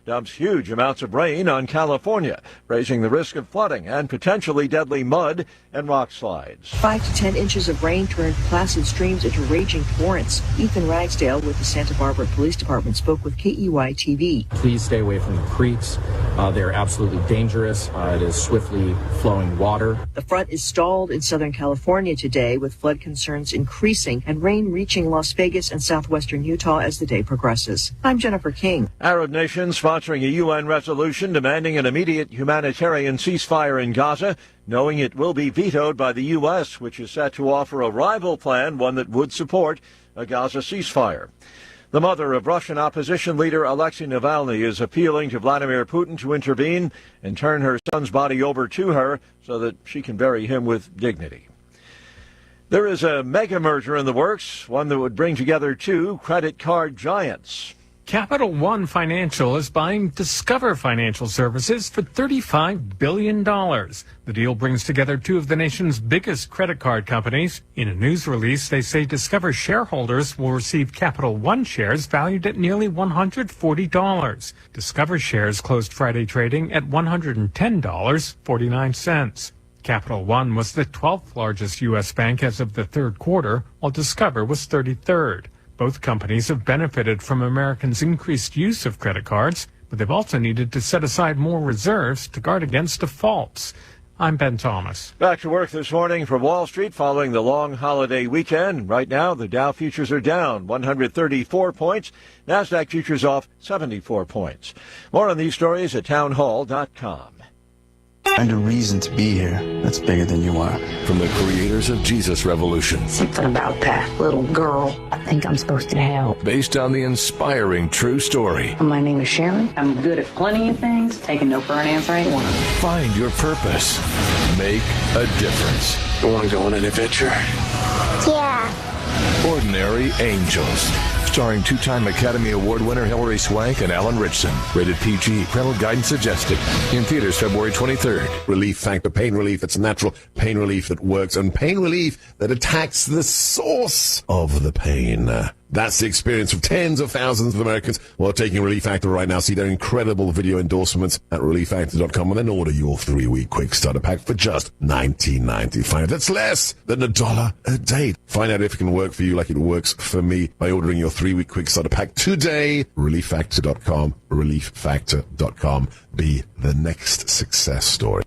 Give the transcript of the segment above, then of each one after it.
dumps huge amounts of rain on California, raising the risk of flooding and potentially deadly mud and rock slides. 5 to 10 inches of rain turned placid streams into raging torrents. Ethan Ragsdale with the Santa Barbara Police Department spoke with KEY-TV. Please stay away from the creeks. They're absolutely dangerous. It is swiftly flowing water. The front is stalled in Southern California today, with flood concerns increasing and rain reaching Las Vegas and southwestern Utah as the day progresses. I'm Jennifer King. Arab nations sponsoring a UN resolution demanding an immediate humanitarian ceasefire in Gaza, knowing it will be vetoed by the U.S., which is set to offer a rival plan, one that would support a Gaza ceasefire. The mother of Russian opposition leader Alexei Navalny is appealing to Vladimir Putin to intervene and turn her son's body over to her so that she can bury him with dignity. There is a mega merger in the works, one that would bring together two credit card giants. Capital One Financial is buying Discover Financial Services for $35 billion. The deal brings together two of the nation's biggest credit card companies. In a news release, they say Discover shareholders will receive Capital One shares valued at nearly $140. Discover shares closed Friday trading at $110.49. Capital One was the 12th largest U.S. bank as of the third quarter, while Discover was 33rd. Both companies have benefited from Americans' increased use of credit cards, but they've also needed to set aside more reserves to guard against defaults. I'm Ben Thomas. Back to work this morning for Wall Street following the long holiday weekend. Right now, the Dow futures are down 134 points. NASDAQ futures off 74 points. More on these stories at townhall.com. Find a reason to be here that's bigger than you are. From the creators of Jesus Revolution. Something about that little girl. I think I'm supposed to help. Based on the inspiring true story. My name is Sharon. I'm good at plenty of things. Taking no for an answer ain't one of them. Find your purpose. Make a difference. You want to go on an adventure? Yeah. Ordinary Angels. Starring two-time Academy Award winner Hilary Swank and Alan Ritchson. Rated PG. Parental guidance suggested. In theaters February 23rd. Relief Factor, pain relief that's natural, pain relief that works, and pain relief that attacks the source of the pain. That's the experience of tens of thousands of Americans who are taking Relief Factor right now. See their incredible video endorsements at relieffactor.com and then order your 3-week quick starter pack for just $19.95. That's less than $1 a day. Find out if it can work for you like it works for me by ordering your 3-week quick starter pack today. Relieffactor.com, relieffactor.com. Be the next success story.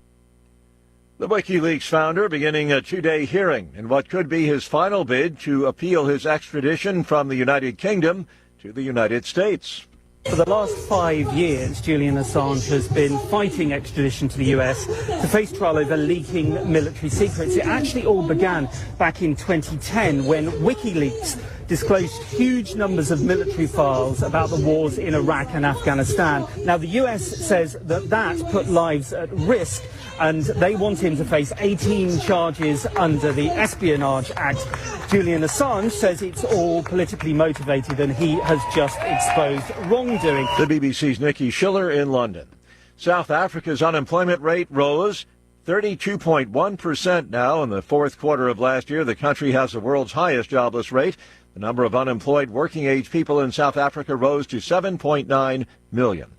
The WikiLeaks founder beginning a 2-day hearing in what could be his final bid to appeal his extradition from the United Kingdom to the United States. For the last 5 years, Julian Assange has been fighting extradition to the US to face trial over leaking military secrets. It actually all began back in 2010 when WikiLeaks disclosed huge numbers of military files about the wars in Iraq and Afghanistan. Now, the US says that put lives at risk, and they want him to face 18 charges under the Espionage Act. Julian Assange says it's all politically motivated and he has just exposed wrongdoing. The BBC's Nikki Schiller in London. South Africa's unemployment rate rose 32.1% now. In the fourth quarter of last year, the country has the world's highest jobless rate. The number of unemployed working-age people in South Africa rose to 7.9 million.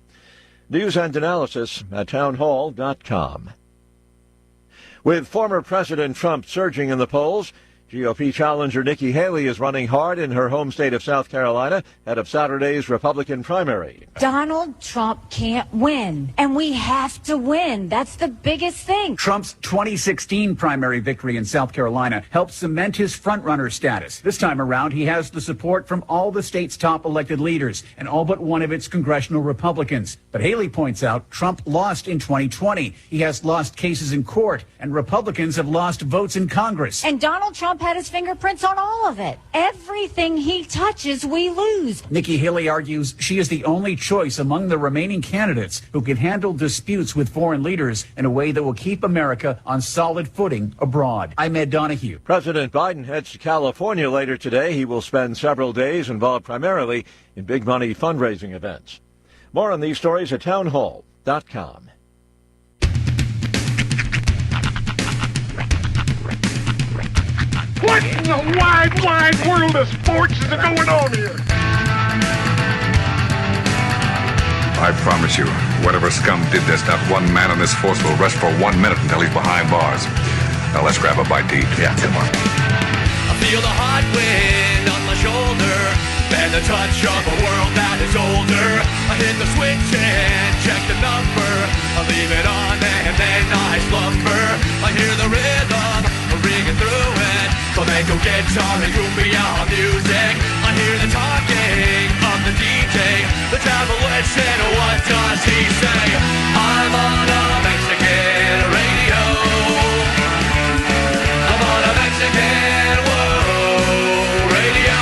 News and analysis at townhall.com. With former President Trump surging in the polls, GOP challenger Nikki Haley is running hard in her home state of South Carolina ahead of Saturday's Republican primary. Donald Trump can't win, and we have to win. That's the biggest thing. Trump's 2016 primary victory in South Carolina helped cement his frontrunner status. This time around, he has the support from all the state's top elected leaders and all but one of its congressional Republicans. But Haley points out Trump lost in 2020. He has lost cases in court, and Republicans have lost votes in Congress. And Donald Trump had his fingerprints on all of it. Everything he touches, we lose. Nikki Haley argues she is the only choice among the remaining candidates who can handle disputes with foreign leaders in a way that will keep America on solid footing abroad. I'm Ed Donahue. President Biden heads to California later today. He will spend several days involved primarily in big money fundraising events. More on these stories at townhall.com. What in the wide, wide world of sports is going on here? I promise you, whatever scum did this, not one man in this force will rest for 1 minute until he's behind bars. Now let's grab a bite to eat. Yeah, come on. I feel the hot wind on my shoulder and the touch of a world that is older. I hit the switch and check the number. I leave it on and then I slumber. I hear the rhythm ringing through it. Flamenco guitar and cumbia music. I hear the talking of the DJ. The travel listen, what does he say? I'm on a Mexican radio. I'm on a Mexican radio.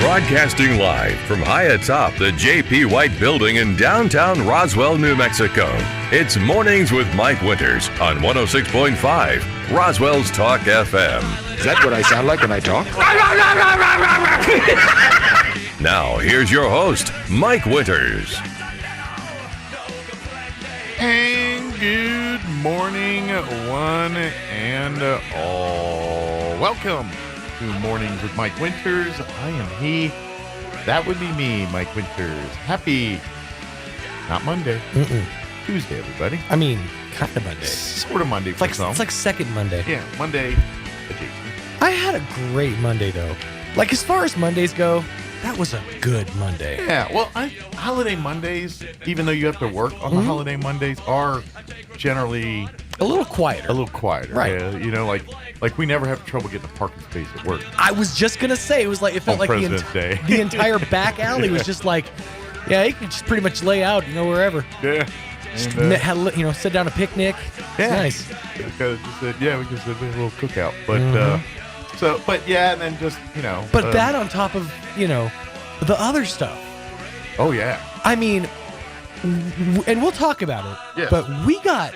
Broadcasting live from high atop the J.P. White Building in downtown Roswell, New Mexico. It's Mornings with Mike Winters on 106.5 Roswell's Talk FM. Is that what I sound like when I talk? Now, here's your host, Mike Winters. And good morning, one and all. Welcome to Mornings with Mike Winters. I am he. That would be me, Mike Winters. Happy, not Monday, Tuesday, everybody. I mean, kind of Monday. Sort of Monday for some. It's like second Monday. Yeah, Monday adjacent. I had a great Monday, though. Like, as far as Mondays go, that was a good Monday. Yeah, well, holiday Mondays, even though you have to work on the holiday Mondays, are generally a little quieter. Right. Yeah, you know, like we never have trouble getting a parking space at work. I was just going to say, it felt like the entire back alley was just like, yeah, you can just pretty much lay out, wherever. Yeah. Just sit down a picnic. Yeah. Nice. Because we had a little cookout. But, and then just, But that on top of, the other stuff. Oh, yeah. I mean, and we'll talk about it. Yeah. But we got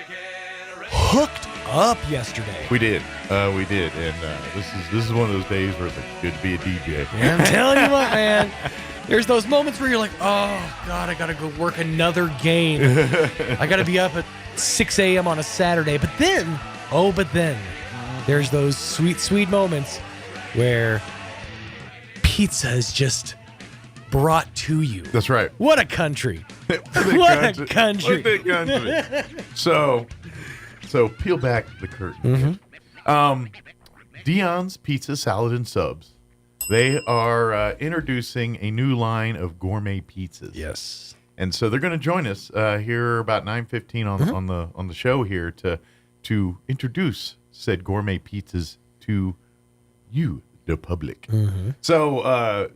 hooked up yesterday. We did. And this is one of those days where it's like good to be a DJ. Yeah, I'm telling you what, man. There's those moments where you're like, oh, God, I got to go work another game. I got to be up at 6 a.m. on a Saturday. But then, there's those sweet, sweet moments where pizza is just brought to you. That's right. What a country. What a country. So peel back the curtain. Dion's Pizza, Salad, and Subs. They are introducing a new line of gourmet pizzas. Yes. And so they're going to join us here about 9:15 on the show here to introduce said gourmet pizzas to you, the public. So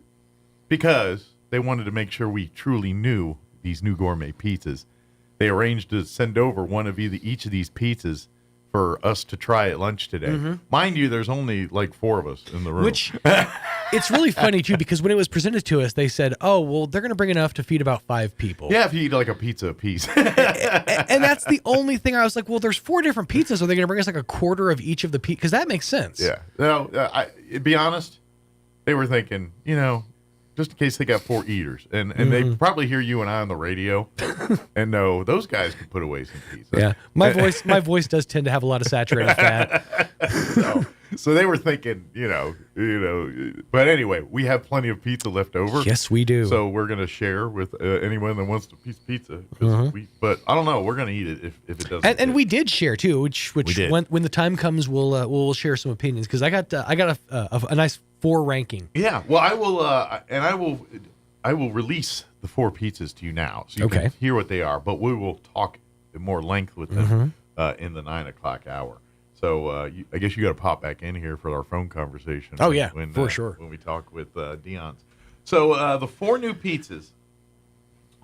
because they wanted to make sure we truly knew these new gourmet pizzas, they arranged to send over one of each of these pizzas for us to try at lunch today. Mind you, there's only like 4 of us in the room. Which, it's really funny, too, because when it was presented to us, they said, oh, well, they're going to bring enough to feed about 5 people. Yeah, if you eat like a pizza apiece. And that's the only thing I was like, well, there's 4 different pizzas. Are they going to bring us like a quarter of each of the pizzas? Because that makes sense. Yeah. No, to be honest, they were thinking, just in case they got 4 eaters. And they probably hear you and I on the radio and know those guys can put away some pizza. Yeah. My voice does tend to have a lot of saturated fat. So they were thinking, but anyway, we have plenty of pizza left over. Yes, we do. So we're going to share with anyone that wants a piece of pizza. But I don't know. We're going to eat it if it doesn't. And we did share too, which when the time comes, we'll share some opinions because I got a nice 4 ranking. Yeah. Well, I will release the 4 pizzas to you now, so you can hear what they are. But we will talk in more length with them in the 9 o'clock hour. So I guess you got to pop back in here for our phone conversation. Oh yeah, for sure. When we talk with Dion's. So the 4 new pizzas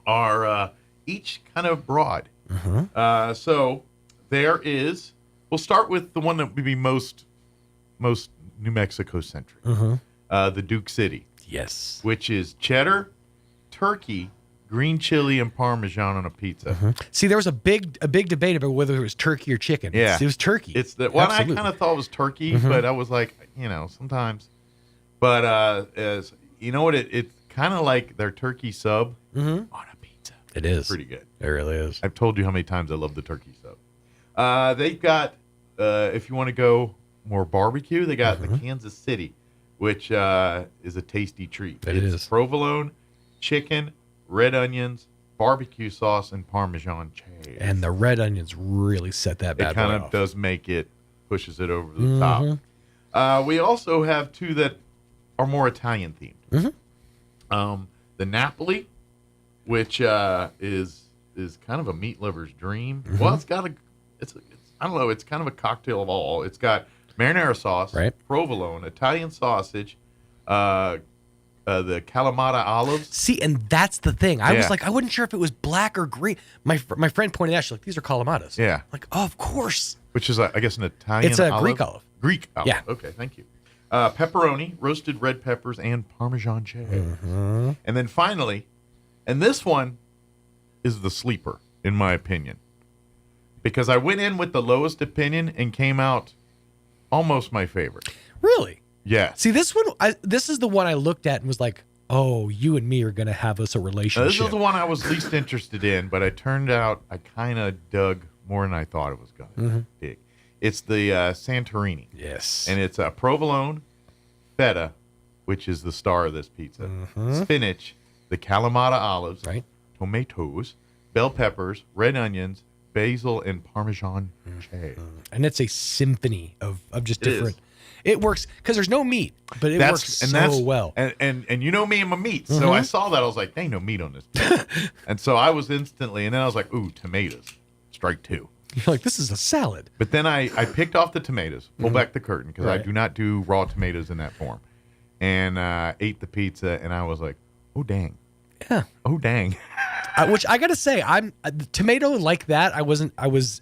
are each kind of broad. So there is. We'll start with the one that would be most New Mexico centric. The Duke City. Yes. Which is cheddar, turkey, green chili, and Parmesan on a pizza. See, there was a big debate about whether it was turkey or chicken. Yeah. It was turkey. It's the one I kind of thought was turkey, but I was like, sometimes. But as you know what, it's kind of like their turkey sub on a pizza. It is. It's pretty good. It really is. I've told you how many times I love the turkey sub. They've got, if you want to go more barbecue, they got the Kansas City, which is a tasty treat. It is. Provolone, chicken, red onions, barbecue sauce, and Parmesan cheese. And the red onions really set that bad It kind boy of off. does pushes it over the top. We also have two that are more Italian themed. The Napoli, which is kind of a meat lover's dream. Well, it's I don't know, it's kind of a cocktail of all. It's got marinara sauce, provolone, Italian sausage, the Kalamata olives. See, and that's the thing. I was like, I wasn't sure if it was black or green. My friend pointed out, she's like, these are Kalamatas. Yeah. I'm like, oh, of course. Which is, I guess, an Italian It's a olive. Greek olive. Greek olive. Yeah. Okay, thank you. Pepperoni, roasted red peppers, and Parmesan cheese. And then finally, and this one is the sleeper, in my opinion. Because I went in with the lowest opinion and came out almost my favorite. Really? Yeah. See, this one, this is the one I looked at and was like, oh, you and me are going to have us a relationship. This is the one I was least interested in, but it turned out I kind of dug more than I thought it was going to dig. It's the Santorini. Yes. And it's a provolone, feta, which is the star of this pizza, spinach, the Kalamata olives, tomatoes, bell peppers, red onions, basil, and Parmesan cheese. And it's a symphony of just different. It works because there's no meat, but it works so well. And you know me and my meat, so I saw that. I was like, there ain't no meat on this pizza. And so I was instantly, and then I was like, ooh, tomatoes, strike two. You're like, this is a salad. But then I picked off the tomatoes, pulled back the curtain, because I do not do raw tomatoes in that form, and ate the pizza, and I was like, oh, dang. Yeah. Oh, dang. Which I got to say, tomato like that, it was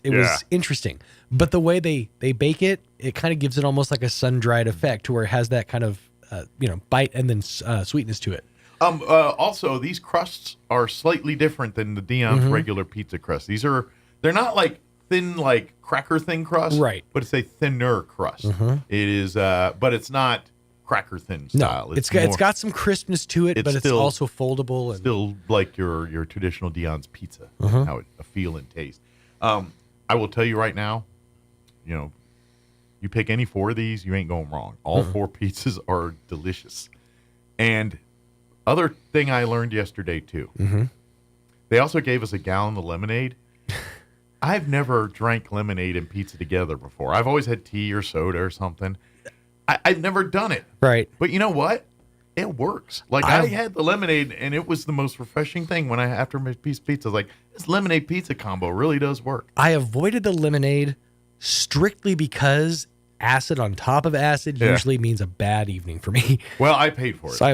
interesting. But the way they bake it, it kind of gives it almost like a sun-dried effect to where it has that kind of, bite and then sweetness to it. Also, these crusts are slightly different than the Dion's regular pizza crust. They're not like thin, like cracker thin crust. Right. But it's a thinner crust. It is, but it's not cracker thin style. No, it's got some crispness to it, but it's also foldable. And still like your traditional Dion's pizza, how it feel and taste. I will tell you right now, you pick any four of these, you ain't going wrong. All four pizzas are delicious. And other thing I learned yesterday too, they also gave us a gallon of lemonade. I've never drank lemonade and pizza together before. I've always had tea or soda or something. I've never done it. Right. But you know what? It works. Like I had the lemonade and it was the most refreshing thing after my piece of pizza. I was like, this lemonade pizza combo really does work. I avoided the lemonade strictly because acid on top of acid usually means a bad evening for me. Well, I paid for it. So I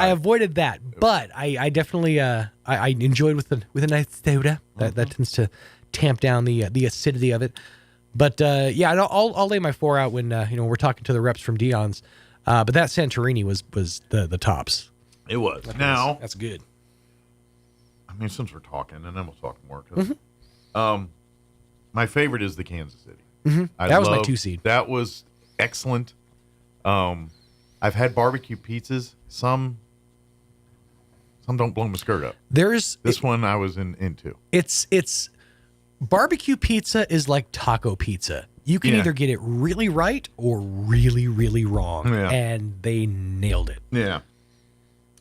avoided that. But I definitely I enjoyed with a nice soda. That tends to tamp down the acidity of it. But I'll lay my four out when we're talking to the reps from Dion's. But that Santorini was the tops. It was. That's good. I mean, since we're talking, and then we'll talk more. My favorite is the Kansas City. That was my 2-seed. That was excellent. I've had barbecue pizzas. Some don't blow my skirt up. This one I was into. It's barbecue pizza is like taco pizza. You can either get it really right or really, really wrong. Yeah. And they nailed it. Yeah.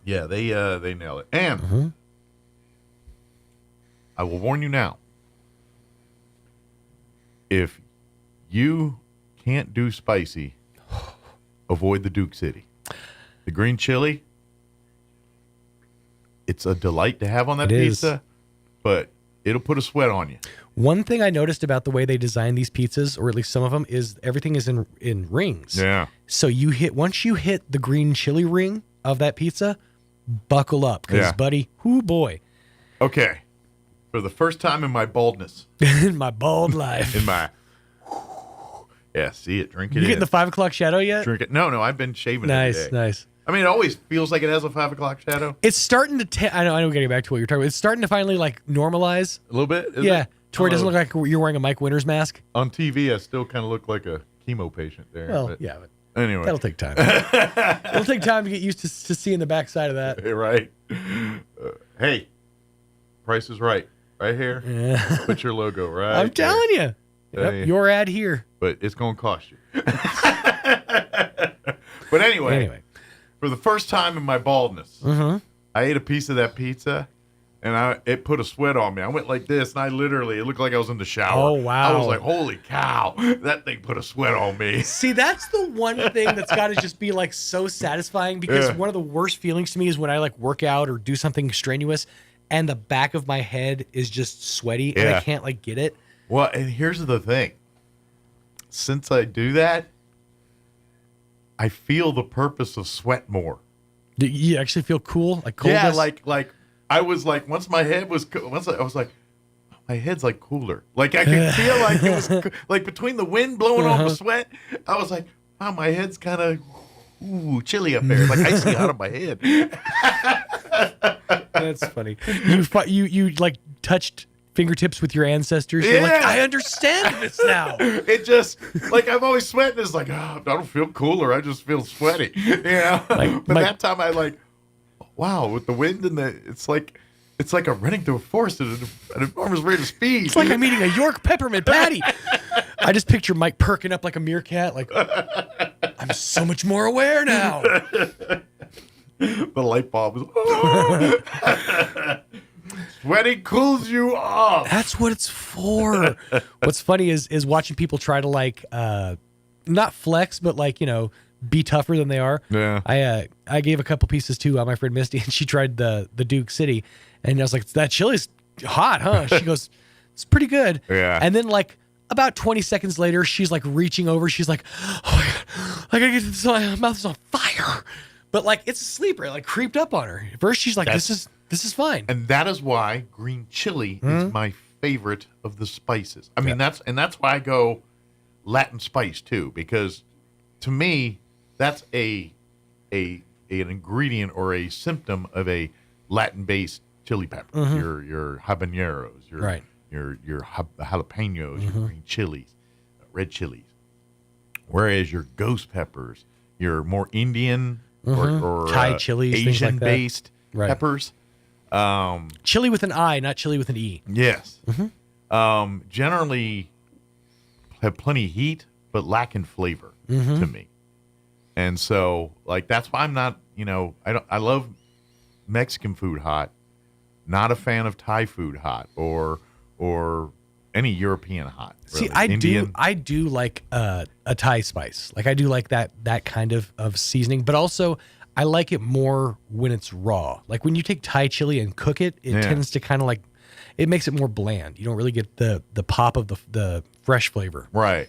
Yeah, they nailed it. And I will warn you now. If you can't do spicy, avoid the Duke City. The green chili, it's a delight to have on that pizza, but it'll put a sweat on you. One thing I noticed about the way they design these pizzas, or at least some of them, is everything is in rings. Yeah. So once you hit the green chili ring of that pizza, buckle up, because buddy, whoo boy. Okay. For the first time in my baldness. In my bald life. See it, drink it. You getting the 5 o'clock shadow yet? Drink it. No, I've been shaving every day. Nice. I mean, it always feels like it has a 5 o'clock shadow. It's starting to. I know. Getting back to what you're talking about, it's starting to finally like normalize a little bit. Is it? To where it doesn't look like you're wearing a Mike Winters mask. On TV, I still kind of look like a chemo patient there. Well, but anyway, that'll take time. It'll take time to get used to seeing the backside of that. Right. Hey, Price is Right. Right here. Yeah. Put your logo right. I'm telling you. Hey. Your ad here. But it's going to cost you. But anyway, for the first time in my baldness, I ate a piece of that pizza, and it put a sweat on me. I went like this, and it looked like I was in the shower. Oh, wow. I was like, holy cow, that thing put a sweat on me. See, that's the one thing that's got to just be like so satisfying, because one of the worst feelings to me is when I like work out or do something strenuous and the back of my head is just sweaty and I can't like get it. Well, and here's the thing. Since I do that, I feel the purpose of sweat more. Do you actually feel cool? Like coldness? Yeah, like I was like, once I was like, my head's like cooler. Like I could feel like it was like between the wind blowing off the sweat. I was like, wow, my head's kind of chilly up there, like icy out of my head. That's funny. You like touched fingertips with your ancestors. You're like, I understand this now. It just like I'm always sweating. It's like, I don't feel cooler. I just feel sweaty. But that time I like, wow, with the wind and it's like I'm running through a forest at an enormous rate of speed. It's like I'm eating a York peppermint patty. I just picture Mike perking up like a meerkat. Like, I'm so much more aware now. The light bulb was. Sweating cools you off. That's what it's for. What's funny is watching people try to like, not flex, but like, be tougher than they are. Yeah. I gave a couple pieces to my friend Misty, and she tried the Duke City, and I was like, that chili's hot, huh? She goes, it's pretty good. Yeah. And then like about 20 seconds later, she's like reaching over. She's like, oh my God, I gotta get this. My mouth is on fire. But like it's a sleeper. It like creeped up on her. At first, she's like, this is fine. And that is why green chili is my favorite of the spices. I mean, that's why I go Latin spice too, because to me, that's an ingredient or a symptom of a Latin-based chili pepper. Your habaneros, your jalapenos, your green chilies, red chilies. Whereas your ghost peppers, your more Indian or Thai chilies, Asian-based peppers. Chili with an I, not chili with an E. Yes. Generally have plenty of heat, but lack in flavor to me. And so, like, that's why I'm not, I love Mexican food hot, not a fan of Thai food hot or any European hot. Really. See, I do like a Thai spice. Like I do like that kind of seasoning, but also I like it more when it's raw. Like when you take Thai chili and cook it, it tends to kind of like, it makes it more bland. You don't really get the pop of the fresh flavor. Right.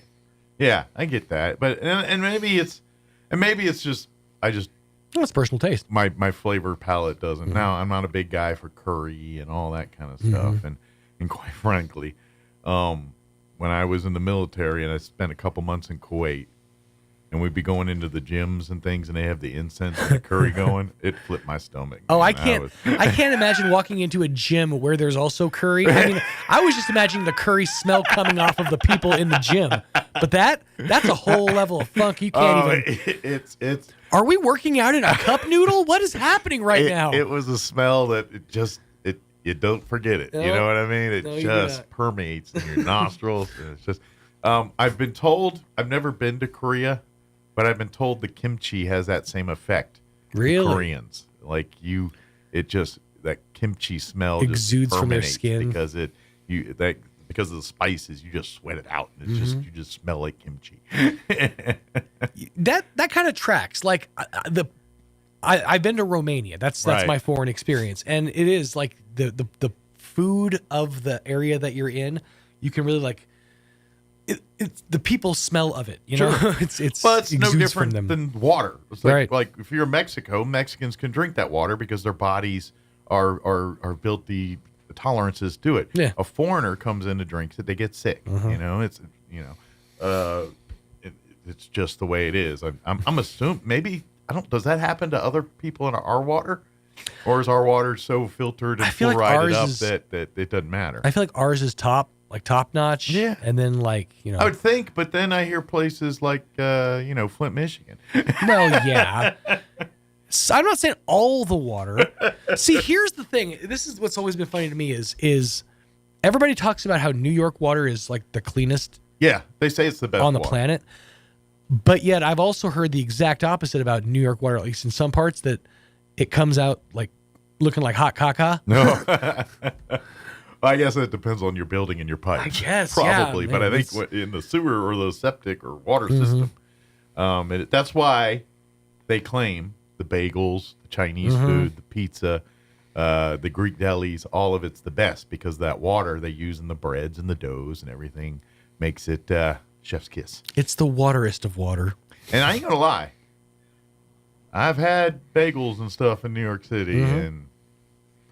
Yeah, I get that. But and maybe it's just it's personal taste. My flavor palette doesn't. Now I'm not a big guy for curry and all that kind of stuff. And quite frankly, when I was in the military and I spent a couple months in Kuwait, and we'd be going into the gyms and things, and they have the incense and the curry going, it flipped my stomach. Oh, I can't imagine walking into a gym where there's also curry. I mean, I was just imagining the curry smell coming off of the people in the gym, but that's a whole level of funk. You can't even. It's. Are we working out in a cup noodle? What is happening right now? It was a smell that you don't forget it. No, you know what I mean? It just permeates in your nostrils. And it's just. I've been told, I've never been to Korea, but I've been told the kimchi has that same effect. Really? Koreans. Like that kimchi smell exudes just from their skin because because of the spices, you just sweat it out. And it's you just smell like kimchi. that kind of tracks. Like I've been to Romania. That's my foreign experience, and it is like the food of the area that you're in. You can really like. It's the people smell of it, Sure. It's no different than water. It's like if you're in Mexico, Mexicans can drink that water because their bodies are built the tolerances to it. Yeah. A foreigner comes in and drinks it, they get sick. It's just the way it is. I'm assuming maybe does that happen to other people in our water? Or is our water so filtered and fluoridated up that it doesn't matter? I feel like ours is top notch. Yeah. And then I would think, but then I hear places like Flint, Michigan. Well, yeah. So I'm not saying all the water. See, here's the thing. This is what's always been funny to me is everybody talks about how New York water is like the cleanest. Yeah, they say it's the best on the water. planet. But yet I've also heard the exact opposite about New York water, at least in some parts, that it comes out like looking like hot caca? No. I guess it depends on your building and your pipes. I guess, probably. yeah, But man, I think in the sewer or the septic or water system, that's why they claim the bagels, the Chinese food, the pizza, the Greek delis, all of it's the best because that water they use in the breads and the doughs and everything makes it chef's kiss. It's the waterest of water. And I ain't gonna lie, I've had bagels and stuff in New York City, and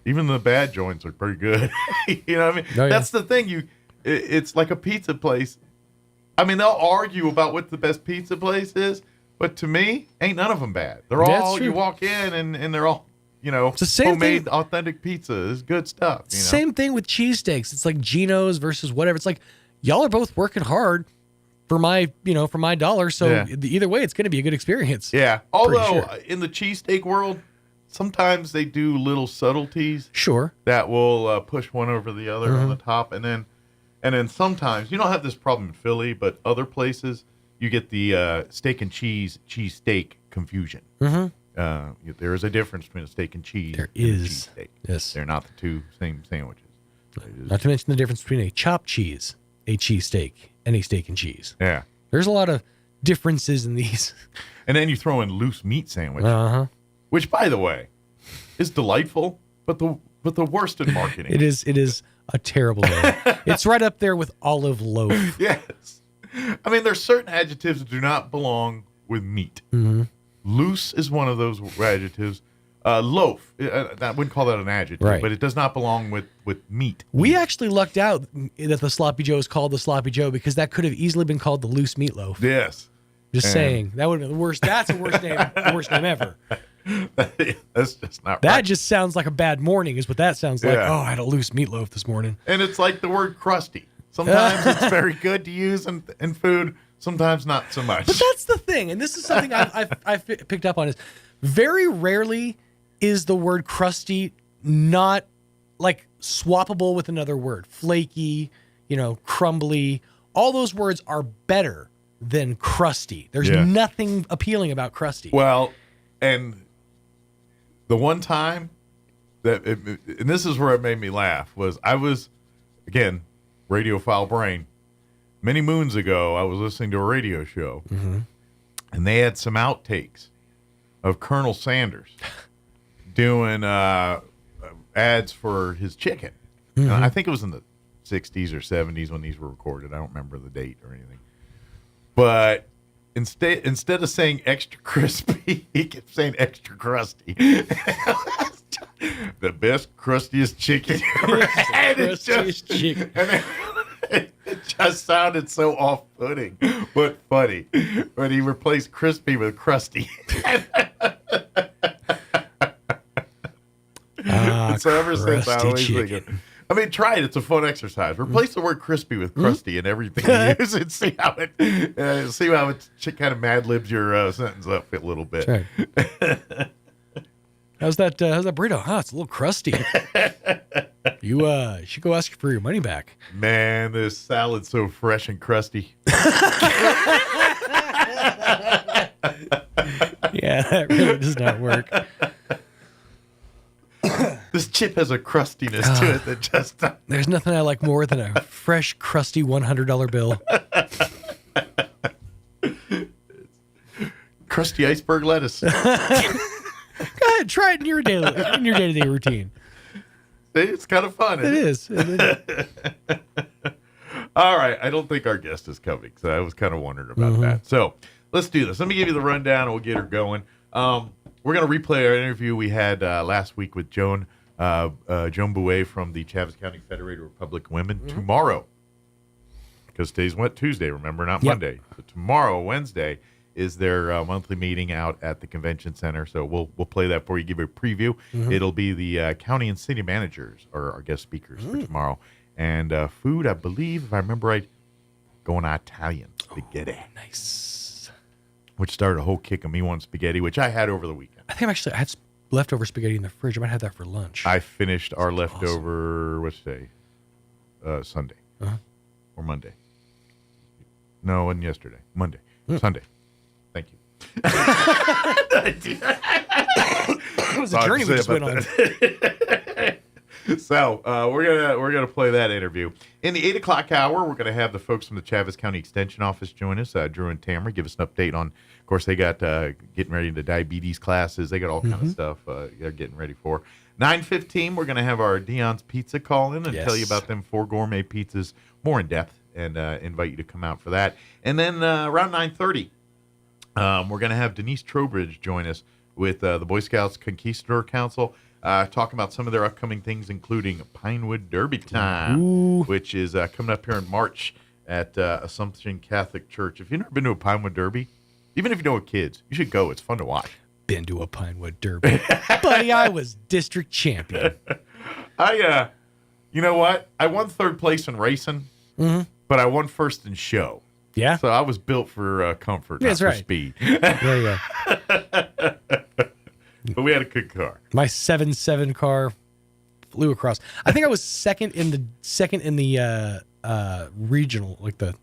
even the bad joints are pretty good. You know what I mean? Oh, yeah. That's the thing. It's like a pizza place. I mean, they'll argue about what the best pizza place is, but to me, ain't none of them bad. They're all, you walk in and they're all, it's the same homemade, authentic pizza. It's good stuff. Same thing with cheesesteaks. It's like Geno's versus whatever. It's like, y'all are both working hard for my dollar. So either way, it's going to be a good experience. Yeah. Although in the cheesesteak world, sometimes they do little subtleties. Sure. That will push one over the other on the top. And then sometimes, you don't have this problem in Philly, but other places, you get the steak and cheesesteak confusion. There is a difference between a steak and cheese and a cheesesteak. Yes. They're not the two same sandwiches. Not to mention the difference between a chopped cheese, a cheesesteak, and a steak and cheese. Yeah. There's a lot of differences in these. And then you throw in loose meat sandwich, which, by the way, is delightful, but the worst in marketing. It is a terrible name. It's right up there with olive loaf. Yes. I mean, there's certain adjectives that do not belong with meat. Loose is one of those adjectives. Loaf, I wouldn't call that an adjective, but it does not belong with meat. We actually lucked out that the Sloppy Joe is called the Sloppy Joe because that could have easily been called the loose meatloaf. Yes. Just saying. That would have been the worst. That's the worst name. The worst name ever. That's just not right. That just sounds like a bad morning is what that sounds like. Oh, I had a loose meatloaf this morning. And it's like the word crusty. Sometimes it's very good to use in food. Sometimes not so much. But that's the thing. And this is something I've picked up on is very rarely is the word crusty not like swappable with another word. Flaky, crumbly. All those words are better than crusty. There's nothing appealing about crusty. Well, and the one time and this is where it made me laugh, was I was, again, radiophile brain. Many moons ago, I was listening to a radio show, and they had some outtakes of Colonel Sanders doing ads for his chicken. And I think it was in the 60s or 70s when these were recorded. I don't remember the date or anything. But instead of saying extra crispy, he kept saying extra crusty. The best, crustiest chicken you ever had. Crustiest chicken. It just sounded so off-putting, but funny. When he replaced crispy with crusty. So ever since I always think I mean, try it. It's a fun exercise. Replace the word crispy with crusty and everything you use and see how it kind of mad libs your sentence up a little bit. Right. How's that burrito? It's a little crusty. You should go ask for your money back. Man, this salad's so fresh and crusty. Yeah, that really does not work. This chip has a crustiness to it that just... There's nothing I like more than a fresh, crusty $100 bill. Crusty iceberg lettuce. Go ahead, try it in your day-to-day routine. See, it's kind of fun. It is. All right, I don't think our guest is coming, so I was kind of wondering about that. So let's do this. Let me give you the rundown, and we'll get her going. We're going to replay our interview we had last week with Joan Bouet from the Chaves County Federated Republican Women tomorrow. Because today's Tuesday, remember, not Monday. So tomorrow, Wednesday, is their monthly meeting out at the convention center. So we'll play that for you, give you a preview. It'll be the county and city managers are our guest speakers for tomorrow. And food, I believe, if I remember right, going Italian spaghetti. Oh, nice. Which started a whole kick of me wanting spaghetti, which I had over the weekend. I think I have leftover spaghetti in the fridge. I might have that for lunch. I finished our leftover, which day? Sunday. Or Monday. No, it wasn't yesterday. Monday. Sunday. Thank you. It was a journey we just went on. So we're gonna play that interview in the 8 o'clock hour. We're gonna have the folks from the Chaves County Extension Office join us. Drew and Tamara give us an update on. Of course, they got getting ready into diabetes classes. They got all kind of stuff they're getting ready for. 9:15, we're gonna have our Dion's Pizza call in and tell you about them 4 gourmet pizzas more in depth, and invite you to come out for that. And then around 9:30, we're gonna have Denise Trowbridge join us with the Boy Scouts Conquistador Council. Talking about some of their upcoming things, including Pinewood Derby Time, which is coming up here in March at Assumption Catholic Church. If you've never been to a Pinewood Derby, even if you know what kids, you should go. It's fun to watch. Been to a Pinewood Derby. Buddy, I was district champion. You know what? I won 3rd place in racing, but I won 1st in show. Yeah? So I was built for comfort, not for speed. Yeah. But we had a good car. My 7.7 car flew across. I think I was second in the regional, like the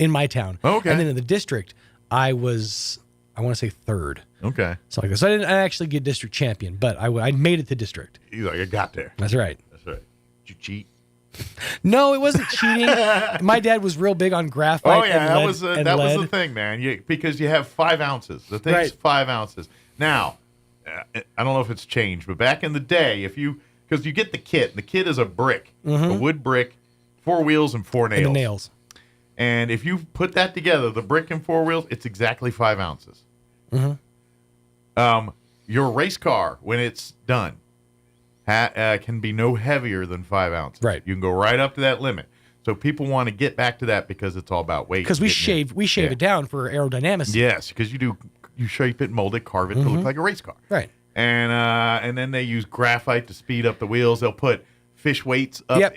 in my town. Okay. And then in the district, I want to say 3rd. Okay. Something like that. So I didn't actually get district champion, but I made it to district. He's like, I got there. That's right. Did you cheat? No, it wasn't cheating. My dad was real big on graphite. Oh yeah, and lead, that was lead. the thing, man. Because you have 5 ounces. The thing's 5 ounces. Now, I don't know if it's changed, but back in the day, because you get the kit. The kit is a brick, a wood brick, 4 wheels and 4 nails. And the nails. And if you put that together, the brick and 4 wheels, it's exactly 5 ounces. Your race car, when it's done, can be no heavier than 5 ounces. Right. You can go right up to that limit. So people want to get back to that because it's all about weight. Because we shave it down for aerodynamics. Yes, because you shape it, mold it, carve it to look like a race car. Right. And then they use graphite to speed up the wheels. They'll put fish weights up up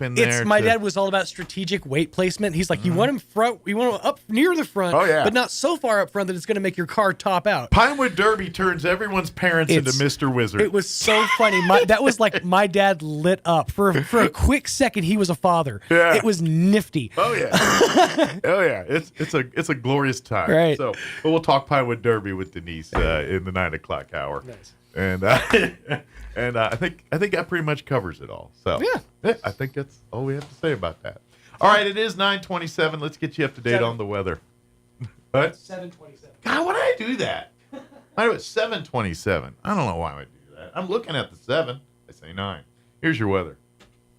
in there. My dad was all about strategic weight placement. He's like, you want them front, you want them up near the front, but not so far up front that it's going to make your car top out. Pinewood Derby turns everyone's parents into Mr. Wizard. It was so funny. That was like my dad lit up for a quick second. He was a father. Yeah. It was nifty. Oh yeah, It's a glorious time. Right. So, but we'll talk Pinewood Derby with Denise in the 9 o'clock hour. Nice. And I think that pretty much covers it all. So yeah, I think that's all we have to say about that. All right, it is 9:27. Let's get you up to date on the weather. What? 7:27. God, why did I do that? I was 7:27. I don't know why I would do that. I'm looking at the 7. I say 9. Here's your weather.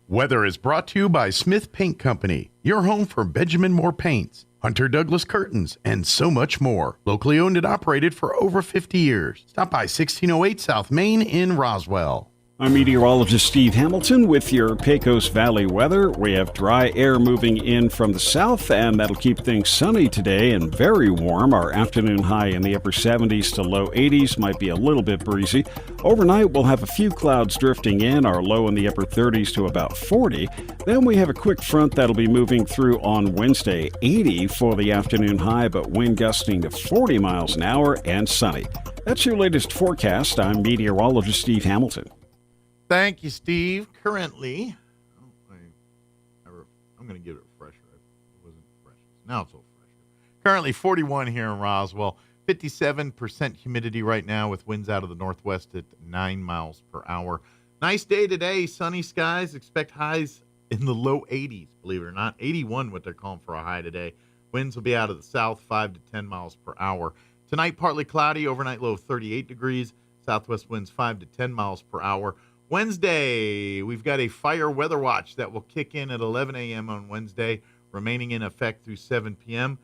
Weather is brought to you by Smith Paint Company, your home for Benjamin Moore paints, Hunter Douglas curtains, and so much more. Locally owned and operated for over 50 years. Stop by 1608 South Main in Roswell. I'm meteorologist Steve Hamilton with your Pecos Valley weather. We have dry air moving in from the south, and that'll keep things sunny today and very warm. Our afternoon high in the upper 70s to low 80s, might be a little bit breezy. Overnight, we'll have a few clouds drifting in, our low in the upper 30s to about 40. Then we have a quick front that'll be moving through on Wednesday, 80 for the afternoon high, but wind gusting to 40 miles an hour and sunny. That's your latest forecast. I'm meteorologist Steve Hamilton. Thank you, Steve. Currently, I'm going to give it a fresher. It wasn't fresh. Now it's a little fresher. Currently 41 here in Roswell. 57% humidity right now with winds out of the northwest at 9 miles per hour. Nice day today. Sunny skies. Expect highs in the low 80s, believe it or not. 81 what they're calling for a high today. Winds will be out of the south 5 to 10 miles per hour. Tonight, partly cloudy. Overnight low of 38 degrees. Southwest winds 5 to 10 miles per hour. Wednesday, we've got a fire weather watch that will kick in at 11 a.m. on Wednesday, remaining in effect through 7 p.m.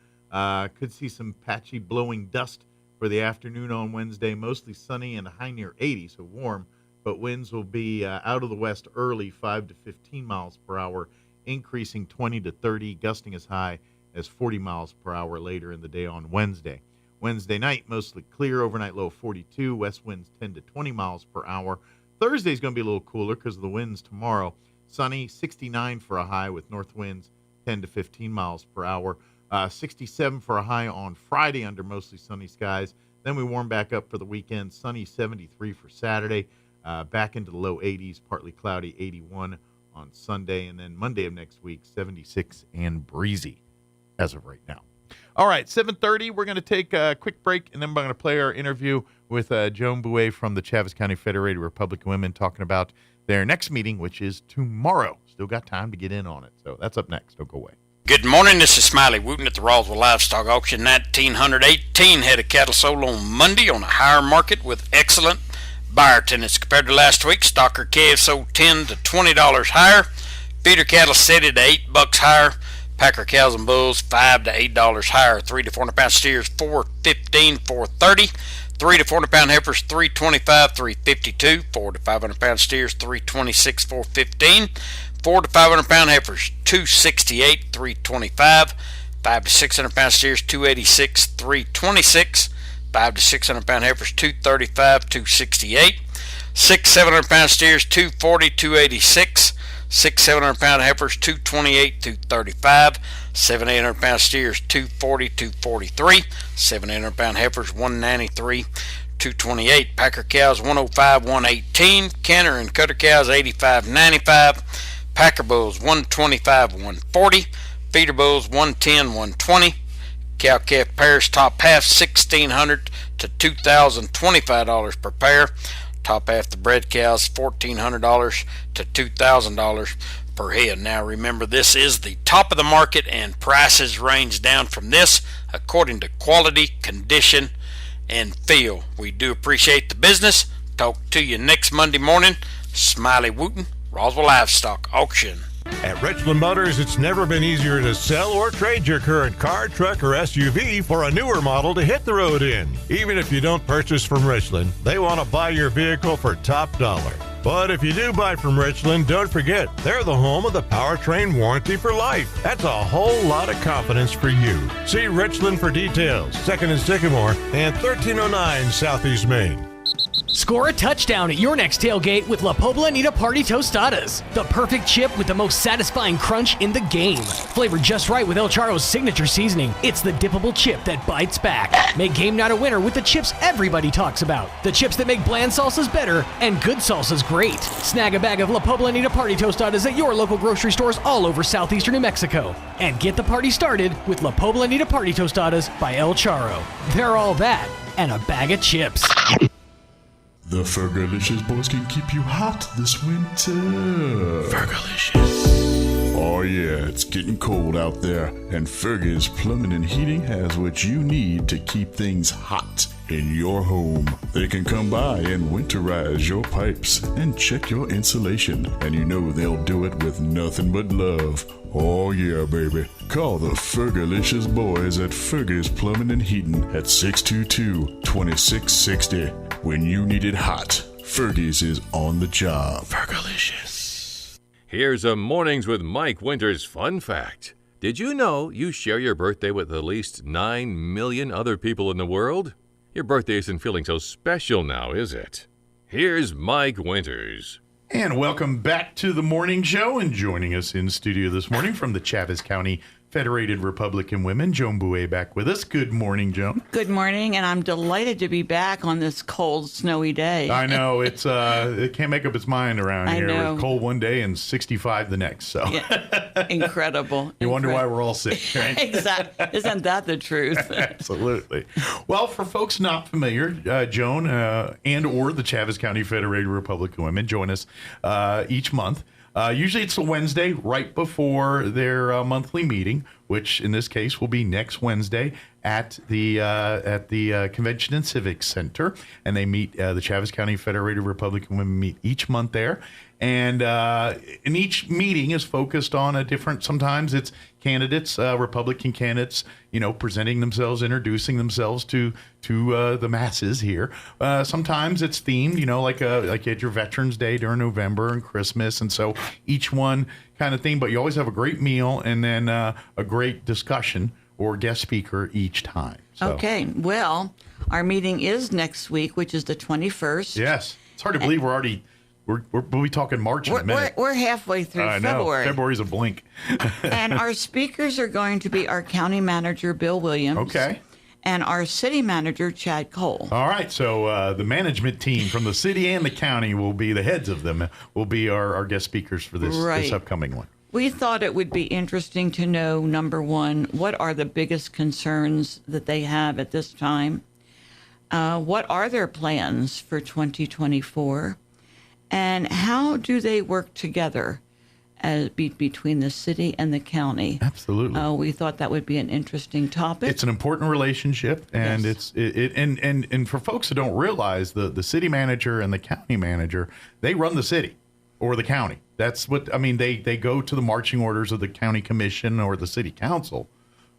Could see some patchy blowing dust for the afternoon on Wednesday, mostly sunny and a high near 80, so warm, but winds will be out of the west early, 5 to 15 miles per hour, increasing 20 to 30, gusting as high as 40 miles per hour later in the day on Wednesday. Wednesday night, mostly clear, overnight low 42, west winds 10 to 20 miles per hour. Thursday's going to be a little cooler because of the winds tomorrow. Sunny, 69 for a high with north winds 10 to 15 miles per hour. 67 for a high on Friday under mostly sunny skies. Then we warm back up for the weekend. Sunny, 73 for Saturday. Back into the low 80s, partly cloudy, 81 on Sunday. And then Monday of next week, 76 and breezy as of right now. All right, 7:30. We're going to take a quick break, and then we're going to play our interview with Joan Bouet from the Chaves County Federated Republican Women, talking about their next meeting, which is tomorrow. Still got time to get in on it, so that's up next. Don't go away. Good morning. This is Smiley Wooten at the Roswell Livestock Auction. 1,918 head of cattle sold on Monday on a higher market with excellent buyer attendance compared to last week. Stocker calves sold $10 to $20 higher. Feeder cattle set at $8 higher. Packer cows and bulls $5 to $8 higher. 3 to 400 pound steers $4.15, $4.30. 3 to 400 pound heifers $3.25, $3.52. 4 to 500 pound steers $3.26, $4.15. 4 to 500 pound heifers $2.68, $3.25. 5 to 600 pound steers $2.86, $3.26. 5 to 600 pound heifers $2.35, $2.68. 6 700 pound steers $2.40, $2.86. 6 700 pound heifers $2.28, $2.35. 7 800 pound steers $2.40, $2.43. 7 800 pound heifers $1.93, $2.28. Packer cows $105, $1.18. Canner and cutter cows $85, $95. Packer bulls $125, $140. Feeder bulls $110, $120. Cow calf pairs top half $1,600 to $2,025 per pair. Top half the bred cows $1,400 to $2,000 per head. Now remember, this is the top of the market, and prices range down from this according to quality, condition, and feel. We do appreciate the business. Talk to you next Monday morning. Smiley Wooten, Roswell Livestock Auction. At Richland Motors, it's never been easier to sell or trade your current car, truck, or SUV for a newer model to hit the road in. Even if you don't purchase from Richland, they want to buy your vehicle for top dollar. But if you do buy from Richland, don't forget, they're the home of the powertrain warranty for life. That's a whole lot of confidence for you. See Richland for details. 2nd and Sycamore and 1309 Southeast Main. Score a touchdown at your next tailgate with La Poblanita Party Tostadas. The perfect chip with the most satisfying crunch in the game. Flavored just right with El Charro's signature seasoning, it's the dippable chip that bites back. Make game night a winner with the chips everybody talks about. The chips that make bland salsas better and good salsas great. Snag a bag of La Poblanita Party Tostadas at your local grocery stores all over southeastern New Mexico. And get the party started with La Poblanita Party Tostadas by El Charro. They're all that and a bag of chips. The Fergalicious boys can keep you hot this winter. Fergalicious. Oh yeah, it's getting cold out there, and Fergie's Plumbing and Heating has what you need to keep things hot in your home. They can come by and winterize your pipes and check your insulation, and you know they'll do it with nothing but love. Oh yeah, baby. Call the Fergalicious boys at Fergie's Plumbing and Heating at 622-2660. When you need it hot, Fergie's is on the job. Fergalicious. Here's a Mornings with Mike Winters fun fact. Did you know you share your birthday with at least 9 million other people in the world? Your birthday isn't feeling so special now, is it? Here's Mike Winters. And welcome back to the morning show. And joining us in studio this morning from the Chaves County Federated Republican Women, Joan Bouet back with us. Good morning, Joan. Good morning, and I'm delighted to be back on this cold, snowy day. I know, it's it can't make up its mind around here. I know. It's cold one day and 65 the next. So yeah. Incredible. You wonder why we're all sick, right? Exactly. Isn't that the truth? Absolutely. Well, for folks not familiar, Joan and or the Chaves County Federated Republican Women join us each month. Usually it's a Wednesday right before their monthly meeting, which in this case will be next Wednesday at the Convention and Civic Center. And they meet, the Chaves County Federated Republican Women meet each month there. And each meeting is focused on a different, sometimes it's candidates, Republican candidates, presenting themselves, introducing themselves to the masses here. Sometimes it's themed, like at your Veterans Day during November and Christmas. And so each one kind of theme, but you always have a great meal and then a great discussion or guest speaker each time. So. Okay. Well, our meeting is next week, which is the 21st. Yes. It's hard to believe we'll be talking March in a minute. We're halfway through February. February's a blink. And our speakers are going to be our county manager, Bill Williams. Okay. And our city manager, Chad Cole. All right. So the management team from the city and the county will be, the heads of them, will be our guest speakers for this upcoming one. We thought it would be interesting to know, number one, what are the biggest concerns that they have at this time? What are their plans for 2024? And how do they work together between the city and the county? Absolutely. We thought that would be an interesting topic. It's an important relationship, and Yes. and for folks who don't realize, the city manager and the county manager, they run the city or the county. That's what I mean. They go to the marching orders of the county commission or the city council,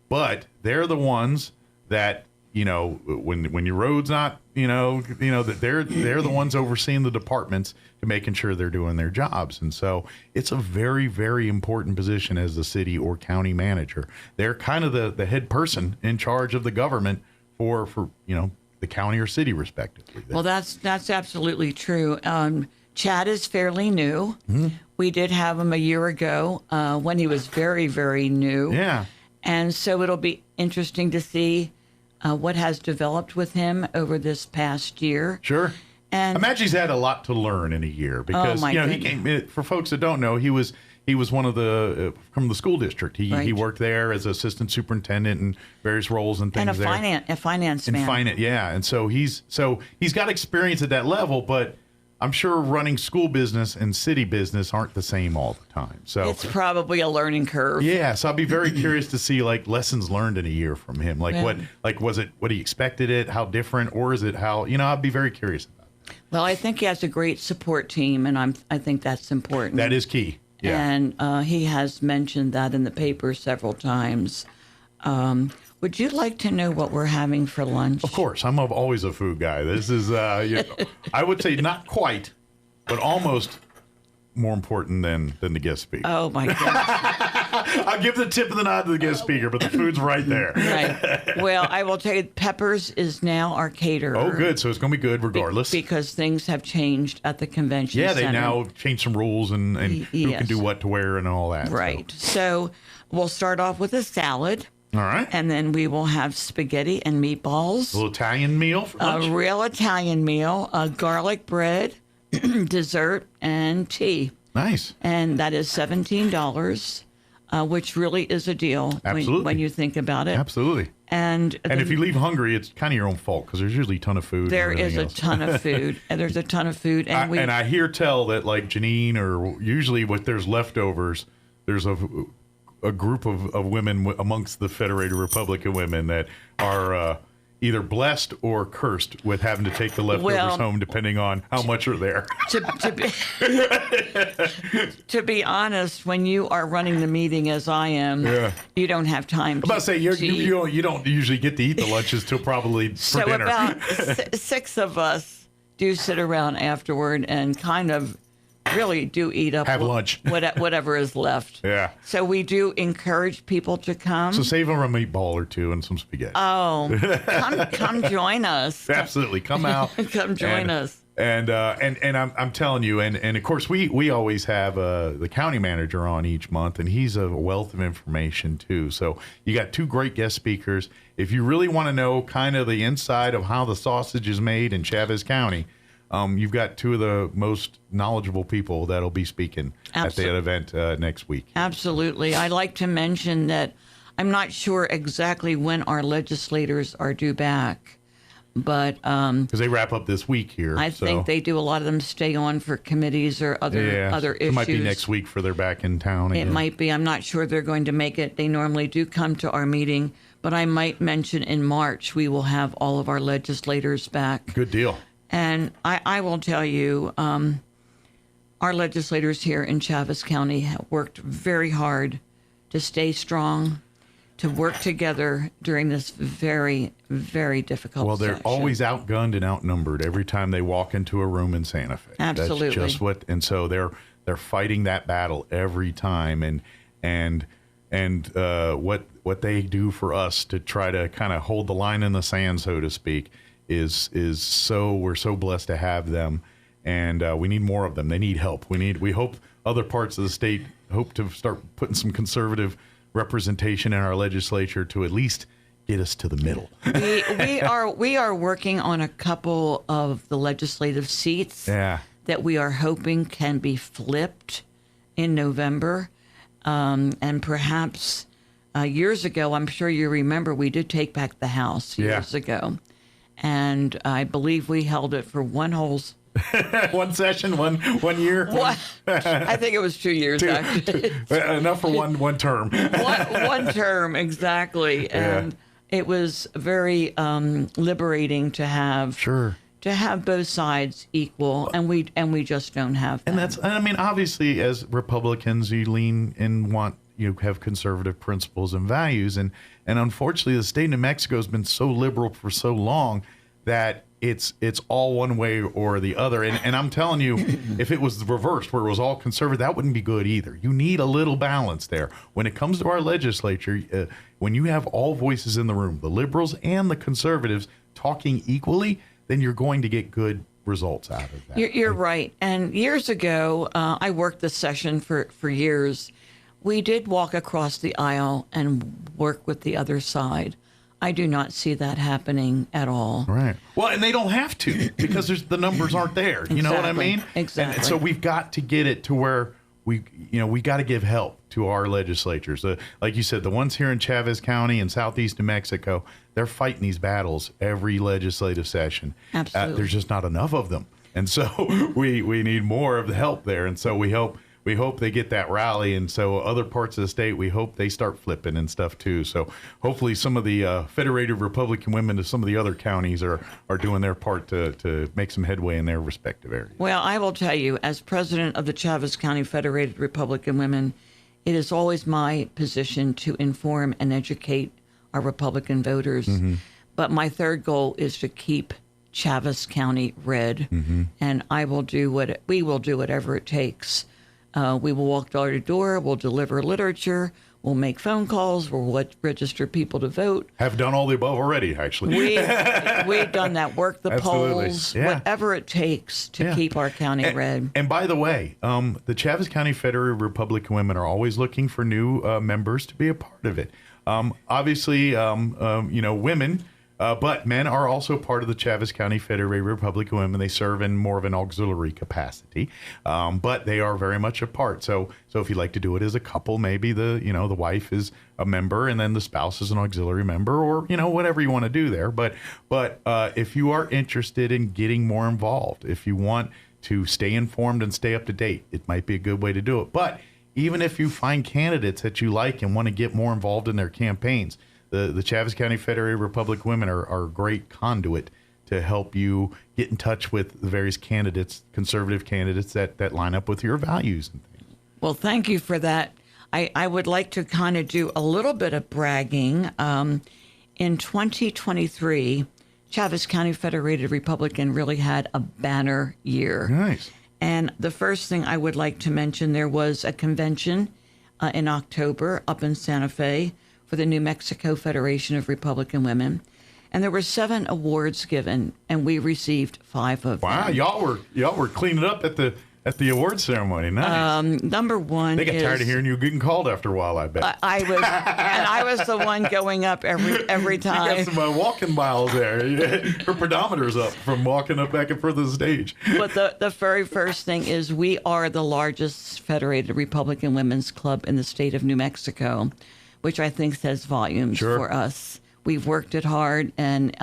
but they're the ones that, you know, when your road's not, that they're the ones overseeing the departments to making sure they're doing their jobs. And so it's a very, very important position as the city or county manager. They're kind of the head person in charge of the government for the county or city respectively. Well, that's absolutely true. Chad is fairly new. Mm-hmm. We did have him a year ago when he was very, very new. Yeah. And so it'll be interesting to see what has developed with him over this past year. Sure. And imagine he's had a lot to learn in a year because my he came. For folks that don't know, he was one of the from the school district. He worked there as assistant superintendent and various roles and things. And a finance man. Yeah. And so he's got experience at that level, but I'm sure running school business and city business aren't the same all the time. So it's probably a learning curve. Yeah, so I'd be very curious to see lessons learned in a year from him. Was it what he expected it, how different, or is it how, I'd be very curious about that. Well, I think he has a great support team, and I think that's important. That is key. Yeah. And he has mentioned that in the paper several times. Would you like to know what we're having for lunch? Of course. I'm always a food guy. This is, I would say not quite, but almost more important than the guest speaker. Oh, my gosh. I'll give the tip of the nod to the guest speaker, but the food's right there. Right. Well, I will tell you, Peppers is now our caterer. Oh, good. So it's going to be good regardless. Because things have changed at the convention center. Yeah, they now changed some rules and who can do what to wear and all that. Right. So we'll start off with a salad. All right. And then we will have spaghetti and meatballs. A little Italian meal for lunch? A real Italian meal, garlic bread, dessert, and tea. Nice. And that is $17, which really is a deal when you think about it. Absolutely. And if you leave hungry, it's kind of your own fault because there's usually a ton of food. There is a ton of food. And there's a ton of food. And I hear tell that like Janine or usually what there's leftovers, there's a group of women amongst the Federated Republic of Women that are either blessed or cursed with having to take the leftovers home, depending on how much are there. To be honest, when you are running the meeting as I am, you don't have time. I'm about to say you don't usually get to eat the lunches till probably for dinner. About 6 of us do sit around afterward and kind of really do eat up. Have lunch. Whatever is left. Yeah. So we do encourage people to come. So save them a meatball or two and some spaghetti. Oh, come join us. Absolutely, come out. Come join us. And I'm telling you, and of course we always have the county manager on each month, and he's a wealth of information too. So you got 2 great guest speakers. If you really want to know kind of the inside of how the sausage is made in Chavez County, you've got 2 of the most knowledgeable people that'll be speaking at that event next week. Absolutely. I'd like to mention that I'm not sure exactly when our legislators are due back, but because they wrap up this week here. I think they do. A lot of them stay on for committees or other issues. It might be next week for they're back in town again. It might be. I'm not sure they're going to make it. They normally do come to our meeting, but I might mention in March we will have all of our legislators back. Good deal. And I will tell you, our legislators here in Chavez County have worked very hard to stay strong, to work together during this very, very difficult Well, they're session. always outgunned and outnumbered every time they walk into a room in Santa Fe. Absolutely. That's just and so they're fighting that battle every time, and what they do for us to try to kind of hold the line in the sand, so to speak, is we're so blessed to have them, and we need more of them. They need help. We hope other parts of the state hope to start putting some conservative representation in our legislature to at least get us to the middle. we are working on a couple of the legislative seats that we are hoping can be flipped in November. And perhaps years ago, I'm sure you remember, we did take back the house years ago. And I believe we held it for one whole... one session, one year? I think it was 2 years, actually. Enough for one term. one term, exactly. And it was very liberating to have... Sure. To have both sides equal, and we just don't have that. And I mean, obviously, as Republicans, you lean and want, you have conservative principles and values, and unfortunately, the state of New Mexico has been so liberal for so long that it's all one way or the other. And I'm telling you, if it was the reverse, where it was all conservative, that wouldn't be good either. You need a little balance there. When it comes to our legislature, when you have all voices in the room, the liberals and the conservatives talking equally, then you're going to get good results out of that. You're right. And years ago, I worked the session for years. We did walk across the aisle and work with the other side. I do not see that happening at all. Right. Well, and they don't have to, because the numbers aren't there. You know what I mean? Exactly. And so we've got to get it to where we got to give help to our legislatures. Like you said, the ones here in Chavez County and southeast New Mexico, they're fighting these battles every legislative session. Absolutely. There's just not enough of them. And so we need more of the help there. And so we hope they get that rally. And so other parts of the state, we hope they start flipping and stuff too. So hopefully some of the Federated Republican women of some of the other counties are doing their part to make some headway in their respective areas. Well, I will tell you, as president of the Chavez County Federated Republican Women, it is always my position to inform and educate our Republican voters. Mm-hmm. But my third goal is to keep Chavez County red. Mm-hmm. And we will do whatever it takes. We will walk door to door. We'll deliver literature. We'll make phone calls. We'll register people to vote. Have done all the above already, actually. We've done that. Work the polls. Yeah. Whatever it takes to keep our county red. And by the way, the Chavez County Federated Republican Women are always looking for new members to be a part of it. Obviously, women. But men are also part of the Chavez County Federated Republican Women. They serve in more of an auxiliary capacity, but they are very much a part. So if you like to do it as a couple, maybe the wife is a member and then the spouse is an auxiliary member, or whatever you want to do there. But if you are interested in getting more involved, if you want to stay informed and stay up to date, it might be a good way to do it. But even if you find candidates that you like and want to get more involved in their campaigns, the Chavez County Federated Republican Women are a great conduit to help you get in touch with the various candidates, conservative candidates that line up with your values and things. Well, thank you for that. I would like to kind of do a little bit of bragging. In 2023, Chavez County Federated Republican really had a banner year. Nice. And the first thing I would like to mention, there was a convention in October up in Santa Fe for the New Mexico Federation of Republican Women. And there were 7 awards given, and we received 5 of them. Wow, y'all were cleaning up at the award ceremony. Nice. Number one, they got tired of hearing you getting called after a while, I bet. I was the one going up every time. You got some walking miles there. Her pedometer's up from walking up back and forth of the stage. But the very first thing is we are the largest Federated Republican Women's Club in the state of New Mexico, which I think says volumes for us. We've worked it hard, and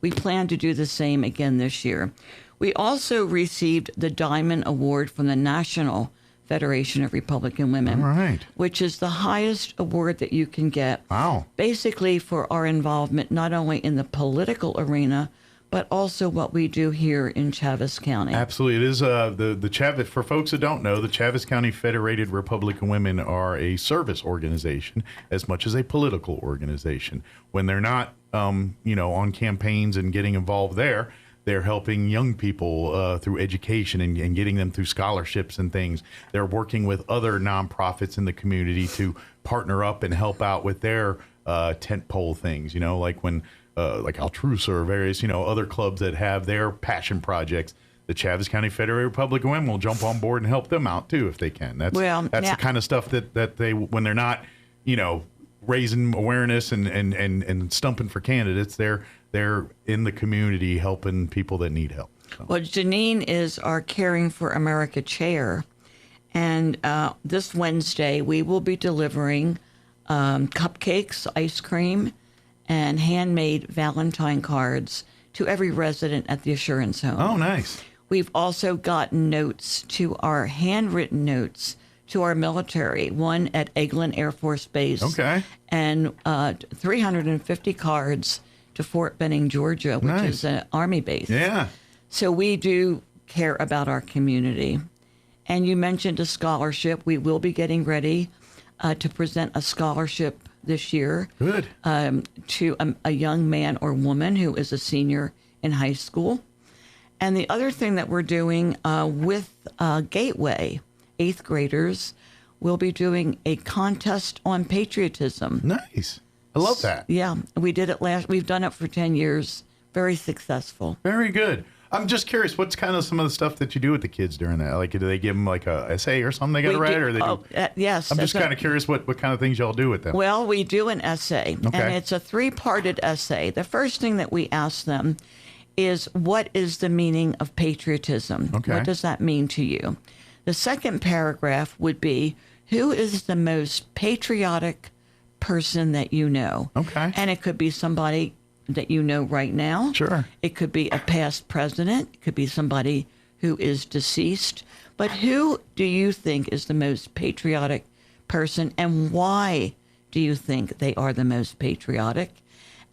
we plan to do the same again this year. We also received the Diamond Award from the National Federation of Republican Women, which is the highest award that you can get. Wow. Basically for our involvement not only in the political arena, but also what we do here in Chavez County. Absolutely. It is the Chavez, for folks that don't know, the Chavez County Federated Republican Women are a service organization as much as a political organization. When they're not, on campaigns and getting involved there, they're helping young people through education and getting them through scholarships and things. They're working with other nonprofits in the community to partner up and help out with their tentpole things, like when like Altrusa or various, other clubs that have their passion projects. The Chavez County Federated Republican Women will jump on board and help them out too if they can. That's the kind of stuff that they, when they're not, raising awareness and stumping for candidates, they're in the community helping people that need help. So. Well, Janine is our Caring for America chair, And this Wednesday, we will be delivering cupcakes, ice cream, and handmade Valentine cards to every resident at the Assurance Home. Oh, nice. We've also gotten handwritten notes to our military, one at Eglin Air Force Base. Okay. And 350 cards to Fort Benning, Georgia, which is an Army base. Yeah. So we do care about our community. And you mentioned a scholarship. We will be getting ready to present a scholarship this year. Good. To a young man or woman who is a senior in high school. And the other thing that we're doing with Gateway, 8th graders, we'll be doing a contest on patriotism. Nice. I love that. Yeah, we did it we've done it for 10 years. Very successful. Very good. I'm just curious, what's kind of some of the stuff that you do with the kids during that? Like, do they give them like a essay or something they got to write? Or they yes. I'm just kind of curious what kind of things y'all do with them. Well, we do an essay, and it's a 3-parted essay. The first thing that we ask them is, what is the meaning of patriotism? Okay. What does that mean to you? The second paragraph would be, who is the most patriotic person that you know? Okay. And it could be somebody that you know right now. Sure. It could be a past president. It could be somebody who is deceased. But who do you think is the most patriotic person, and why do you think they are the most patriotic?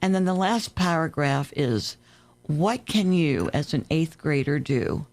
And then the last paragraph is, what can you as an 8th grader do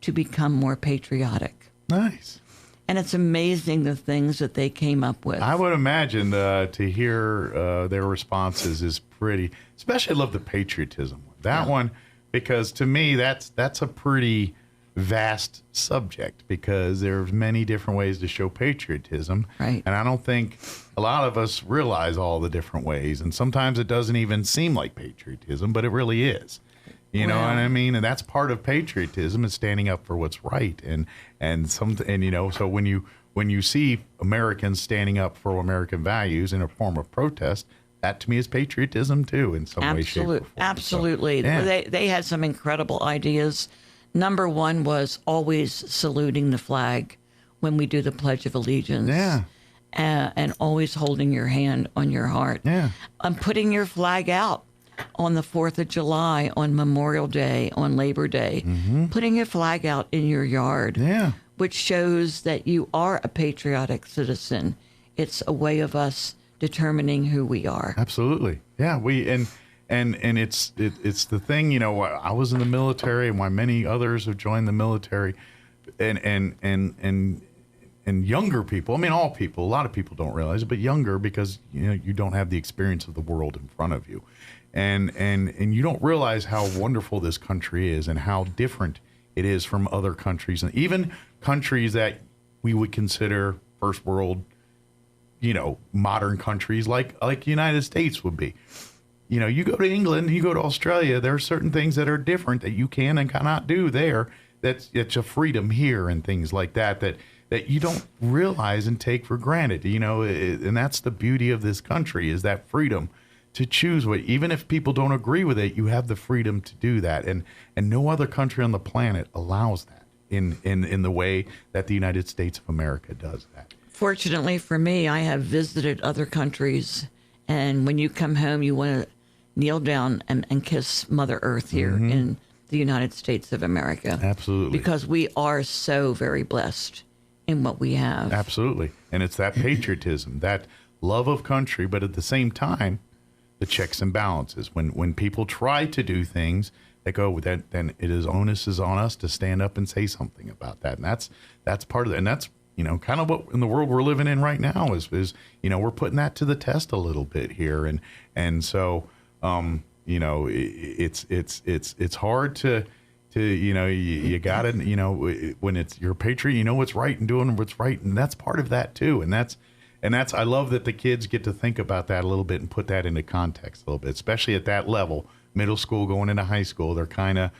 to become more patriotic? Nice. And it's amazing the things that they came up with. I would imagine to hear their responses is pretty, especially I love the patriotism one. That one, because to me, that's a pretty vast subject, because there's many different ways to show patriotism. Right. And I don't think a lot of us realize all the different ways. And sometimes it doesn't even seem like patriotism, but it really is. You know what I mean? And that's part of patriotism, is standing up for what's right. And you know, so when you see Americans standing up for American values in a form of protest, that to me is patriotism too, in some way, shape, or form. Absolutely. So, yeah. They had some incredible ideas. Number one was always saluting the flag when we do the Pledge of Allegiance. Yeah. And always holding your hand on your heart. Yeah. Putting your flag out on the 4th of July, on Memorial Day, on Labor Day. Mm-hmm. Putting your flag out in your yard. Yeah. Which shows that you are a patriotic citizen. It's a way of us determining who we are. Absolutely. Yeah. And it's the thing, you know, I was in the military, and why many others have joined the military, and younger people, I mean, all people, a lot of people don't realize it, but younger, because, you know, you don't have the experience of the world in front of you. And you don't realize how wonderful this country is, and how different it is from other countries, and even countries that we would consider first world, you know, modern countries like the United States would be. You know, you go to England, you go to Australia, there are certain things that are different that you can and cannot do there. It's a freedom here, and things like that you don't realize and take for granted, you know, and that's the beauty of this country, is that freedom to choose what, even if people don't agree with it, you have the freedom to do that. And no other country on the planet allows that in the way that the United States of America does that. Fortunately for me, I have visited other countries, and when you come home, you want to kneel down and kiss Mother Earth here in the United States of America. Absolutely. Because we are so very blessed in what we have. Absolutely. And it's that patriotism, that love of country, but at the same time, the checks and balances. When people try to do things that go with that, then onus is on us to stand up and say something about that. And that's part of it. And that's, you know, kind of what in the world we're living in right now is, you know, we're putting that to the test a little bit here. And so, you know, it's hard to you know, you got to, you know, when you're a patriot, you know what's right and doing what's right. And that's part of that too. And that's, I love that the kids get to think about that a little bit and put that into context a little bit, especially at that level, middle school, going into high school. They're kind of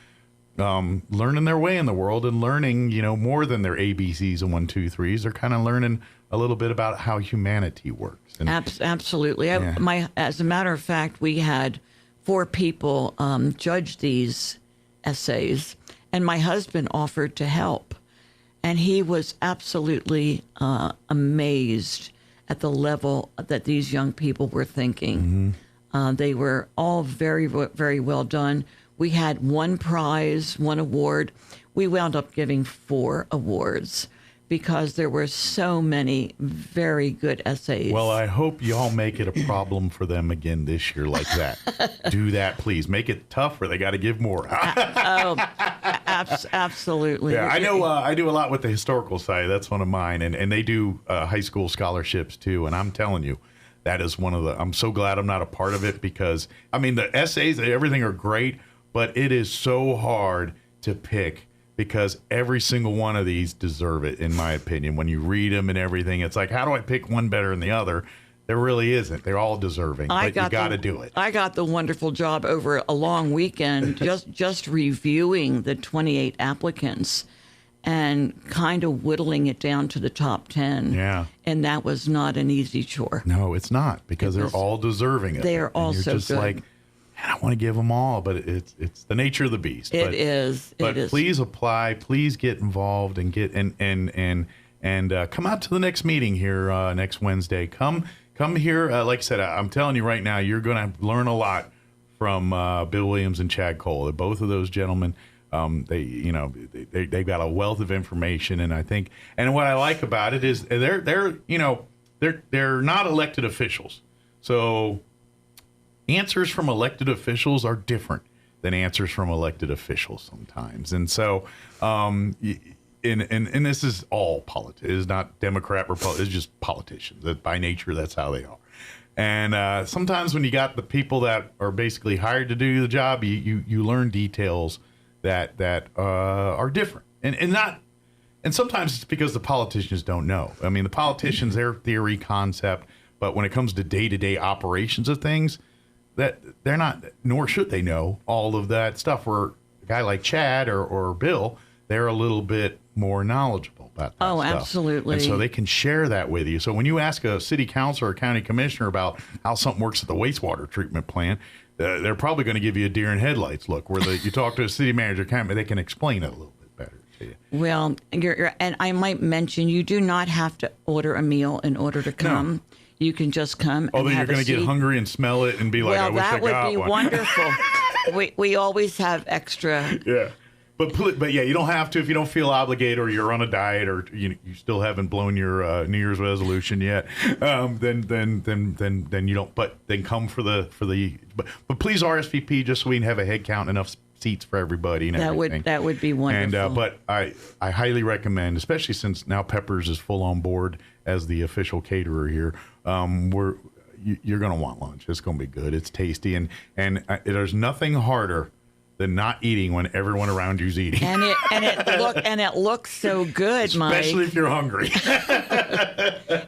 learning their way in the world, and learning, you know, more than their ABCs and 1, 2, 3s. They're kind of learning a little bit about how humanity works. And, absolutely. Yeah. As a matter of fact, we had 4 people judge these essays, and my husband offered to help. And he was absolutely amazed at the level that these young people were thinking. They were all very, very well done. We had one prize, one award. We wound up giving 4 awards because there were so many very good essays. Well, I hope y'all make it a problem for them again this year like that. Do that, please. Make it tough or they got to give more. Absolutely. Yeah, I know. I do a lot with the historical side. That's one of mine. And they do high school scholarships, too. And I'm telling you, that is one of the – I'm so glad I'm not a part of it because, I mean, the essays, everything are great, but it is so hard to pick because every single one of these deserve it, in my opinion. When you read them and everything, it's like, how do I pick one better than the other? There really isn't. They're all deserving, but you got to do it. I got the wonderful job over a long weekend just reviewing the 28 applicants and kind of whittling it down to the top 10. Yeah. And that was not an easy chore. No, it's not because they're all deserving of it. They are all so just good. Like, man, I want to give them all, but it's the nature of the beast. It is. But please apply. Please get involved and get and come out to the next meeting here next Wednesday. Come here. Like I said, I'm telling you right now, you're going to learn a lot from Bill Williams and Chad Cole. Both of those gentlemen, they've got a wealth of information, and I think, and what I like about it is they're not elected officials, so answers from elected officials are different than answers from elected officials sometimes, and so and this is all politics. It's not Democrat, Republican. It's just politicians. That by nature, that's how they are. And sometimes when you got the people that are basically hired to do the job, you learn details that are different, and sometimes it's because the politicians don't know. I mean, the politicians, their theory, concept, but when it comes to day-to-day operations of things, that they're not, nor should they know all of that stuff. Where a guy like Chad or Bill, they're a little bit more knowledgeable about that stuff. Absolutely. And so they can share that with you. So when you ask a city council or a county commissioner about how something works at the wastewater treatment plant, they're probably going to give you a deer in headlights look. Where you talk to a city manager, they can explain it a little bit better to you. Well, and I might mention, you do not have to order a meal in order to come. No. You can just come. Although you're going to get hungry and smell it and be like, I wish I got one. Well, that would be wonderful. We always have extra. Yeah. But yeah, you don't have to if you don't feel obligated or you're on a diet or you still haven't blown your New Year's resolution yet. Then you don't. But then come for the. But please RSVP just so we can have a head count, enough seats for everybody and everything. That would be wonderful. And but I highly recommend, especially since now Peppers is full on board as the official caterer here. You're going to want lunch. It's going to be good. It's tasty, and there's nothing harder than not eating when everyone around you's eating. And it looks so good, Mike. Especially if you're hungry.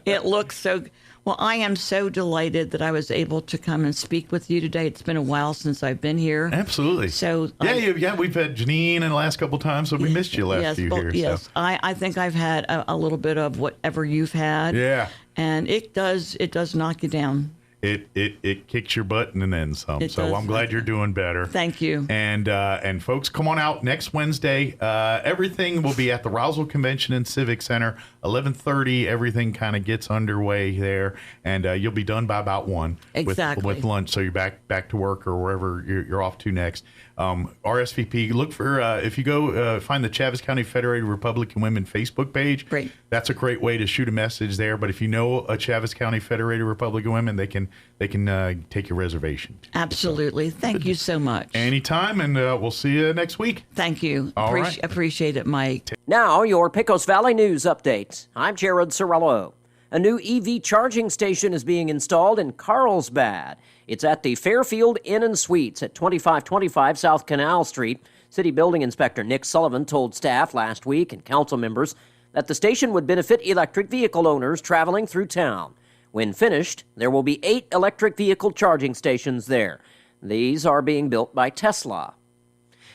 It looks so. Well, I am so delighted that I was able to come and speak with you today. It's been a while since I've been here. Absolutely. So yeah, we've had Janine in the last couple of times, so we missed you last few years. Yes, so. I think I've had a little bit of whatever you've had. Yeah. And it does knock you down. It kicks your butt and then some. So I'm glad you're doing better. Thank you. And folks, come on out next Wednesday. Everything will be at the Roswell Convention and Civic Center, 11:30. Everything kind of gets underway there, and you'll be done by about 1 with lunch. So you're back to work or wherever you're off to next. RSVP. Look for if you go find the Chaves County Federated Republican Women Facebook page. Great. That's a great way to shoot a message there. But if you know a Chaves County Federated Republican Women, they can take your reservation. Absolutely. Thank you so much. Anytime, and we'll see you next week. Thank you. All right. Appreciate it, Mike. Now, your Pecos Valley News Update. I'm Jared Cirillo. A new EV charging station is being installed in Carlsbad. It's at the Fairfield Inn and Suites at 2525 South Canal Street. City Building Inspector Nick Sullivan told staff last week and council members that the station would benefit electric vehicle owners traveling through town. When finished, there will be 8 electric vehicle charging stations there. These are being built by Tesla.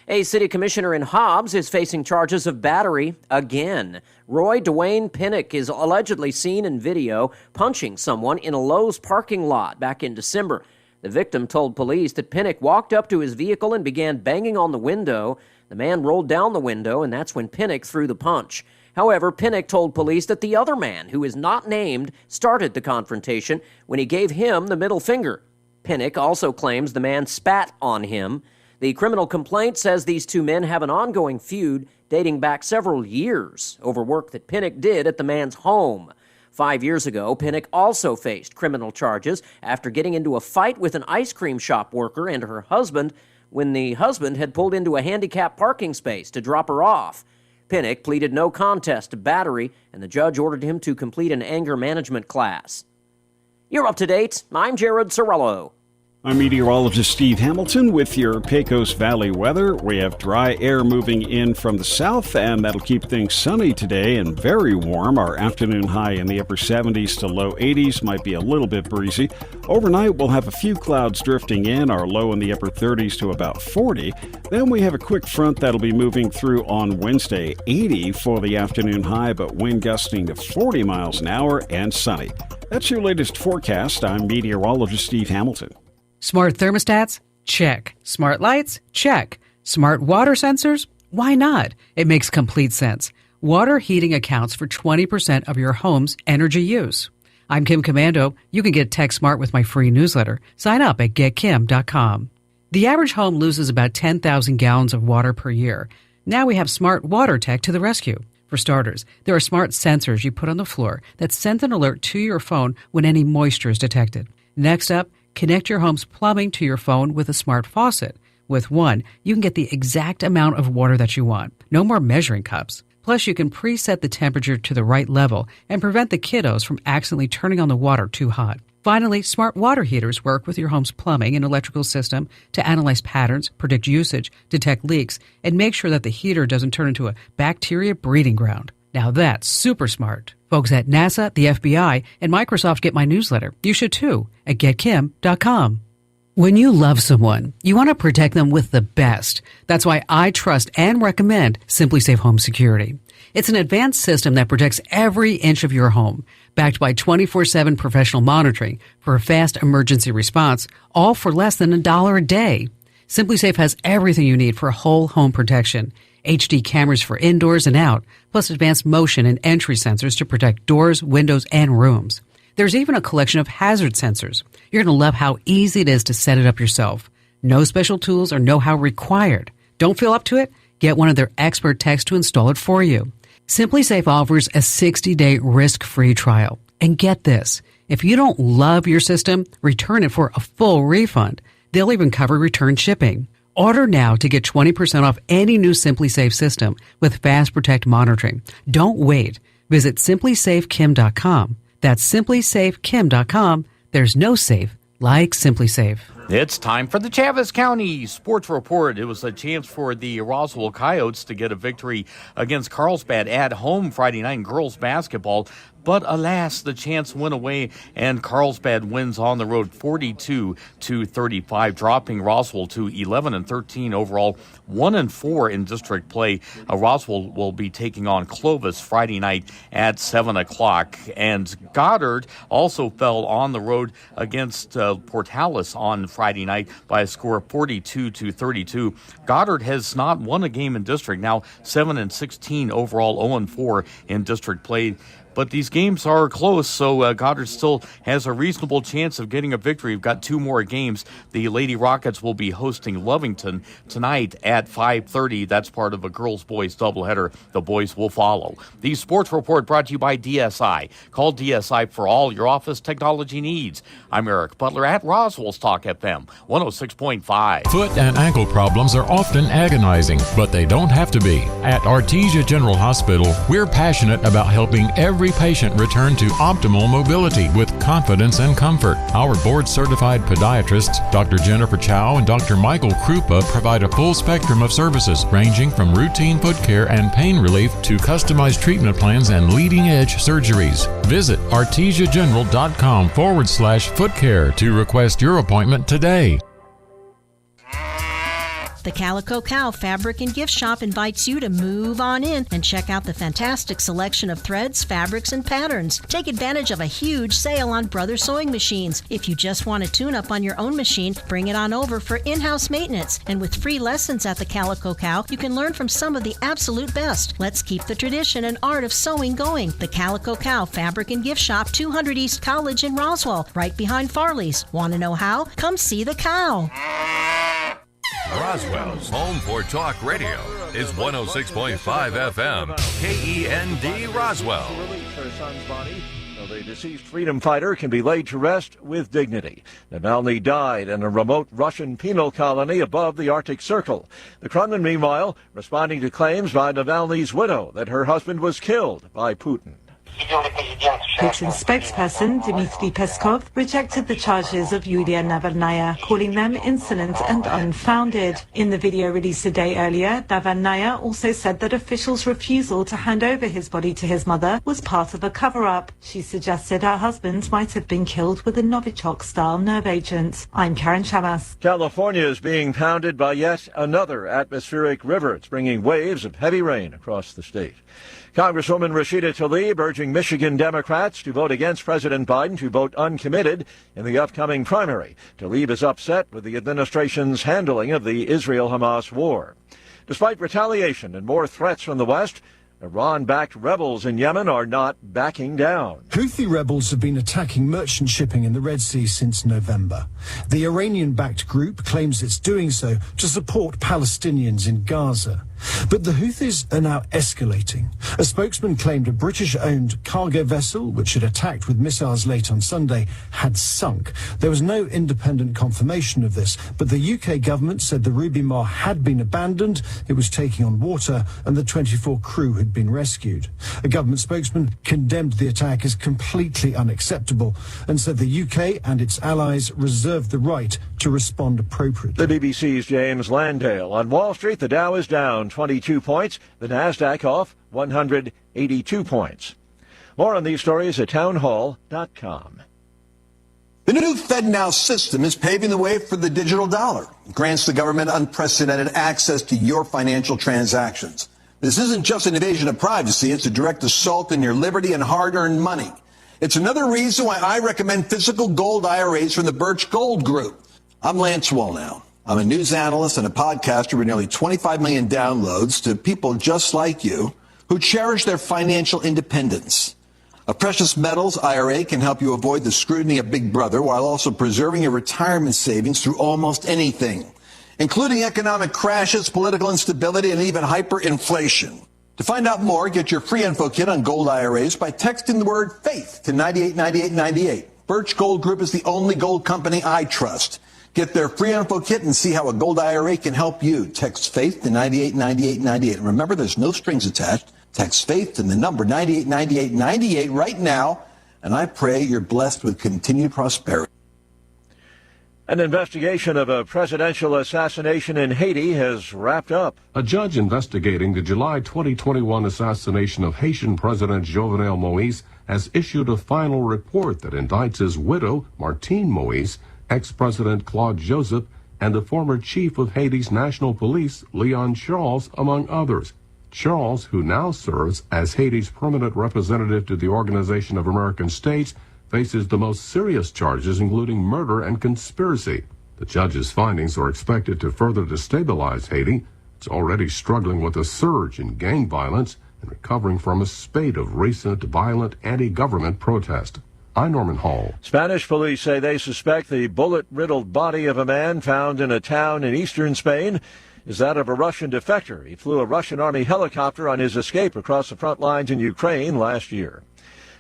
A city commissioner in Hobbs is facing charges of battery again. Roy Dwayne Pinnock is allegedly seen in video punching someone in a Lowe's parking lot back in December. The victim told police that Pinnock walked up to his vehicle and began banging on the window. The man rolled down the window, and that's when Pinnock threw the punch. However, Pinnock told police that the other man, who is not named, started the confrontation when he gave him the middle finger. Pinnock also claims the man spat on him. The criminal complaint says these two men have an ongoing feud dating back several years over work that Pinnock did at the man's home. 5 years ago, Pinnock also faced criminal charges after getting into a fight with an ice cream shop worker and her husband when the husband had pulled into a handicapped parking space to drop her off. Pinnock pleaded no contest to battery, and the judge ordered him to complete an anger management class. You're up to date. I'm Jared Sorello. I'm meteorologist Steve Hamilton with your Pecos Valley weather. We have dry air moving in from the south, and that'll keep things sunny today and very warm. Our afternoon high in the upper 70s to low 80s, might be a little bit breezy. Overnight, we'll have a few clouds drifting in, our low in the upper 30s to about 40. Then we have a quick front that'll be moving through on Wednesday, 80 for the afternoon high, but wind gusting to 40 miles an hour and sunny. That's your latest forecast. I'm meteorologist Steve Hamilton. Smart thermostats? Check. Smart lights? Check. Smart water sensors? Why not? It makes complete sense. Water heating accounts for 20% of your home's energy use. I'm Kim Commando. You can get Tech Smart with my free newsletter. Sign up at getkim.com. The average home loses about 10,000 gallons of water per year. Now we have smart water tech to the rescue. For starters, there are smart sensors you put on the floor that send an alert to your phone when any moisture is detected. Next up, connect your home's plumbing to your phone with a smart faucet. With one, you can get the exact amount of water that you want. No more measuring cups. Plus, you can preset the temperature to the right level and prevent the kiddos from accidentally turning on the water too hot. Finally, smart water heaters work with your home's plumbing and electrical system to analyze patterns, predict usage, detect leaks, and make sure that the heater doesn't turn into a bacteria breeding ground. Now that's super smart. Folks at NASA, the FBI, and Microsoft get my newsletter. You should too at getkim.com. When you love someone, you want to protect them with the best. That's why I trust and recommend SimpliSafe Home Security. It's an advanced system that protects every inch of your home, backed by 24/7 professional monitoring for a fast emergency response, all for less than $1 a day. SimpliSafe has everything you need for whole home protection. HD cameras for indoors and out, plus advanced motion and entry sensors to protect doors, windows, and rooms. There's even a collection of hazard sensors. You're going to love how easy it is to set it up yourself. No special tools or know-how required. Don't feel up to it? Get one of their expert techs to install it for you. SimpliSafe offers a 60-day risk-free trial. And get this, if you don't love your system, return it for a full refund. They'll even cover return shipping. Order now to get 20% off any new SimpliSafe system with Fast Protect monitoring. Don't wait. Visit simplysafekim.com. That's simplysafekim.com. There's no safe like SimpliSafe. It's time for the Chaves County Sports Report. It was a chance for the Roswell Coyotes to get a victory against Carlsbad at home Friday night in girls basketball. But alas, the chance went away, and Carlsbad wins on the road 42-35, dropping Roswell to 11-13 overall, 1-4 in district play. Roswell will be taking on Clovis Friday night at 7 o'clock. And Goddard also fell on the road against Portales on Friday night by a score of 42-32. Goddard has not won a game in district, now 7-16 overall, 0-4 in district play. But these games are close, so Goddard still has a reasonable chance of getting a victory. We've got two more games. The Lady Rockets will be hosting Lovington tonight at 5:30. That's part of a girls-boys doubleheader. The boys will follow. The Sports Report brought to you by DSI. Call DSI for all your office technology needs. I'm Eric Butler at Roswell's Talk FM 106.5. Foot and ankle problems are often agonizing, but they don't have to be. At Artesia General Hospital, we're passionate about helping every patient return to optimal mobility with confidence and comfort. Our board-certified podiatrists, Dr. Jennifer Chow and Dr. Michael Krupa, provide a full spectrum of services ranging from routine foot care and pain relief to customized treatment plans and leading-edge surgeries. Visit artesiageneral.com/foot care to request your appointment today. The Calico Cow Fabric and Gift Shop invites you to move on in and check out the fantastic selection of threads, fabrics, and patterns. Take advantage of a huge sale on Brother sewing machines. If you just want to tune up on your own machine, bring it on over for in-house maintenance. And with free lessons at the Calico Cow, you can learn from some of the absolute best. Let's keep the tradition and art of sewing going. The Calico Cow Fabric and Gift Shop, 200 East College in Roswell, right behind Farley's. Want to know how? Come see the cow. Roswell's home for talk radio is 106.5 FM, KEND Roswell. Her son's body. The deceased freedom fighter can be laid to rest with dignity. Navalny died in a remote Russian penal colony above the Arctic Circle. The Kremlin, meanwhile, responding to claims by Navalny's widow that her husband was killed by Putin. Putin's spokesperson, Dmitry Peskov, rejected the charges of Yulia Navalnaya, calling them insolent and unfounded. In the video released a day earlier, Navalnaya also said that officials' refusal to hand over his body to his mother was part of a cover-up. She suggested her husband might have been killed with a Novichok-style nerve agent. I'm Karen Chamas. California is being pounded by yet another atmospheric river. It's bringing waves of heavy rain across the state. Congresswoman Rashida Tlaib urging Michigan Democrats to vote against President Biden to vote uncommitted in the upcoming primary. Tlaib is upset with the administration's handling of the Israel-Hamas war. Despite retaliation and more threats from the West, Iran-backed rebels in Yemen are not backing down. Houthi rebels have been attacking merchant shipping in the Red Sea since November. The Iranian-backed group claims it's doing so to support Palestinians in Gaza. But the Houthis are now escalating. A spokesman claimed a British-owned cargo vessel, which had attacked with missiles late on Sunday, had sunk. There was no independent confirmation of this, but the UK government said the Ruby Mar had been abandoned, it was taking on water, and the 24 crew had been rescued. A government spokesman condemned the attack as completely unacceptable and said the UK and its allies reserved the right to respond appropriately. The BBC's James Landale. On Wall Street, the Dow is down 22 points, the Nasdaq off 182 points. More on these stories at townhall.com. The new FedNow system is paving the way for the digital dollar. It grants the government unprecedented access to your financial transactions. This isn't just an invasion of privacy, it's a direct assault on your liberty and hard-earned money. It's another reason why I recommend physical gold IRAs from the Birch Gold Group. I'm Lance Wallnow. I'm a news analyst and a podcaster with nearly 25 million downloads to people just like you who cherish their financial independence. A precious metals IRA can help you avoid the scrutiny of Big Brother while also preserving your retirement savings through almost anything, including economic crashes, political instability, and even hyperinflation. To find out more, get your free info kit on gold IRAs by texting the word FAITH to 989898. Birch Gold Group is the only gold company I trust. Get their free info kit and see how a gold IRA can help you. Text FAITH to 989898. And remember, there's no strings attached. Text FAITH to the number 989898 right now. And I pray you're blessed with continued prosperity. An investigation of a presidential assassination in Haiti has wrapped up. A judge investigating the July 2021 assassination of Haitian President Jovenel Moïse has issued a final report that indicts his widow, Martine Moïse, ex-President Claude Joseph, and the former chief of Haiti's National Police, Leon Charles, among others. Charles, who now serves as Haiti's permanent representative to the Organization of American States, faces the most serious charges, including murder and conspiracy. The judge's findings are expected to further destabilize Haiti. It's already struggling with a surge in gang violence and recovering from a spate of recent violent anti-government protest. I'm Norman Hall. Spanish police say they suspect the bullet-riddled body of a man found in a town in eastern Spain is that of a Russian defector. He flew a Russian Army helicopter on his escape across the front lines in Ukraine last year.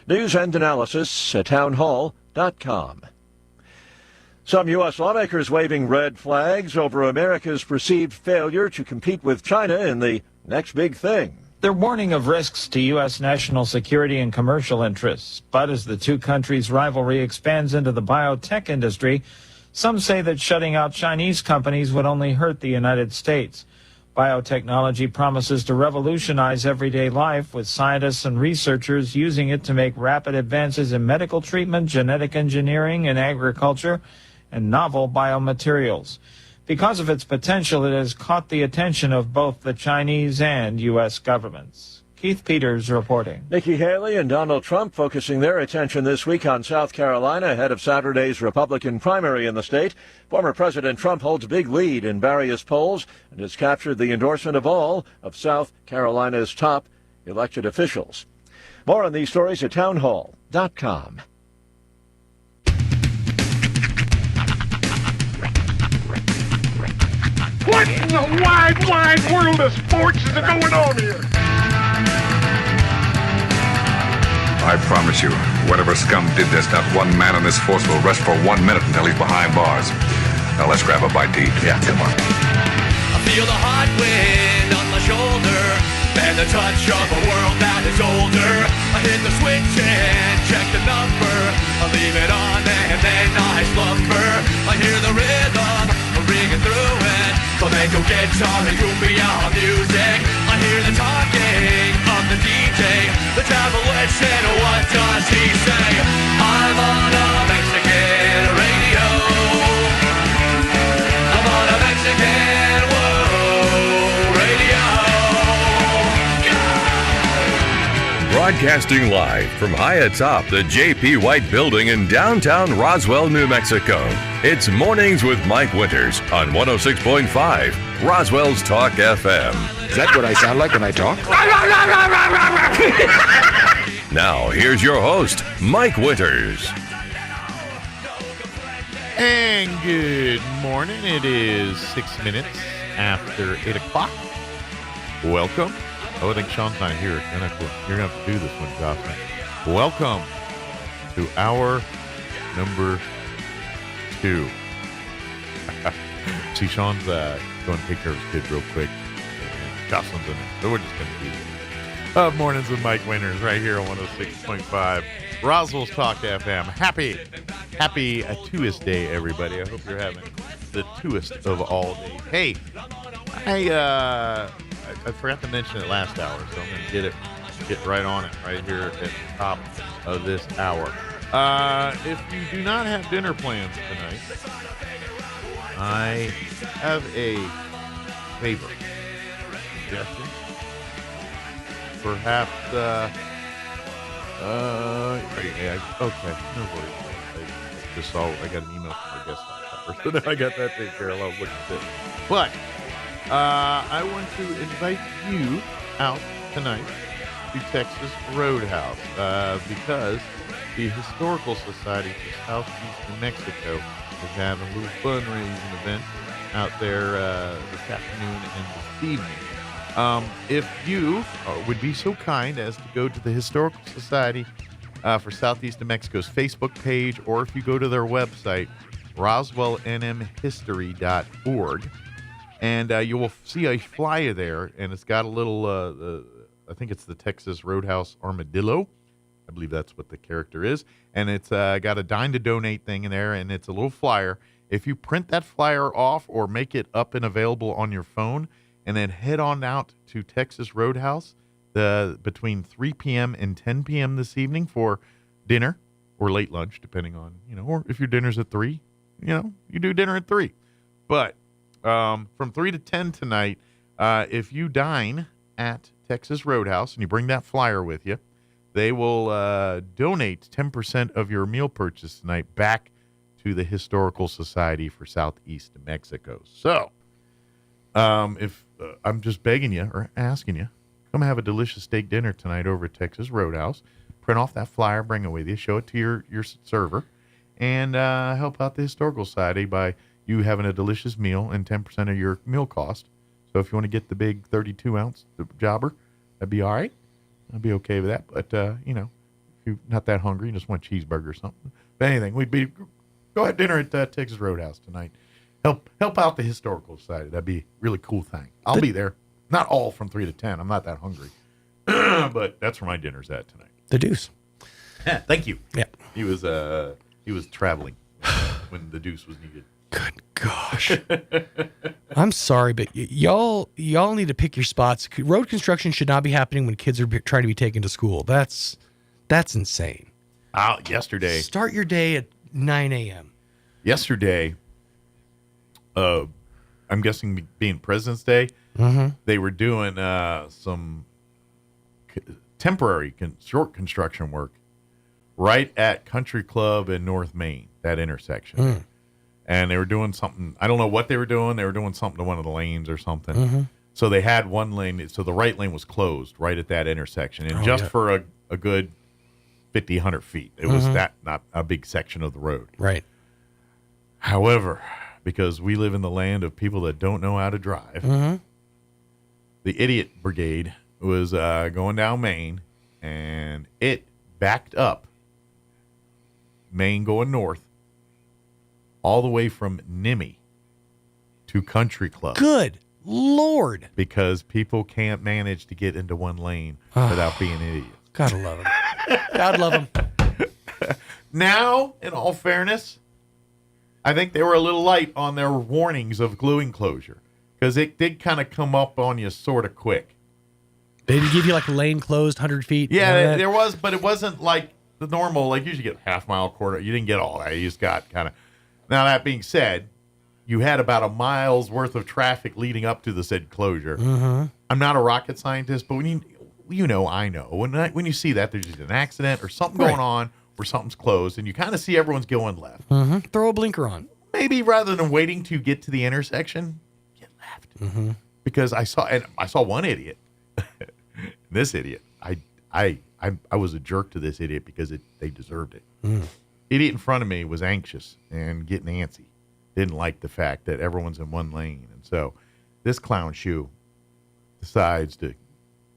News and analysis at townhall.com. Some U.S. lawmakers waving red flags over America's perceived failure to compete with China in the next big thing. They're warning of risks to U.S. national security and commercial interests. But as the two countries' rivalry expands into the biotech industry, some say that shutting out Chinese companies would only hurt the United States. Biotechnology promises to revolutionize everyday life, with scientists and researchers using it to make rapid advances in medical treatment, genetic engineering, and agriculture, and novel biomaterials. Because of its potential, it has caught the attention of both the Chinese and U.S. governments. Keith Peters reporting. Nikki Haley and Donald Trump focusing their attention this week on South Carolina ahead of Saturday's Republican primary in the state. Former President Trump holds a big lead in various polls and has captured the endorsement of all of South Carolina's top elected officials. More on these stories at townhall.com. What in the wide, wide world of sports is going on here? I promise you, whatever scum did this, not one man in this force will rest for 1 minute until he's behind bars. Now let's grab a bite to eat. Yeah, come on. I feel the hot wind on my shoulder and the touch of a world that is older. I hit the switch and check the number. I leave it on and then I slumber. I hear the rhythm ringing through it. Flamenco guitar and cumbia music. I hear the talking of the DJ. The traveler said, what does he say? I'm on a Mexican radio. I'm on a Mexican radio. Broadcasting live from high atop the J.P. White Building in downtown Roswell, New Mexico. It's Mornings with Mike Winters on 106.5 Roswell's Talk FM. Is that what I sound like when I talk? Now, here's your host, Mike Winters. And good morning. It is 6 minutes after 8 o'clock. Welcome. Oh, I think Sean's not here. You're going to have to do this one, Jocelyn. Welcome to hour number 2. See, Sean's going to take care of his kid real quick. And Jocelyn's in it. So we're just going to do this. Mornings with Mike Winters right here on 106.5 Roswell's Talk FM. Happy Tuesday, everybody. I hope you're having the Tuest of all days. Hey, I forgot to mention it last hour, so I'm going to get right on it right here at the top of this hour. If you do not have dinner plans tonight, I have a favor suggestion. Perhaps, okay, no worries. I got an email from our guest last hour, so now I got that taken care of. I was looking at it. But I want to invite you out tonight to Texas Roadhouse because the Historical Society for Southeast New Mexico is having a little fundraising event out there this afternoon and this evening. If you would be so kind as to go to the Historical Society for Southeast New Mexico's Facebook page, or if you go to their website, roswellnmhistory.org, and you will see a flyer there, and it's got a little, I think it's the Texas Roadhouse Armadillo. I believe that's what the character is. And it's got a dime to donate thing in there, and it's a little flyer. If you print that flyer off or make it up and available on your phone, and then head on out to Texas Roadhouse between 3 p.m. and 10 p.m. this evening for dinner or late lunch, depending on, or if your dinner's at 3, you do dinner at 3. But from 3 to 10 tonight, if you dine at Texas Roadhouse and you bring that flyer with you, they will donate 10% of your meal purchase tonight back to the Historical Society for Southeast New Mexico. So, if I'm just begging you or asking you, come have a delicious steak dinner tonight over at Texas Roadhouse. Print off that flyer, bring it with you, show it to your server, and help out the Historical Society by you having a delicious meal and 10% of your meal cost. So if you want to get the big 32-ounce jobber, that'd be all right. I'd be okay with that. But, if you're not that hungry, you just want a cheeseburger or something. But anything, go have dinner at Texas Roadhouse tonight. Help out the Historical Society. That'd be a really cool thing. I'll be there. Not all from 3 to 10. I'm not that hungry. But that's where my dinner's at tonight. The Deuce. Yeah, thank you. Yeah. He was traveling when the Deuce was needed. Good gosh. I'm sorry, but y'all need to pick your spots. Road construction should not be happening when kids are trying to be taken to school. That's insane. Yesterday. Start your day at 9 a.m. Yesterday, I'm guessing being President's Day, they were doing some temporary short construction work right at Country Club in North Main, that intersection. And they were doing something. I don't know what they were doing. They were doing something to one of the lanes or something. So they had one lane. So the right lane was closed right at that intersection. And for a good 50, 100 feet. It was not a big section of the road. Right. However, because we live in the land of people that don't know how to drive, the idiot brigade was going down Main, and it backed up Main going north all the way from Nimmy to Country Club. Good Lord. Because people can't manage to get into one lane without being idiots. Gotta love them. God love them. Now, in all fairness, I think they were a little light on their warnings of glue enclosure because it did kind of come up on you sort of quick. They did give you like a lane closed 100 feet. Yeah, there was, but it wasn't like the normal, like usually get half mile, quarter. You didn't get all that. You just got kind of. Now, that being said, you had about a mile's worth of traffic leading up to the said closure. I'm not a rocket scientist, but when I know. When you see that, there's just an accident or something going on where something's closed, and you kind of see everyone's going left. Throw a blinker on. Maybe rather than waiting to get to the intersection, get left. Because I saw one idiot. This idiot, I was a jerk to this idiot because they deserved it. Idiot in front of me was anxious and getting antsy. Didn't like the fact that everyone's in one lane, and so this clown shoe decides to.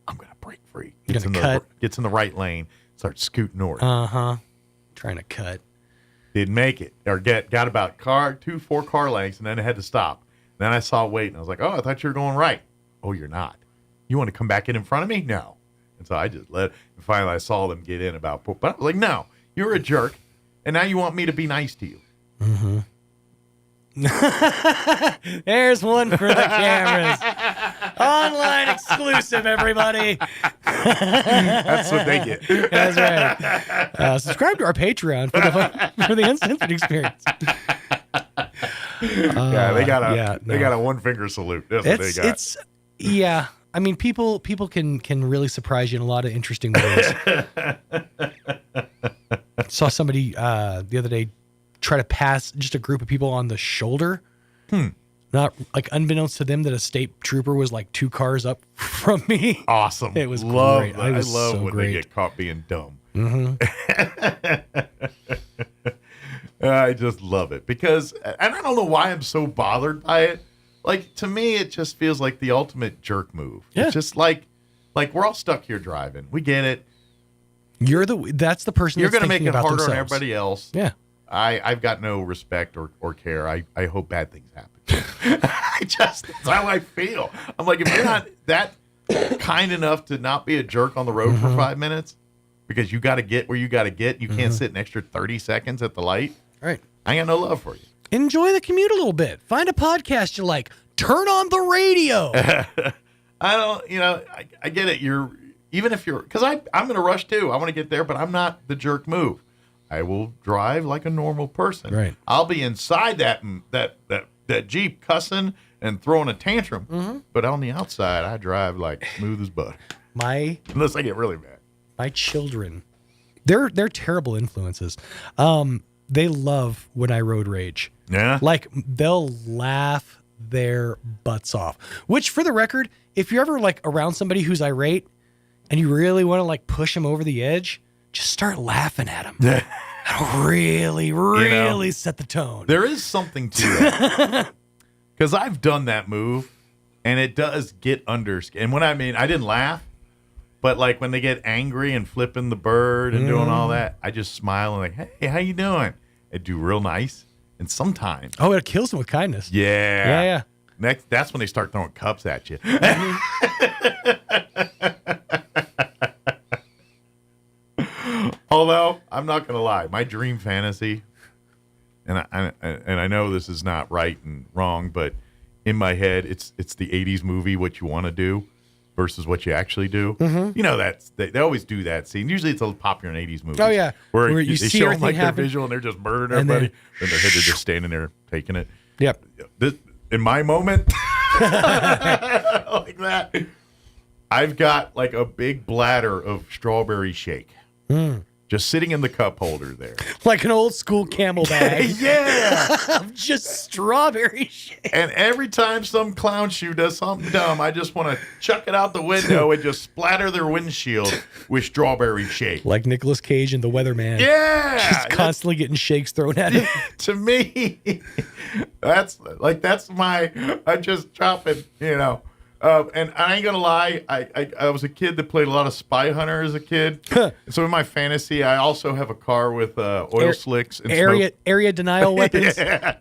I'm going to break free. Gets in the right lane, starts scooting north. Trying to cut. Didn't make it. Or got about 4 car lengths, and then I had to stop. Then I saw wait, and I was like, oh, I thought you were going right. Oh, you're not. You want to come back in front of me? No. And so I just let, and finally I saw them get in about, but I was like, no, you're a jerk, and now you want me to be nice to you. There's one for the cameras. Online exclusive, everybody. That's what they get. That's right. Subscribe to our Patreon for the instant experience. They got a one finger salute. That's what they got. I mean, people can really surprise you in a lot of interesting ways. Saw somebody the other day try to pass just a group of people on the shoulder. Not like unbeknownst to them that a state trooper was like 2 cars up from me. Awesome. It was great. I love when they get caught being dumb. I just love it because, and I don't know why I'm so bothered by it. Like, to me, it just feels like the ultimate jerk move. Yeah. It's just like we're all stuck here driving. We get it. That's the person you're going to make it harder themselves. on everybody else. Yeah. I've got no respect or care. I hope bad things happen. That's how I feel. I'm like, if you're not that kind enough to not be a jerk on the road for 5 minutes because you got to get where you got to get, you can't sit an extra 30 seconds at the light. Right. I ain't got no love for you. Enjoy the commute a little bit. Find a podcast you like. Turn on the radio. I don't, I get it. Because I'm in a rush too. I want to get there, but I'm not the jerk move. I will drive like a normal person. Right. I'll be inside that Jeep cussing and throwing a tantrum, but on the outside, I drive like smooth as butter. Unless I get really mad. My children, they're terrible influences. They love when I road rage. Yeah. Like, they'll laugh their butts off. Which, for the record, if you're ever like around somebody who's irate and you really want to like push them over the edge, just start laughing at them. That'll really set the tone. There is something to that. Because I've done that move, and it does get under skin. And when I didn't laugh, but like when they get angry and flipping the bird and doing all that, I just smile and like, hey, how you doing? I do real nice. And sometimes. Oh, it kills them with kindness. Yeah. That's when they start throwing cups at you. Although, I'm not going to lie, my dream fantasy, and I know this is not right and wrong, but in my head, it's the 80s movie, What You Want to Do versus what you actually do. You know, they always do that scene. Usually it's a popular in 80s movies. Oh, yeah. Where you they see show them like happen. their visual and they're just murdering everybody. And they're just standing there taking it. Yep. in my moment, like that, I've got like a big bladder of strawberry shake. Just sitting in the cup holder there. Like an old school Camel bag. Yeah. Of just strawberry shake. And every time some clown shoe does something dumb, I just want to chuck it out the window and just splatter their windshield with strawberry shake. Like Nicolas Cage and the Weatherman. Yeah. Just constantly getting shakes thrown at him. To me, that's my, I'm just dropping, and I ain't gonna lie, I was a kid that played a lot of Spy Hunter as a kid. So in my fantasy, I also have a car with oil slicks and area denial weapons. Yeah.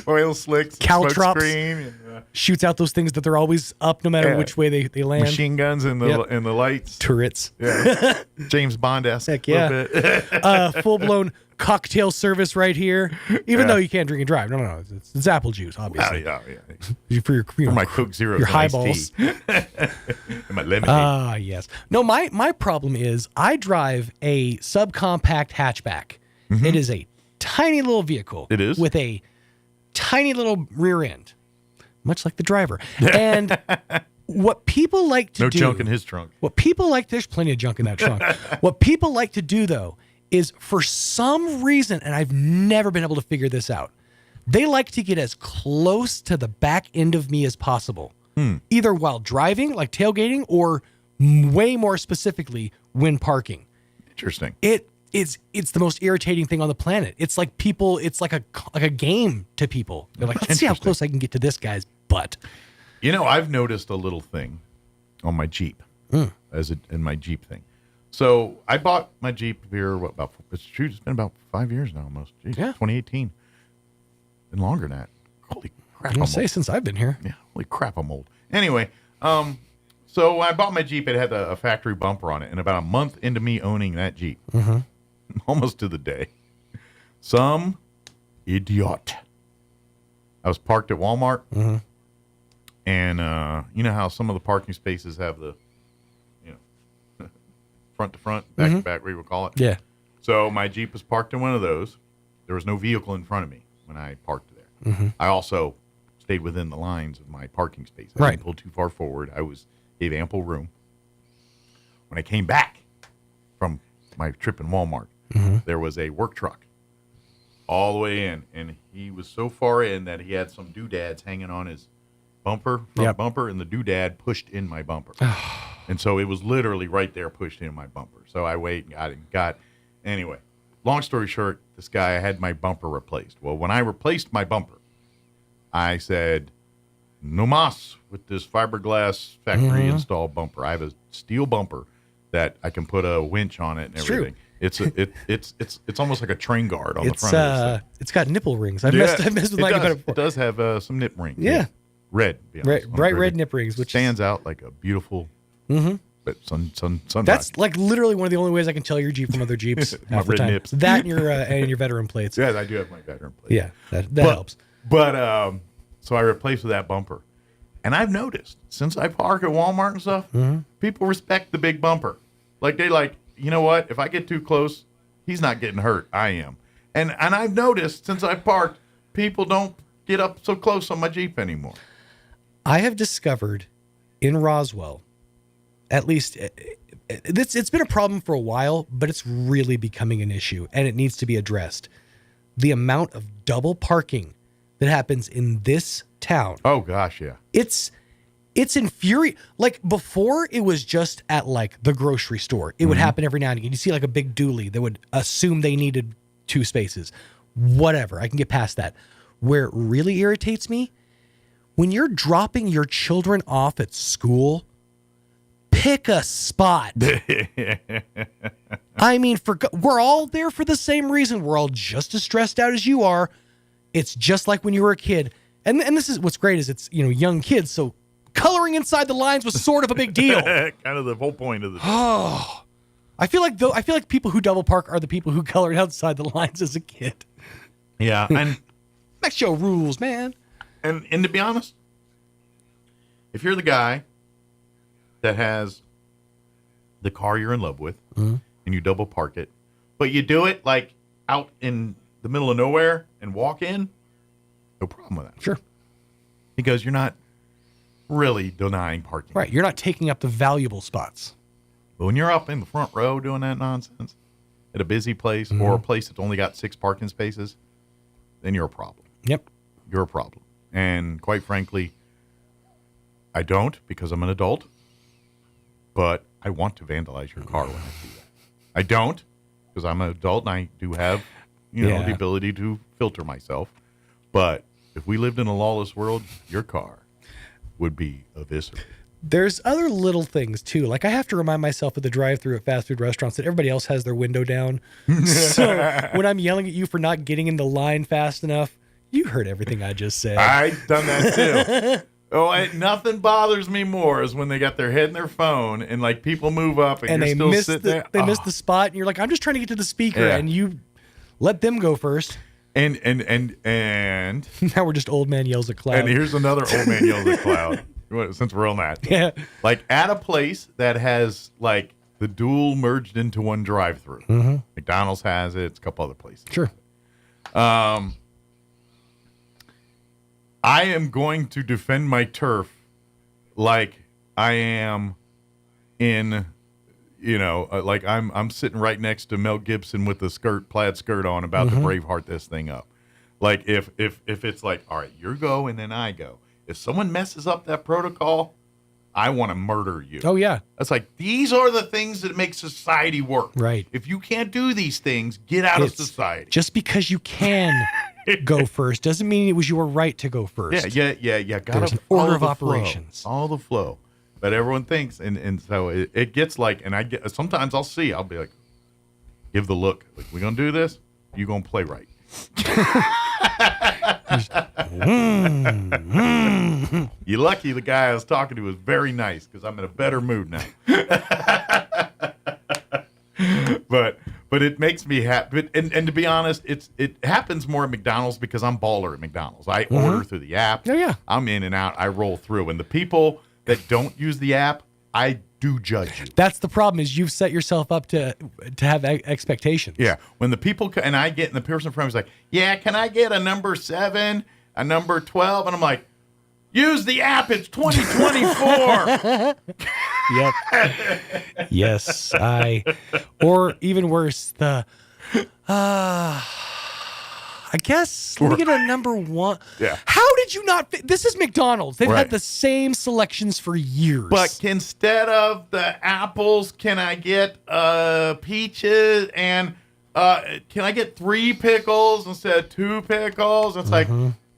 Oil slicks, caltrops, screen, shoots out those things that they're always up no matter which way they land. Machine guns and the lights, turrets. Yeah. James Bond-esque. Heck yeah. Full blown cocktail service right here. Even though you can't drink and drive. No. It's apple juice, obviously. Yeah. For my Coke Zero, your highballs. And my lemonade. Yes. No, my problem is I drive a subcompact hatchback. Mm-hmm. It is a tiny little vehicle. It is? With a tiny little rear end, much like the driver. And what people like to do... No junk in his trunk. There's plenty of junk in that trunk. What people like to do, though, is for some reason, and I've never been able to figure this out, they like to get as close to the back end of me as possible. Either while driving, like tailgating, or way more specifically, when parking. Interesting. It's the most irritating thing on the planet. It's like people, it's like a game to people. They're like, let's see how close I can get to this guy's butt. I've noticed a little thing on my Jeep, in my Jeep thing. So I bought my Jeep here, it's been about 5 years now almost. Jeez, 2018. And longer than that. Holy crap. I'm going to say since I've been here. Yeah, holy crap, I'm old. Anyway, so when I bought my Jeep, it had a factory bumper on it. And about a month into me owning that Jeep, almost to the day, some idiot. I was parked at Walmart. And you know how some of the parking spaces have the front to front, back to back, whatever you call it. Yeah. So my Jeep was parked in one of those. There was no vehicle in front of me when I parked there. I also stayed within the lines of my parking space. I didn't pull too far forward. Gave ample room. When I came back from my trip in Walmart, there was a work truck all the way in, and he was so far in that he had some doodads hanging on his front bumper, and the doodad pushed in my bumper. And so it was literally right there pushed in my bumper. So I waited and anyway, long story short, this guy had my bumper replaced. Well, when I replaced my bumper, I said, no mas with this fiberglass factory installed bumper. I have a steel bumper that I can put a winch on it and everything. It's almost like a train guard on the front of this thing. It's got nipple rings. I've messed with mine better before. It does have some nip rings. Yeah. Red. Bright red nip rings, which stands out like a beautiful but sun That's like literally one of the only ways I can tell your Jeep from other Jeeps. My half the red time. nips. That and your veteran plates. Yes, I do have my veteran plates. Yeah, that helps. But so I replaced with that bumper. And I've noticed since I park at Walmart and stuff, people respect the big bumper. Like you know what? If I get too close, he's not getting hurt. I am. And I've noticed since I parked, people don't get up so close on my Jeep anymore. I have discovered in Roswell, at least it's been a problem for a while, but it's really becoming an issue and it needs to be addressed. The amount of double parking that happens in this town. Oh gosh, yeah. It's infuriating. Like before, it was just at like the grocery store. It would happen every now and again. You see like a big dually that would assume they needed 2 spaces. Whatever, I can get past that. Where it really irritates me, when you're dropping your children off at school, pick a spot. I mean, we're all there for the same reason. We're all just as stressed out as you are. It's just like when you were a kid. And this is what's great is it's, young kids. So coloring inside the lines was sort of a big deal. Kind of the whole point of the Oh, I feel like people who double park are the people who colored outside the lines as a kid. Yeah. And next show rules, man. And to be honest, if you're the guy that has the car you're in love with and you double park it, but you do it like out in the middle of nowhere and walk in, no problem with that. Sure. because you're not really denying parking. Right. You're not taking up the valuable spots. But when you're up in the front row doing that nonsense at a busy place or a place that's only got 6 parking spaces, then you're a problem. Yep. You're a problem. And quite frankly, I don't because I'm an adult, but I want to vandalize your car when I see that. I don't because I'm an adult and I do have, the ability to filter myself. But if we lived in a lawless world, your car would be eviscerated. There's other little things too. Like I have to remind myself at the drive-thru at fast food restaurants that everybody else has their window down. So when I'm yelling at you for not getting in the line fast enough, you heard everything I just said. I've done that too. Nothing bothers me more is when they got their head in their phone and like people move up and you're still sitting there. They miss the spot and you're like, I'm just trying to get to the speaker, and you let them go first. And now we're just old man yells at cloud. And here's another old man yells at cloud. Since we're on that. Yeah. Like at a place that has like the dual merged into one drive-through. Mm-hmm. McDonald's has it. It's a couple other places. Sure. I am going to defend my turf like I am in, like I'm sitting right next to Mel Gibson with the plaid skirt on about to Braveheart this thing up. Like if it's like, all right, you go and then I go. If someone messes up that protocol, I want to murder you. Oh, yeah. That's like, these are the things that make society work. Right. If you can't do these things, get out of society. Just because you can go first doesn't mean it was your right to go first. Yeah. There's an order of operations. All the flow. But everyone thinks, and so it gets like, and sometimes I'll be like, give the look. Like, we going to do this? You going to play right. You're lucky the guy I was talking to was very nice because I'm in a better mood now. but it makes me happy. And to be honest, it happens more at McDonald's because I'm baller at McDonald's. I order through the app. Yeah. I'm in and out. I roll through. And the people that don't use the app, I do judge you. That's the problem is you've set yourself up to have expectations. Yeah. When the people, and I get, and the person in front of me is like, yeah, can I get a number 7, a number 12? And I'm like, use the app. It's 2024. Yep. Yes. Or even worse, I guess, let me get a number 1. Yeah. How did you not this is McDonald's. They've had the same selections for years. But instead of the apples, can I get peaches? And can I get 3 pickles instead of 2 pickles? It's like,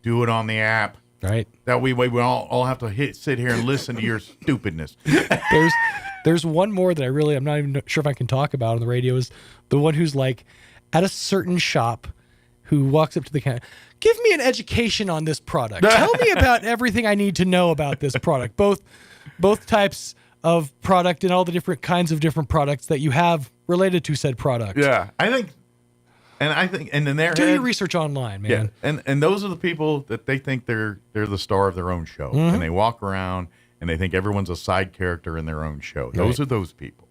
do it on the app. Right. That way we all have to sit here and listen to your stupidness. There's one more that I'm not even sure if I can talk about on the radio, is the one who's like at a certain shop who walks up to the counter, give me an education on this product. Tell me about everything I need to know about this product, both types of product and all the different kinds of different products that you have related to said product. Yeah, I think, and in their do head, your research online, man. Yeah, and those are the people that they think they're the star of their own show, and they walk around and they think everyone's a side character in their own show. Those are those people,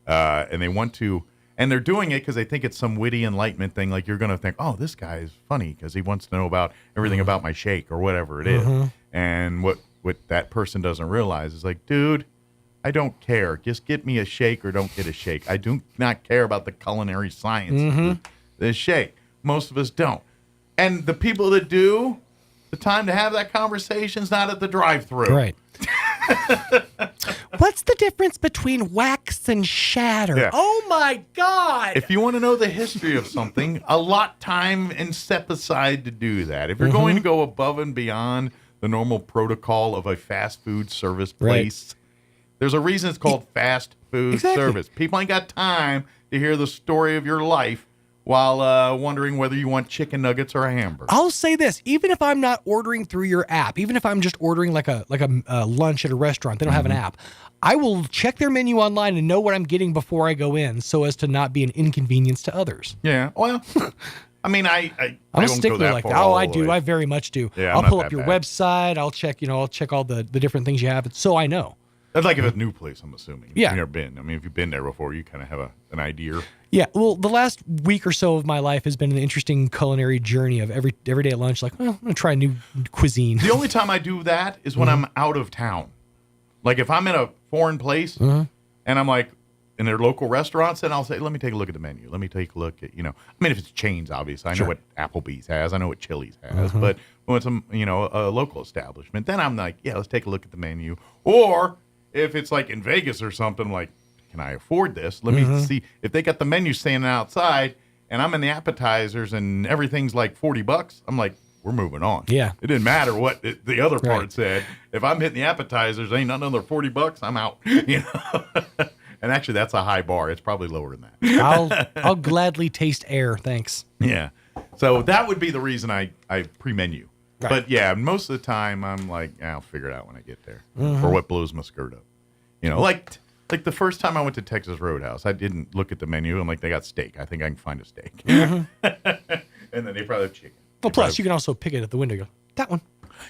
and they want to. And they're doing it because they think it's some witty enlightenment thing. Like you're going to think, oh, this guy is funny because he wants to know about everything about my shake or whatever it is. And what that person doesn't realize is like, dude, I don't care. Just get me a shake or don't get a shake. I do not care about the culinary science of this shake. Most of us don't. And the people that do, the time to have that conversation is not at the drive-thru. Right. What's the difference between wax and shatter? Yeah. Oh my God! If you want to know the history of something, allot time and step aside to do that. If you're going to go above and beyond the normal protocol of a fast food service place, there's a reason it's called fast food service. People ain't got time to hear the story of your life while wondering whether you want chicken nuggets or a hamburger. I'll say this, even if I'm not ordering through your app, even if I'm just ordering like a lunch at a restaurant, they don't have an app, I will check their menu online and know what I'm getting before I go in so as to not be an inconvenience to others. Yeah, well, I mean, I'm a stickler like that. Oh, I do. I very much do. Yeah, I'll pull up your website. I'll check all the different things you have so I know. That's like if it's a new place, I'm assuming. Yeah. You've never been. I mean, if you've been there before, you kind of have an idea. Yeah, well, the last week or so of my life has been an interesting culinary journey of every day at lunch, like, well, I'm going to try new cuisine. The only time I do that is when I'm out of town. Like if I'm in a foreign place and I'm like in their local restaurants, then I'll say, let me take a look at the menu. Let me take a look at, I mean, if it's chains, obviously. I know what Applebee's has. I know what Chili's has. But when it's, a local establishment, then I'm like, yeah, let's take a look at the menu. Or if it's like in Vegas or something, I'm like, can I afford this? Let me see if they got the menu standing outside and I'm in the appetizers and everything's like $40. I'm like, we're moving on. Yeah. It didn't matter what the other part said. If I'm hitting the appetizers, ain't nothing under $40, I'm out. And actually, that's a high bar. It's probably lower than that. I'll gladly taste air. Thanks. Yeah. So that would be the reason I pre-menu. Right. But yeah, most of the time I'm like, I'll figure it out when I get there. Or what blows my skirt up. Like the first time I went to Texas Roadhouse, I didn't look at the menu. I'm like, they got steak. I think I can find a steak. And then they probably have chicken. Well, plus you can also pick it at the window. Go, that one.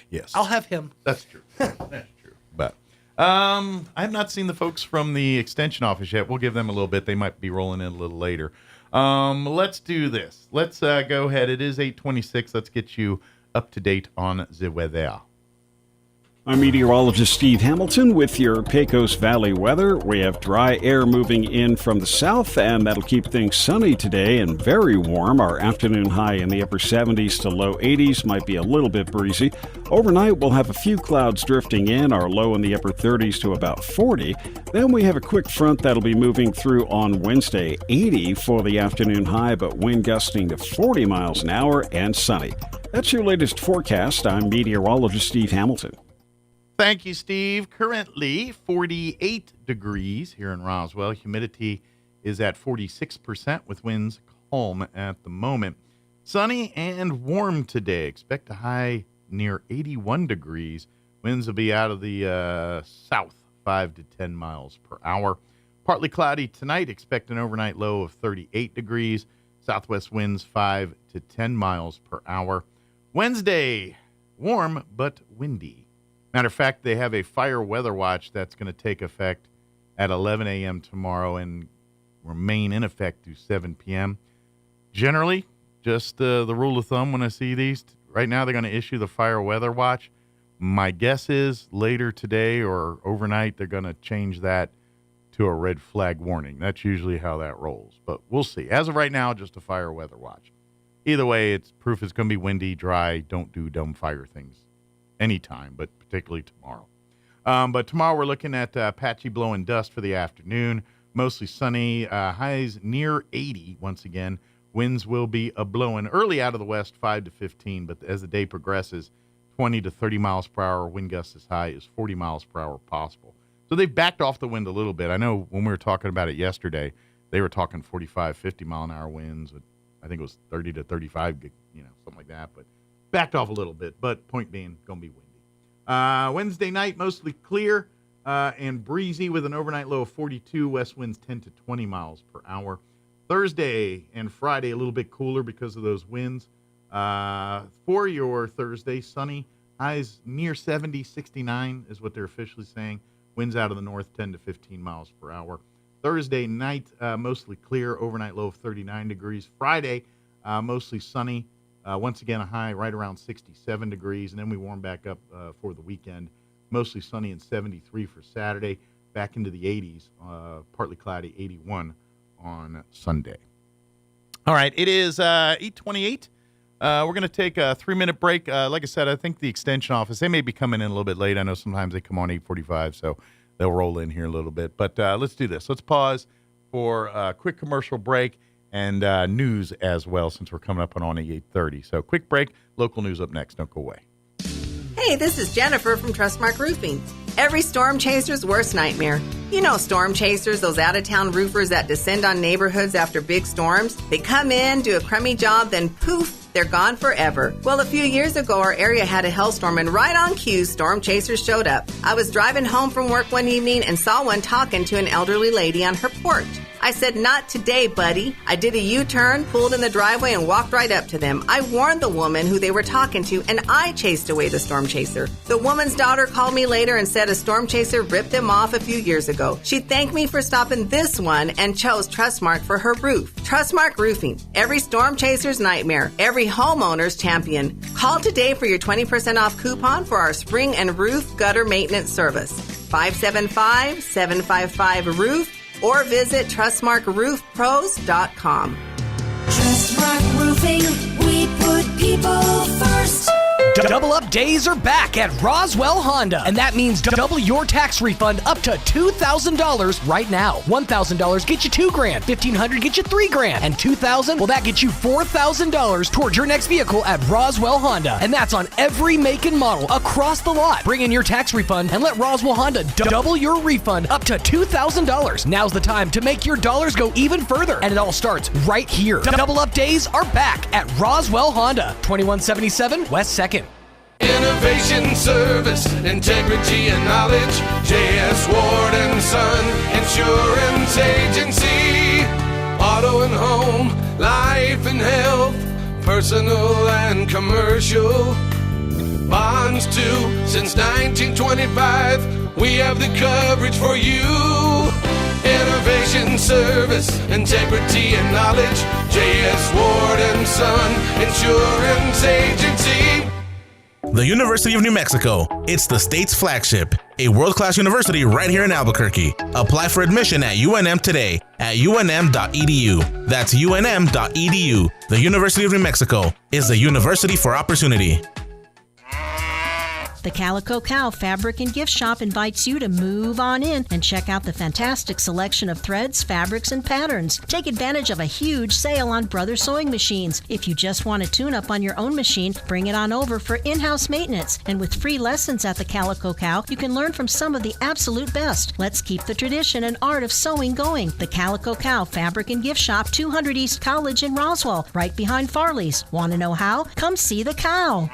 Yes. I'll have him. That's true. That's true. But I have not seen the folks from the extension office yet. We'll give them a little bit. They might be rolling in a little later. Let's do this. Let's go ahead. It is 8:26. Let's get you up to date on the weather. I'm meteorologist Steve Hamilton with your Pecos Valley weather. We have dry air moving in from the south, and that'll keep things sunny today and very warm. Our afternoon high in the upper 70s to low 80s, might be a little bit breezy. Overnight, we'll have a few clouds drifting in, our low in the upper 30s to about 40. Then we have a quick front that'll be moving through on Wednesday, 80 for the afternoon high, but wind gusting to 40 miles an hour and sunny. That's your latest forecast. I'm meteorologist Steve Hamilton. Thank you, Steve. Currently 48 degrees here in Roswell. Humidity is at 46% with winds calm at the moment. Sunny and warm today. Expect a high near 81 degrees. Winds will be out of the south, 5 to 10 miles per hour. Partly cloudy tonight. Expect an overnight low of 38 degrees. Southwest winds 5 to 10 miles per hour. Wednesday, warm but windy. Matter of fact, they have a fire weather watch that's going to take effect at 11 a.m. tomorrow and remain in effect through 7 p.m. Generally, just the rule of thumb when I see these, right now they're going to issue the fire weather watch. My guess is later today or overnight they're going to change that to a red flag warning. That's usually how that rolls, but we'll see. As of right now, just a fire weather watch. Either way, it's proof it's going to be windy, dry. Don't do dumb fire things anytime, but particularly tomorrow. But tomorrow we're looking at patchy blowing dust for the afternoon. Mostly sunny, highs near 80 once again. Winds will be blowing early out of the west, 5 to 15, but as the day progresses, 20 to 30 miles per hour. Wind gusts as high as 40 miles per hour possible. So they've backed off the wind a little bit. I know when we were talking about it yesterday, they were talking 45, 50 mile an hour winds. I think it was 30 to 35, something like that, but backed off a little bit, but point being, going to be windy. Wednesday night, mostly clear and breezy with an overnight low of 42. West winds 10 to 20 miles per hour. Thursday and Friday, a little bit cooler because of those winds. For your Thursday, sunny. Highs near 70, 69 is what they're officially saying. Winds out of the north, 10 to 15 miles per hour. Thursday night, mostly clear. Overnight low of 39 degrees. Friday, mostly sunny. Once again, a high right around 67 degrees, and then we warm back up for the weekend. Mostly sunny and 73 for Saturday, back into the 80s, partly cloudy, 81 on Sunday. All right, it is 8:28. We're going to take a 3-minute break. Like I said, I think the extension office, they may be coming in a little bit late. I know sometimes they come on 8:45, so they'll roll in here a little bit. But let's do this. Let's pause for a quick commercial break. And news as well, since we're coming up on 8:30. So quick break, local news up next. Don't go away. Hey, this is Jennifer from Trustmark Roofing. Every storm chaser's worst nightmare. You know storm chasers, those out-of-town roofers that descend on neighborhoods after big storms? They come in, do a crummy job, then poof, they're gone forever. Well, a few years ago, our area had a hailstorm, and right on cue, storm chasers showed up. I was driving home from work one evening and saw one talking to an elderly lady on her porch. I said, "Not today, buddy." I did a U-turn, pulled in the driveway, and walked right up to them. I warned the woman who they were talking to, and I chased away the storm chaser. The woman's daughter called me later and said a storm chaser ripped them off a few years ago. She thanked me for stopping this one and chose Trustmark for her roof. Trustmark Roofing. Every storm chaser's nightmare. Every homeowner's champion. Call today for your 20% off coupon for our spring and roof gutter maintenance service. 575-755-ROOF. Or visit TrustmarkRoofPros.com. Trustmark Roofing, we put people first. Double Up Days are back at Roswell Honda, and that means double your tax refund up to $2,000 right now. $1,000 get you $2,000, $1,500 get you $3,000, and $2,000, well, that gets you $4,000 towards your next vehicle at Roswell Honda, and that's on every make and model across the lot. Bring in your tax refund and let Roswell Honda double your refund up to $2,000. Now's the time to make your dollars go even further, and it all starts right here. Double Up Days are back at Roswell Honda, 2177 West 2nd. Innovation, service, integrity, and knowledge. J.S. Ward & Son Insurance Agency. Auto and home, life and health, personal and commercial. Bonds too, since 1925. We have the coverage for you. Innovation, service, integrity, and knowledge. J.S. Ward & Son Insurance Agency. The University of New Mexico. It's the state's flagship, a world-class university right here in Albuquerque. Apply for admission at UNM today at unm.edu. That's unm.edu. The University of New Mexico is the university for opportunity. The Calico Cow Fabric and Gift Shop invites you to move on in and check out the fantastic selection of threads, fabrics, and patterns. Take advantage of a huge sale on Brother sewing machines. If you just want a tune-up on your own machine, bring it on over for in-house maintenance. And with free lessons at the Calico Cow, you can learn from some of the absolute best. Let's keep the tradition and art of sewing going. The Calico Cow Fabric and Gift Shop, 200 East College in Roswell, right behind Farley's. Want to know how? Come see the cow.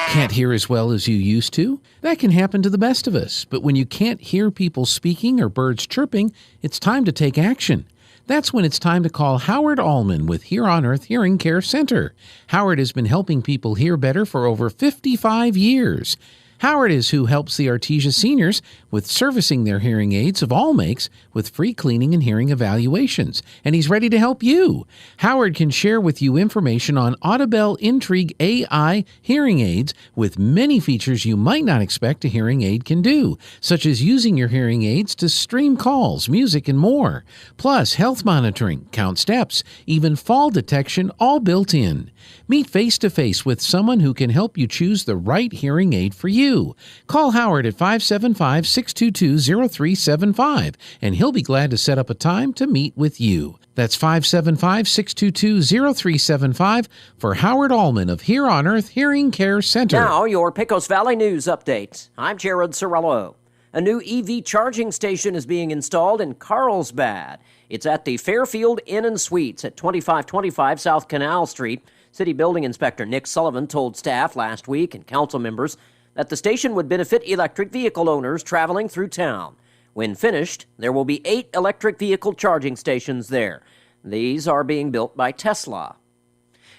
Can't hear as well as you used to? That can happen to the best of us. But when you can't hear people speaking or birds chirping, it's time to take action. That's when it's time to call Howard Allman with Here on Earth Hearing Care Center. Howard has been helping people hear better for over 55 years. Howard is who helps the Artesia seniors with servicing their hearing aids of all makes with free cleaning and hearing evaluations. And he's ready to help you. Howard can share with you information on Audibel Intrigue AI hearing aids with many features you might not expect a hearing aid can do, such as using your hearing aids to stream calls, music, and more. Plus, health monitoring, count steps, even fall detection, all built in. Meet face-to-face with someone who can help you choose the right hearing aid for you. Call Howard at 575-622-0375, and he'll be glad to set up a time to meet with you. That's 575-622-0375 for Howard Allman of Here on Earth Hearing Care Center. Now, your Pecos Valley News Update. I'm Jared Sorello. A new EV charging station is being installed in Carlsbad. It's at the Fairfield Inn and Suites at 2525 South Canal Street. City Building Inspector Nick Sullivan told staff last week and council members that the station would benefit electric vehicle owners traveling through town. When finished, there will be 8 electric vehicle charging stations there. These are being built by Tesla.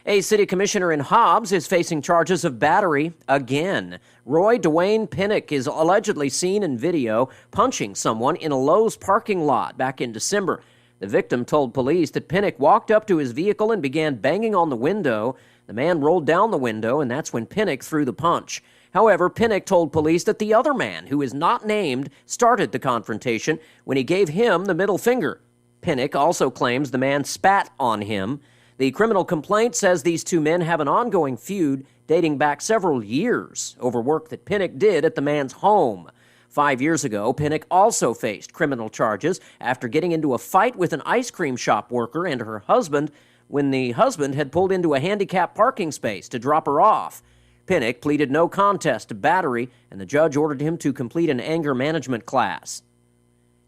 A city commissioner in Hobbs is facing charges of battery again. Roy Dwayne Pinnock is allegedly seen in video punching someone in a Lowe's parking lot back in December. The victim told police that Pinnock walked up to his vehicle and began banging on the window. The man rolled down the window, and that's when Pinnock threw the punch. However, Pinnock told police that the other man, who is not named, started the confrontation when he gave him the middle finger. Pinnock also claims the man spat on him. The criminal complaint says these two men have an ongoing feud dating back several years over work that Pinnock did at the man's home. 5 years ago, Pinnock also faced criminal charges after getting into a fight with an ice cream shop worker and her husband when the husband had pulled into a handicapped parking space to drop her off. Pinnock pleaded no contest to battery, and the judge ordered him to complete an anger management class.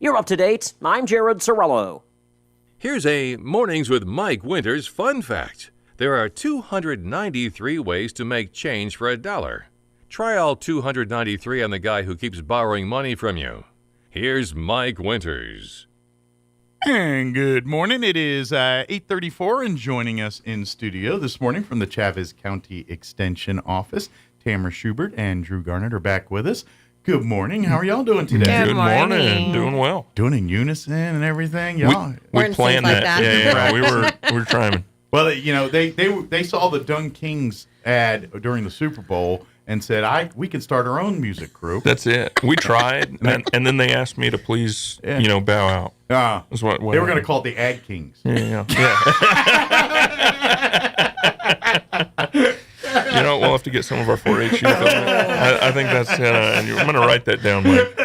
You're up to date. I'm Jared Sorello. Here's a Mornings with Mike Winters fun fact. There are 293 ways to make change for $1. Try all 293 on the guy who keeps borrowing money from you. Here's Mike Winters. And good morning. It is 8:34, and joining us in studio this morning from the Chavez County Extension Office, Tamara Schubert and Drew Garnett are back with us. Good morning. How are y'all doing today? Good morning. Doing well. Doing in unison and everything. Y'all, we planned like that. Yeah. we were trying. Well, you know, they saw the Dung Kings ad during the Super Bowl and said, we can start our own music group. That's it. We tried, and then they asked me to please, bow out. That's what they were going to call it the Ag Kings. Yeah. We'll have to get some of our 4-H youth on it. I think that's I'm going to write that down, Mike.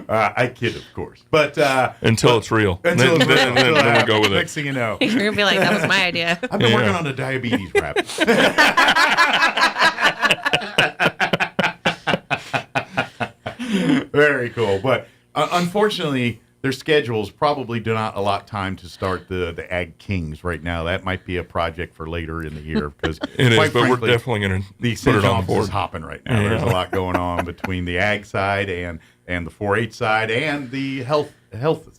I kid, of course. But until it's real. Then we'll go with it. Next thing you know. You're going to be like, that was my idea. I've been working on the diabetes rap. Very cool. But unfortunately, their schedules probably do not allot time to start the Ag Kings right now. That might be a project for later in the year because it is, but we're definitely going to put it on the board. Is hopping right now. Yeah. There's a lot going on between the Ag side and the 4-H side and the health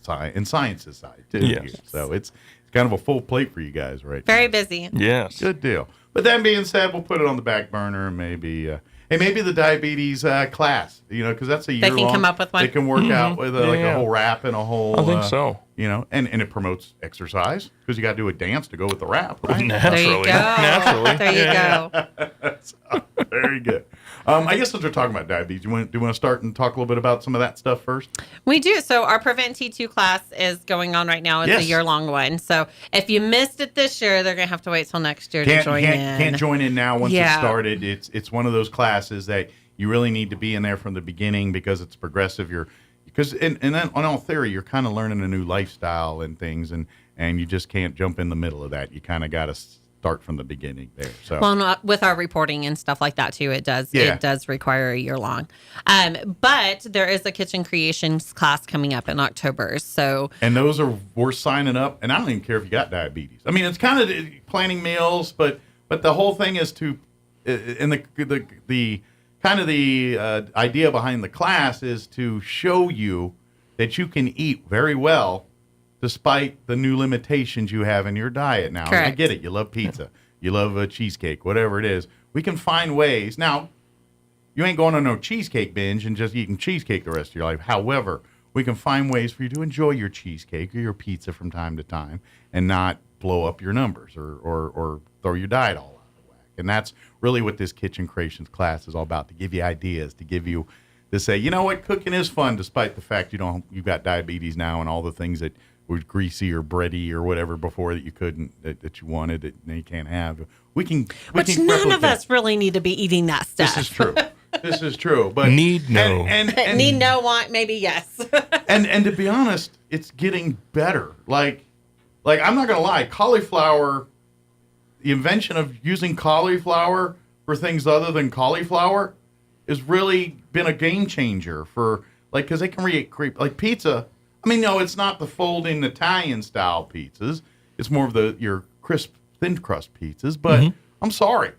side and sciences side too. Yes. So it's kind of a full plate for you guys right Very now. busy. Yes. Good deal. But that being said, we'll put it on the back burner and maybe the diabetes class, because that's a year long. They can come up with one. They can work out with a whole rap and a whole. I think so. And it promotes exercise because you got to do a dance to go with the rap, right? Naturally. There you go. So, very good. I guess since we're talking about diabetes, do you want to start and talk a little bit about some of that stuff first? We do. So our Prevent T2 class is going on right now. It's a year-long one. So if you missed it this year, they're going to have to wait till next year to join in. Can't join in now once it's started. It's one of those classes that you really need to be in there from the beginning because it's progressive. Because then on all theory, you're kind of learning a new lifestyle and things, and you just can't jump in the middle of that. You kind of got to start from the beginning there. So with our reporting and stuff like that too, it does require a year long. But there is a kitchen creations class coming up in October. And those are worth signing up. And I don't even care if you got diabetes. I mean, it's kind of planning meals, but the whole thing is to, and the kind of the idea behind the class is to show you that you can eat very well despite the new limitations you have in your diet now. Correct. I get it. You love pizza. You love a cheesecake, whatever it is. We can find ways. Now, you ain't going on no cheesecake binge and just eating cheesecake the rest of your life. However, we can find ways for you to enjoy your cheesecake or your pizza from time to time and not blow up your numbers or throw your diet all out of whack. And that's really what this Kitchen Creations class is all about, to give you ideas, to say, you know what, cooking is fun despite the fact you've got diabetes now and all the things that were greasy or bready or whatever before that you couldn't, that you wanted, that you can't have. Which none of us really need to be eating that stuff. This is true. But need no. And need no, want maybe yes. and to be honest, it's getting better. Like I'm not gonna lie, cauliflower, the invention of using cauliflower for things other than cauliflower has really been a game changer for because they can create like pizza. I mean, no, it's not the folding Italian style pizzas. It's more of your crisp, thin crust pizzas. But I'm sorry,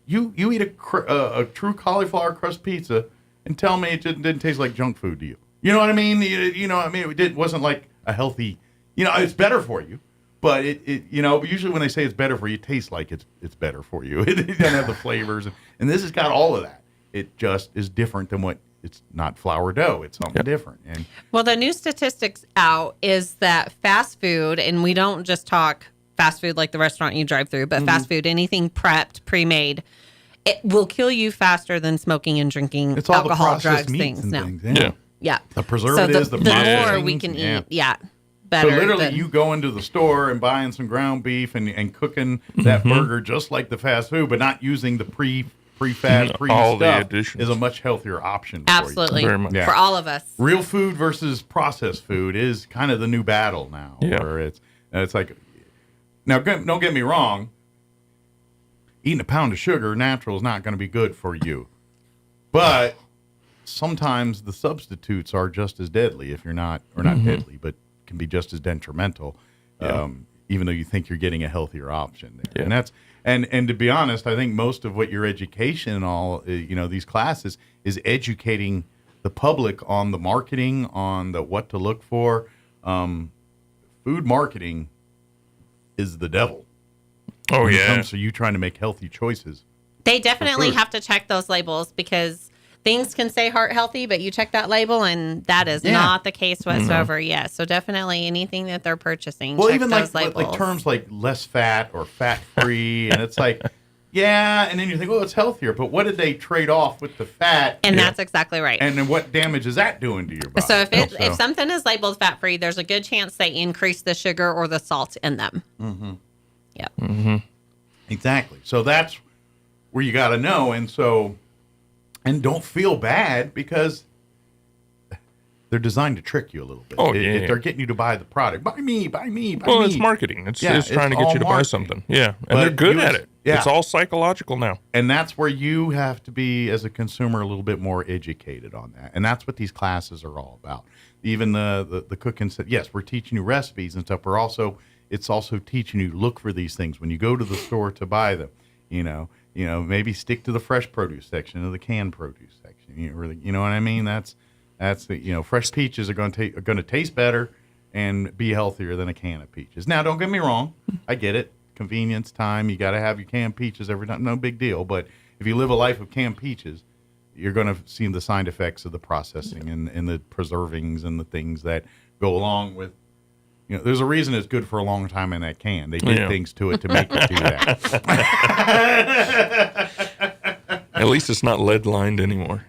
you eat a true cauliflower crust pizza and tell me it didn't taste like junk food to you. You know what I mean? It wasn't like a healthy. It's better for you, but usually when they say it's better for you, it tastes like it's better for you. It doesn't have the flavors, and this has got all of that. It just is different than what. It's not flour dough. It's something different. And the new statistics out is that fast food, and we don't just talk fast food like the restaurant you drive through, but fast food, anything prepped, pre-made, it will kill you faster than smoking and drinking alcohol, drugs, things. Yeah. The preservatives, the more we can eat, better. So literally you go into the store and buying some ground beef and cooking that burger just like the fast food, but not using the pre-fat, stuff is a much healthier option for you. Absolutely. For all of us. Real food versus processed food is kind of the new battle now. Yeah. Where it's like, now don't get me wrong, eating a pound of sugar natural is not going to be good for you. But sometimes the substitutes are just as deadly if you're not, or not deadly, but can be just as detrimental, even though you think you're getting a healthier option there. And that's, and to be honest, I think most of what your education and all, these classes is educating the public on the marketing, on the what to look for. Food marketing is the devil. Oh, when yeah. It comes to you trying to make healthy choices. They definitely have to check those labels because things can say heart healthy, but you check that label and that is not the case whatsoever. Yeah, so definitely anything that they're purchasing, check even those like labels. terms like less fat or fat free, and it's like, and then you think, it's healthier, but what did they trade off with the fat? And that's exactly right. And then what damage is that doing to your body? So if something is labeled fat free, there's a good chance they increase the sugar or the salt in them. Mm-hmm. Yep. Mm-hmm. Exactly. So that's where you got to know, and don't feel bad because they're designed to trick you a little bit. They're getting you to buy the product. Buy me. Well, it's marketing. It's trying to get you to buy something. Yeah, and they're good at it. Yeah. It's all psychological now. And that's where you have to be, as a consumer, a little bit more educated on that. And that's what these classes are all about. Even the cooking said, yes, we're teaching you recipes and stuff. It's also teaching you to look for these things when you go to the store to buy them. Maybe stick to the fresh produce section or the canned produce section. You know what I mean? That's fresh peaches are going to taste better and be healthier than a can of peaches. Now, don't get me wrong. I get it. Convenience, time. You got to have your canned peaches every time. No big deal. But if you live a life of canned peaches, you're going to see the side effects of the processing and the preservings and the things that go along with. There's a reason it's good for a long time in that can. They did things to it to make it do that. At least it's not lead lined anymore.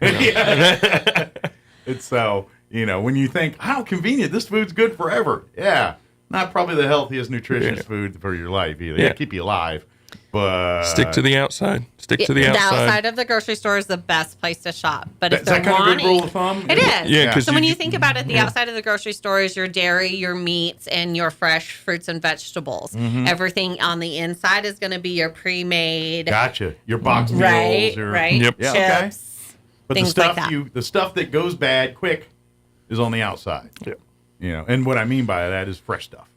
It's so, when you think, how convenient, this food's good forever. Yeah. Not probably the healthiest, nutritious food for your life either. Yeah, keep you alive. But stick to the outside. The outside of the grocery store is the best place to shop. But if they're kind of a good rule of thumb? It is. Yeah. So when you think about it, the outside of the grocery store is your dairy, your meats, and your fresh fruits and vegetables. Mm-hmm. Everything on the inside is going to be your pre-made. Gotcha. Your box meals. Right. Yep. Chips, okay. But things like that. The stuff that goes bad quick is on the outside. Yep. And what I mean by that is fresh stuff.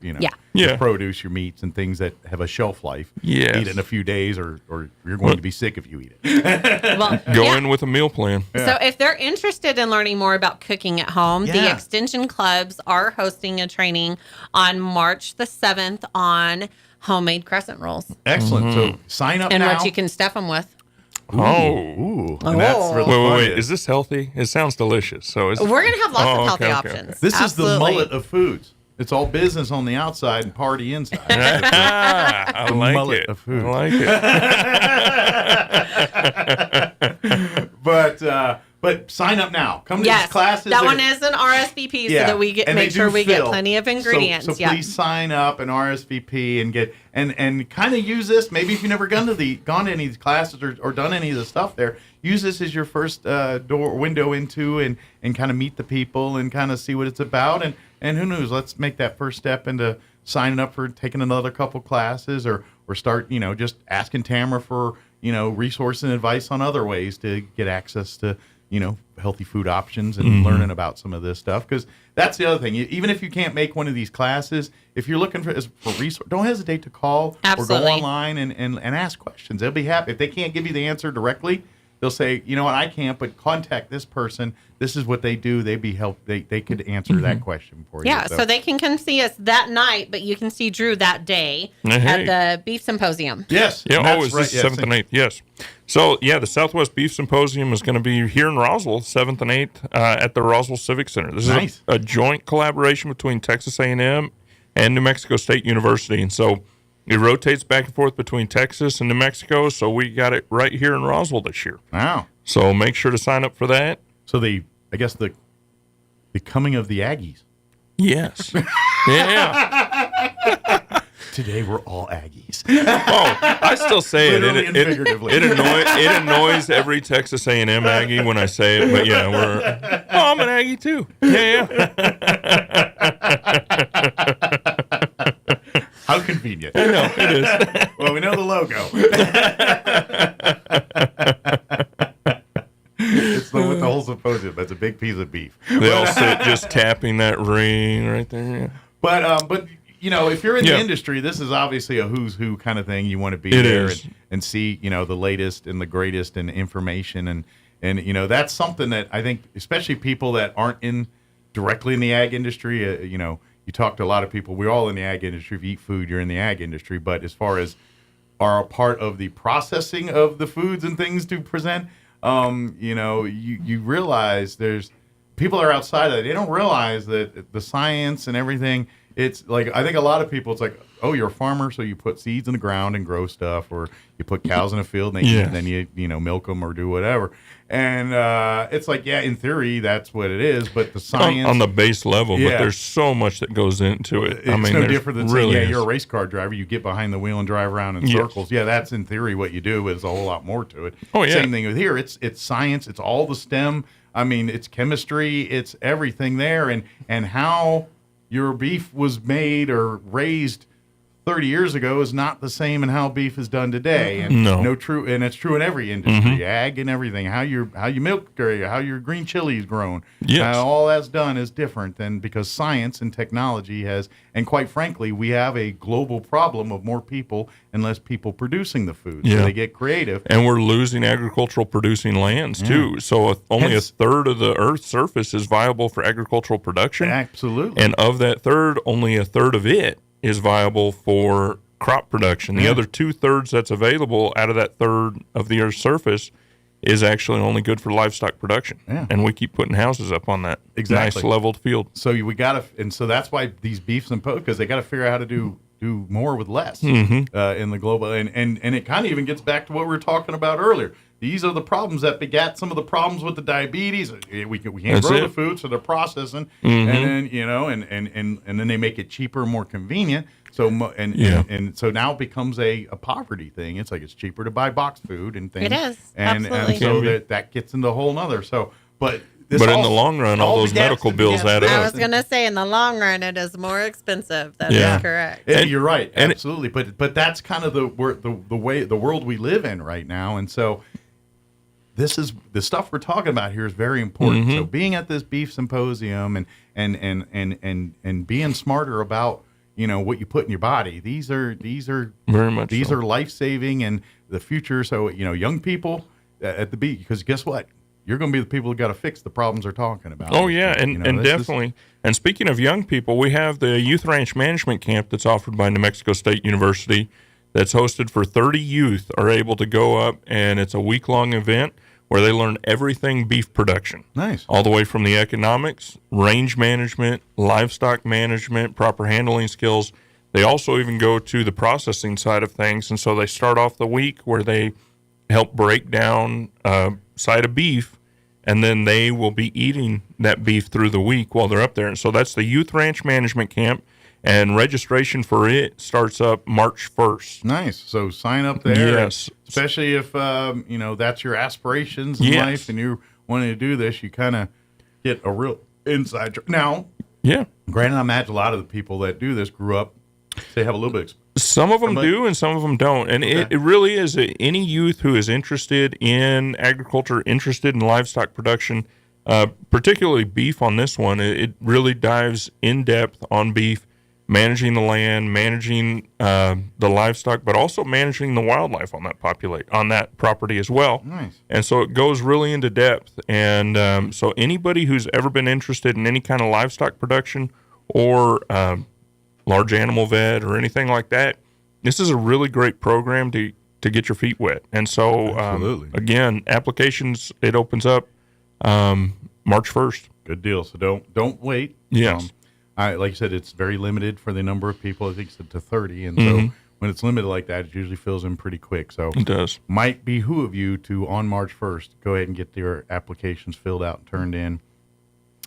Your produce, your meats, and things that have a shelf life. Yes. Eat it in a few days, or you're going to be sick if you eat it. Go in with a meal plan. So if they're interested in learning more about cooking at home, the Extension Clubs are hosting a training on March the 7th on homemade crescent rolls. Excellent. So sign up and now. what you can stuff them with. Ooh. And that's really wait. Is this healthy? It sounds delicious. So we're going to have lots of healthy options. This Absolutely. is the mullet of foods. It's all business on the outside and party inside. I like mullet it. Of food. I like it. But sign up now. Come to these classes. That one is an RSVP so that we make sure we get plenty of ingredients. So please sign up and RSVP and get and kind of use this. Maybe if you've never gone to any of these classes or done any of the stuff there, use this as your first window into and kind of meet the people and kind of see what it's about. And who knows? Let's make that first step into signing up for taking another couple classes or start just asking Tamara for resources and advice on other ways to get access to healthy food options and learning about some of this stuff. Because that's the other thing. Even if you can't make one of these classes, if you're looking for resource, don't hesitate to call or go online and ask questions. They'll be happy. If they can't give you the answer directly, they'll say, you know what, I can't, but contact this person. This is what they do. They could answer that question for you. Yeah, so they can come see us that night, but you can see Drew that day at the Beef Symposium. Yes. Yeah, it's the 7th and 8th. Yes. So, the Southwest Beef Symposium is going to be here in Roswell, 7th and 8th, at the Roswell Civic Center. This is a joint collaboration between Texas A&M and New Mexico State University. And so it rotates back and forth between Texas and New Mexico, so we got it right here in Roswell this year. Wow. So make sure to sign up for that. So the coming of the Aggies. Yes. Yeah. Today we're all Aggies. I still say Literally and figuratively. It annoys every Texas A&M Aggie when I say it, but I'm an Aggie too. Yeah. How convenient. I know, it is. Well, we know the logo. It's with the whole symposium. That's a big piece of beef. They all sit just tapping that ring right there. Yeah. But you know, if you're in the industry, this is obviously a who's who kind of thing. You want to be there and see, you know, the latest and the greatest in information. And you know, that's something that I think, especially people that aren't directly in the ag industry, you know, you talk to a lot of people. We're all in the ag industry. If you eat food, you're in the ag industry. But as far as are a part of the processing of the foods and things to present, you know, you realize there's people are outside of that. They don't realize that the science and everything. It's like, I think a lot of people, it's like, oh, you're a farmer, so you put seeds in the ground and grow stuff, or you put cows in a field and then you know, milk them or do whatever. And it's like, yeah, in theory, that's what it is, but the science on the base level, but there's so much that goes into it. It's no different than saying, you're a race car driver, you get behind the wheel and drive around in circles. Yeah, that's in theory what you do, but there's a whole lot more to it. Oh, yeah. Same thing with here. It's science, it's all the STEM. I mean, it's chemistry, it's everything there, and how your beef was made or raised 30 years ago is not the same in how beef is done today. And and it's true in every industry, ag and everything. How you milk, how your green chili is grown, all that's done is different than, because science and technology has, and quite frankly, we have a global problem of more people and less people producing the food. So they get creative. And we're losing agricultural producing lands too. So only a third of the Earth's surface is viable for agricultural production. Absolutely. And of that third, only a third of it is viable for crop production. The other 2/3 that's available out of that third of the Earth's surface is actually only good for livestock production. And we keep putting houses up on that nice leveled field. So we got to, and so that's why these beefs and because they got to figure out how to do more with less in the global, and it kind of even gets back to what we were talking about earlier. These are the problems that begat some of the problems with the diabetes. We can't grow the food, so they're processing, and then and then they make it cheaper, more convenient. So and so now it becomes a poverty thing. It's like it's cheaper to buy boxed food and things. It is, and so that gets into a whole nother. So, but in the long run, all those medical bills add up. I was going to say, in the long run, it is more expensive. That is correct. And you're right, absolutely. But that's kind of the way the world we live in right now, and so. This is the stuff we're talking about here is very important. So being at this beef symposium and being smarter about, you know, what you put in your body. These are very much are life-saving and the future. So, you know, young people at the beach, because guess what? You're going to be the people who got to fix the problems they're talking about. Oh yeah, and definitely. And speaking of young people, we have the Youth Ranch Management Camp that's offered by New Mexico State University. That's hosted for 30 youth are able to go up, and it's a week-long event where they learn everything beef production. Nice. All the way from the economics, range management, livestock management, proper handling skills. They also even go to the processing side of things, and so they start off the week where they help break down a side of beef, and then they will be eating that beef through the week while they're up there. And so that's the Youth Ranch Management Camp. And registration for it starts up March 1st. Nice. So sign up there. Yes. Especially if, you know, that's your aspirations in life and you're wanting to do this, you kind of get a real inside track. Now, granted, I imagine a lot of the people that do this grew up, they have a little bit. Some of them do and some of them don't. And it really is any youth who is interested in agriculture, interested in livestock production, particularly beef on this one, it really dives in depth on beef. Managing the land, managing the livestock, but also managing the wildlife on that property as well. Nice. And so it goes really into depth. And so anybody who's ever been interested in any kind of livestock production or large animal vet or anything like that, this is a really great program to get your feet wet. And so, again, applications, it opens up March 1st. Good deal. So don't wait. Yes. Like I said, it's very limited for the number of people. I think it's to 30, and so when it's limited like that, it usually fills in pretty quick. So it does. Might behoove you to, on March 1st, go ahead and get your applications filled out and turned in.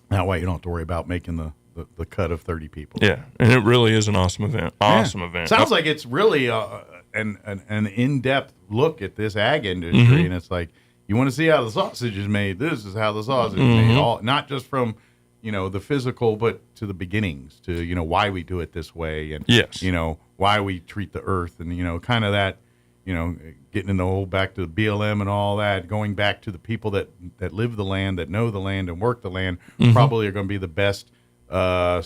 That way you don't have to worry about making the cut of 30 people. Yeah, and it really is an awesome event. Awesome event. Sounds like it's really an in-depth look at this ag industry, and it's like, you want to see how the sausage is made, this is how the sausage is made. Not just from, you know, the physical, but to the beginnings, to, you know, why we do it this way, and, you know, why we treat the earth, and, you know, kind of that, getting in the whole back to the BLM and all that, going back to the people that live the land, that know the land and work the land, probably are going to be the best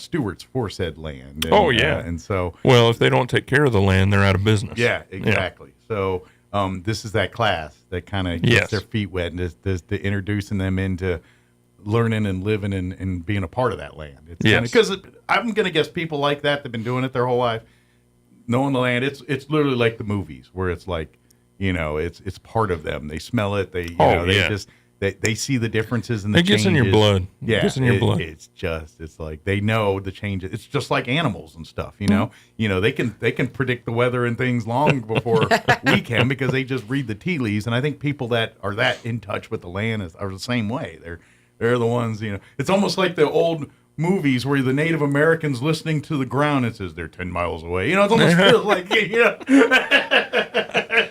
stewards for said land. And, and so, well, if they don't take care of the land, they're out of business. Yeah, exactly. So this is that class that kind of gets their feet wet and is introducing them into learning and living and being a part of that land. It's because I'm going to guess people like that, they've been doing it their whole life, knowing the land. It's literally like the movies where it's like, it's part of them. They smell it. They they see the differences in the changes. It gets in your blood. Yeah, it gets in your blood. It's like they know the changes. It's just like animals and stuff. They can predict the weather and things long before we can because they just read the tea leaves. And I think people that are that in touch with the land are the same way. They're the ones. It's almost like the old movies where the Native Americans listening to the ground. It says they're 10 miles away. It almost feels like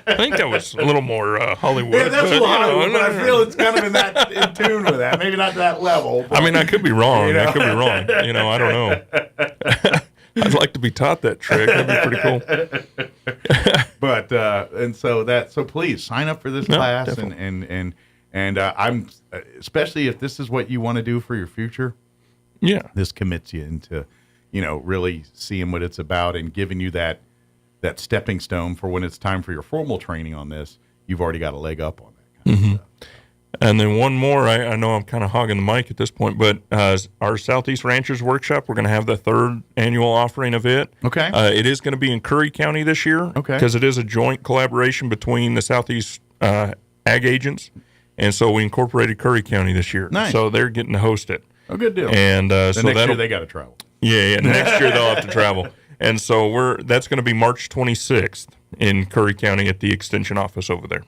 I think that was a little more Hollywood. Yeah, that's a little Hollywood, but I feel it's kind of in tune with that. Maybe not that level. But, I mean, I could be wrong. I could be wrong. I don't know. I'd like to be taught that trick. That'd be pretty cool. But so please sign up for this class, definitely. and I'm especially if this is what you want to do for your future. Yeah, this commits you into really seeing what it's about and giving you that stepping stone for when it's time for your formal training on this. You've already got a leg up on that kind of stuff. And then one more, I know I'm kind of hogging the mic at this point, but our Southeast Ranchers Workshop, we're going to have the 3rd annual offering of it. Okay. It is going to be in Curry County this year. Okay. Because it is a joint collaboration between the Southeast Ag Agents, and so we incorporated Curry County this year. Nice. So they're getting to host it. Oh, good deal. And so next year they got to travel. Yeah, next year they'll have to travel. And so that's going to be March 26th in Curry County at the Extension office over there.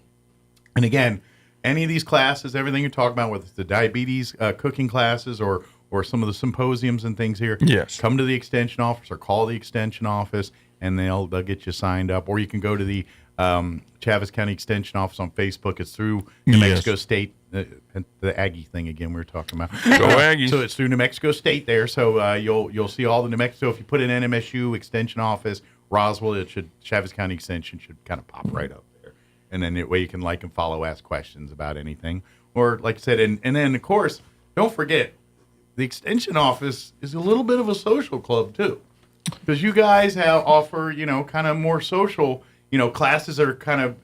And again, any of these classes, everything you're talking about, whether it's the diabetes cooking classes or some of the symposiums and things here, come to the Extension office or call the Extension office, and they'll get you signed up. Or you can go to the Chaves County Extension office on Facebook. It's through New Mexico State, the Aggie thing again we were talking about. Go Aggies! So it's through New Mexico State there. So you'll see all the New Mexico. If you put in NMSU Extension office Roswell, Chaves County Extension should kind of pop right up there, and then that way you can like and follow, ask questions about anything, or like I said, and then of course don't forget the Extension office is a little bit of a social club too, because you guys offer kind of more social classes that are kind of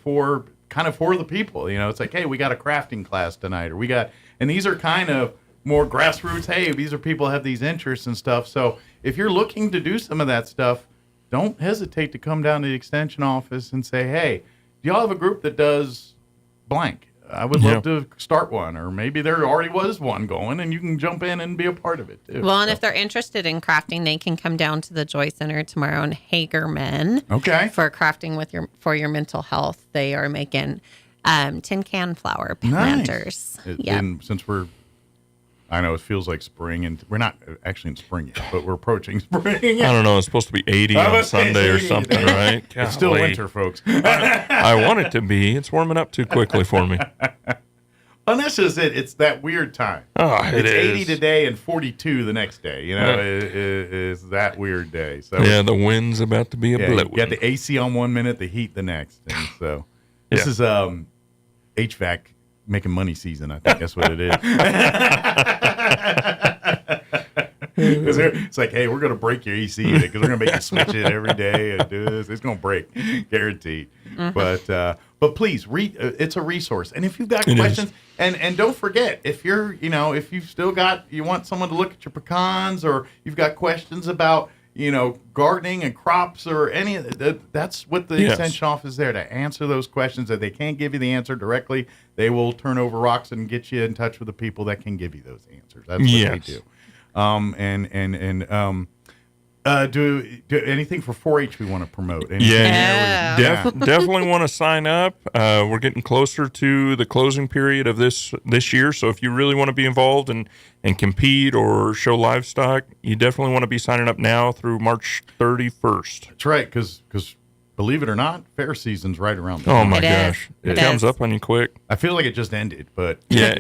for the people. It's like, hey, we got a crafting class tonight, or and these are kind of more grassroots. Hey, these are people have these interests and stuff. So if you're looking to do some of that stuff, don't hesitate to come down to the Extension office and say, hey, do y'all have a group that does blank? I would love to start one, or maybe there already was one going, and you can jump in and be a part of it too. Well, and if they're interested in crafting, they can come down to the Joy Center tomorrow in Hagerman. Okay. For crafting for your mental health, they are making tin can flower planters. Nice. Yeah. And since I know it feels like spring, and we're not actually in spring yet, but we're approaching spring. I don't know. It's supposed to be 80 on Sunday or something, right? It's still winter, folks. I want it to be. It's warming up too quickly for me. And that's just it. It's that weird time. Oh, it's 80 today and 42 the next day. Is that weird day. So the wind's about to be blowing. You got the AC on 1 minute, the heat the next. And so this is HVAC making money season. I think that's what it is. It's like, hey, we're going to break your AC because we're going to make you switch it every day and do this. It's going to break, guaranteed. Mm-hmm. But please read. It's a resource, and if you've got questions, and don't forget, if you're, if you've still got, you want someone to look at your pecans, or you've got questions about, gardening and crops or any of that, that's what the Extension office is there to answer those questions. If they can't give you the answer directly, they will turn over rocks and get you in touch with the people that can give you those answers. That's what they do. Do anything for 4-H we want to promote? Definitely want to sign up. We're getting closer to the closing period of this year, so if you really want to be involved and compete or show livestock, you definitely want to be signing up now through March 31st. That's right, because believe it or not, fair season's right around the corner. Oh my gosh, it comes up on you quick. I feel like it just ended, but yeah,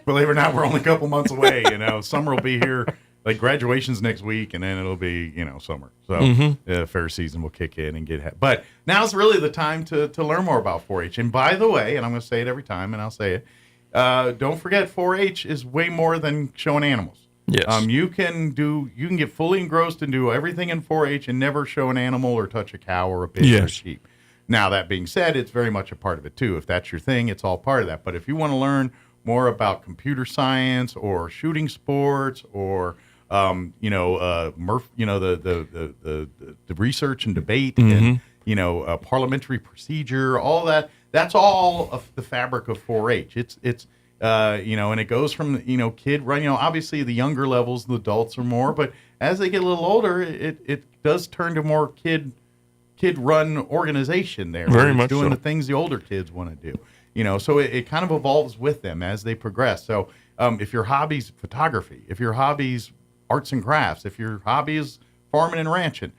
believe it or not, we're only a couple months away. Summer will be here like graduation's next week, and then it'll be summer. So fair season will kick in and get. But now's really the time to learn more about 4-H. And by the way, and I'm going to say it every time, and I'll say it. Don't forget, 4-H is way more than showing animals. Yes. You can get fully engrossed and do everything in 4-H and never show an animal or touch a cow or a pig or a sheep. Now, that being said, it's very much a part of it too. If that's your thing, it's all part of that. But if you want to learn more about computer science or shooting sports or the research and debate and parliamentary procedure, all that. That's all of the fabric of 4-H. It's and it goes from kid run. Obviously the younger levels, the adults are more, but as they get a little older, it does turn to more kid run organization. There, very much doing so. the things the older kids want to do. So it kind of evolves with them as they progress. So if your hobby's photography, if your hobby's arts and crafts, if your hobby is farming and ranching,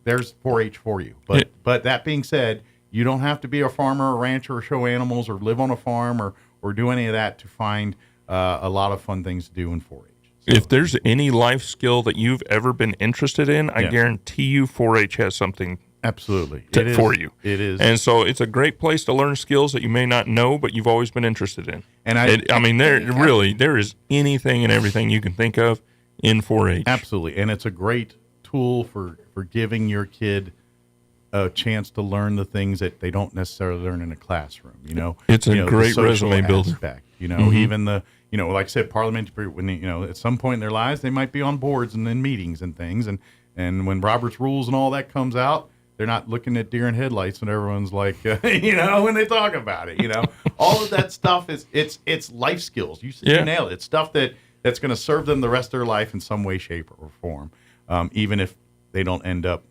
there's 4-H for you. But that being said, you don't have to be a farmer or rancher or show animals or live on a farm or do any of that to find a lot of fun things to do in 4-H. So, if there's any life skill that you've ever been interested in, I guarantee you 4-H has something absolutely for you. It is. And so it's a great place to learn skills that you may not know, but you've always been interested in. And there is anything and everything you can think of in 4-H. Absolutely. And it's a great tool for giving your kid a chance to learn the things that they don't necessarily learn in a classroom. It's a great resume builder. Aspect, even like I said, parliamentary, when at some point in their lives, they might be on boards and in meetings and things. And when Robert's rules and all that comes out, they're not looking at deer in headlights and everyone's like, when they talk about it, all of that stuff it's life skills. You nailed it. It's stuff that's going to serve them the rest of their life in some way, shape, or form. Even if they don't end up,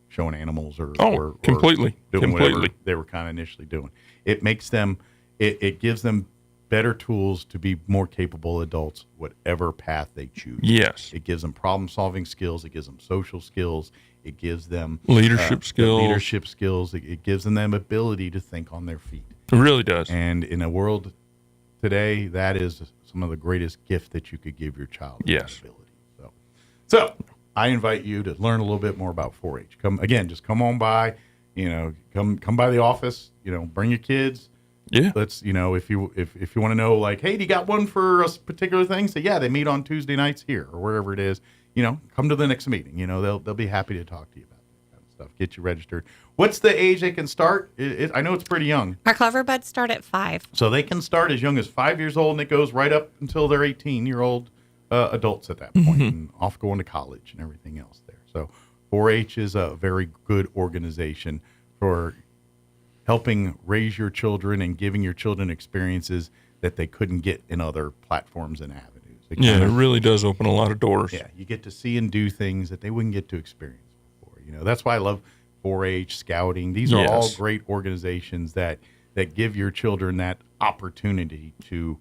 showing animals or completely doing whatever they were kind of initially doing. It makes them, it gives them better tools to be more capable adults, whatever path they choose. Yes. It gives them problem-solving skills. It gives them social skills. It gives them leadership skills. It gives them ability to think on their feet. It really does. And in a world today, that is some of the greatest gift that you could give your child. Yes. Ability. So I invite you to learn a little bit more about 4-H. Just come on by, come by the office, bring your kids. Yeah. Let's, if you want to know, like, hey, do you got one for a particular thing? Say, yeah, they meet on Tuesday nights here or wherever it is. Come to the next meeting. They'll be happy to talk to you about that kind of stuff. Get you registered. What's the age they can start? I know it's pretty young. Our Clever Buds start at 5. So they can start as young as 5 years old, and it goes right up until they're 18-year-old adults at that point, and off going to college and everything else there. So 4-H is a very good organization for helping raise your children and giving your children experiences that they couldn't get in other platforms and avenues. It really does open a lot of doors. Yeah, you get to see and do things that they wouldn't get to experience before. That's why I love 4-H, Scouting. These are all great organizations that give your children that opportunity to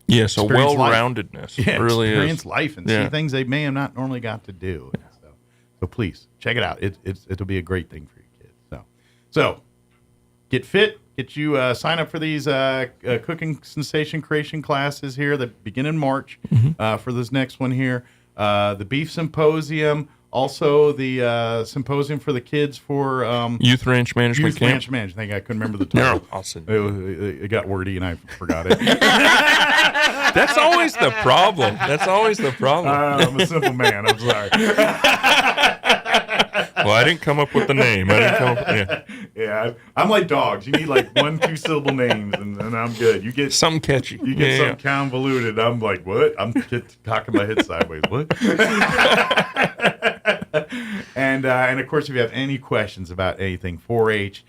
Yes, a well-roundedness. Yeah, really experience life and see things they may have not normally got to do. So please check it out. It'll be a great thing for your kids. So get fit. Get you sign up for these cooking sensation creation classes here that begin in March for this next one here. The Beef Symposium. Also, the symposium for the kids for Youth Ranch Management Camp. Ranch Management. I think I couldn't remember the title. No, I'll send it got wordy and I forgot it. That's always the problem. I'm a simple man. I'm sorry. Well, I didn't come up with the name. Yeah, I'm like dogs. You need like 1-2 syllable names, and I'm good. You get something catchy. You get something convoluted. I'm like, what? I'm cocking my head sideways. What? And of course, if you have any questions about anything 4-H,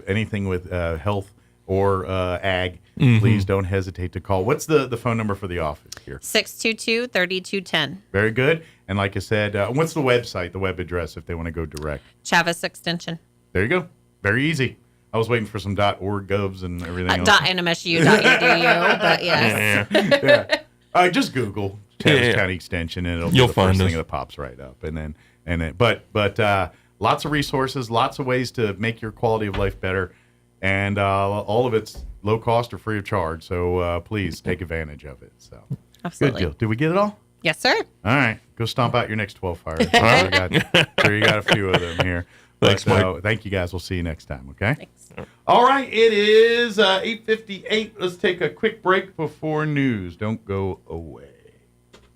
anything with health or ag, please don't hesitate to call. What's the phone number for the office here? 622-3210. Very good. And like I said, what's the website, the web address, if they want to go direct? Chavis Extension. There you go. Very easy. I was waiting for some .org govs and everything else. .nmsu.edu, but yes. Yeah. Just Google Chavis County Extension, and you'll be the first thing that pops right up. But lots of resources, lots of ways to make your quality of life better, and all of it's low cost or free of charge. So please take advantage of it. So Absolutely. Good deal. Did we get it all? Yes, sir. All right. Go stomp out your next 12 fires. Sure you got a few of them here. Thanks, Mike. Thank you, guys. We'll see you next time, okay? Thanks. All right. It is 8:58. Let's take a quick break before news. Don't go away.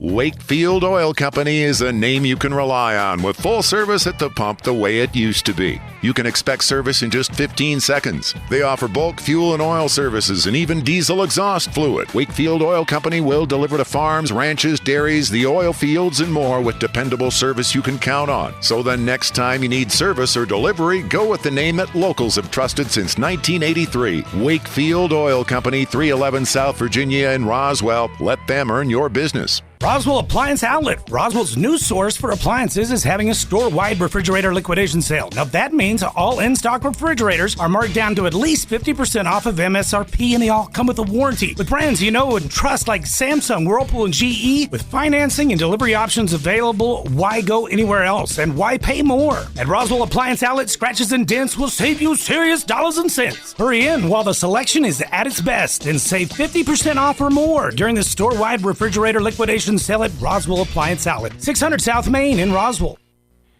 Wakefield Oil Company is a name you can rely on with full service at the pump the way it used to be. You can expect service in just 15 seconds. They offer bulk fuel and oil services and even diesel exhaust fluid. Wakefield Oil Company will deliver to farms, ranches, dairies, the oil fields, and more with dependable service you can count on. So the next time you need service or delivery, go with the name that locals have trusted since 1983. Wakefield Oil Company, 311 South Virginia in Roswell. Let them earn your business. Roswell Appliance Outlet, Roswell's new source for appliances, is having a store-wide refrigerator liquidation sale. Now that means all in-stock refrigerators are marked down to at least 50% off of MSRP, and they all come with a warranty. With brands you know and trust like Samsung, Whirlpool, and GE, with financing and delivery options available, why go anywhere else? And why pay more? At Roswell Appliance Outlet, scratches and dents will save you serious dollars and cents. Hurry in while the selection is at its best and save 50% off or more during the store-wide refrigerator liquidation sale at Roswell Appliance Outlet, 600 South Main in Roswell.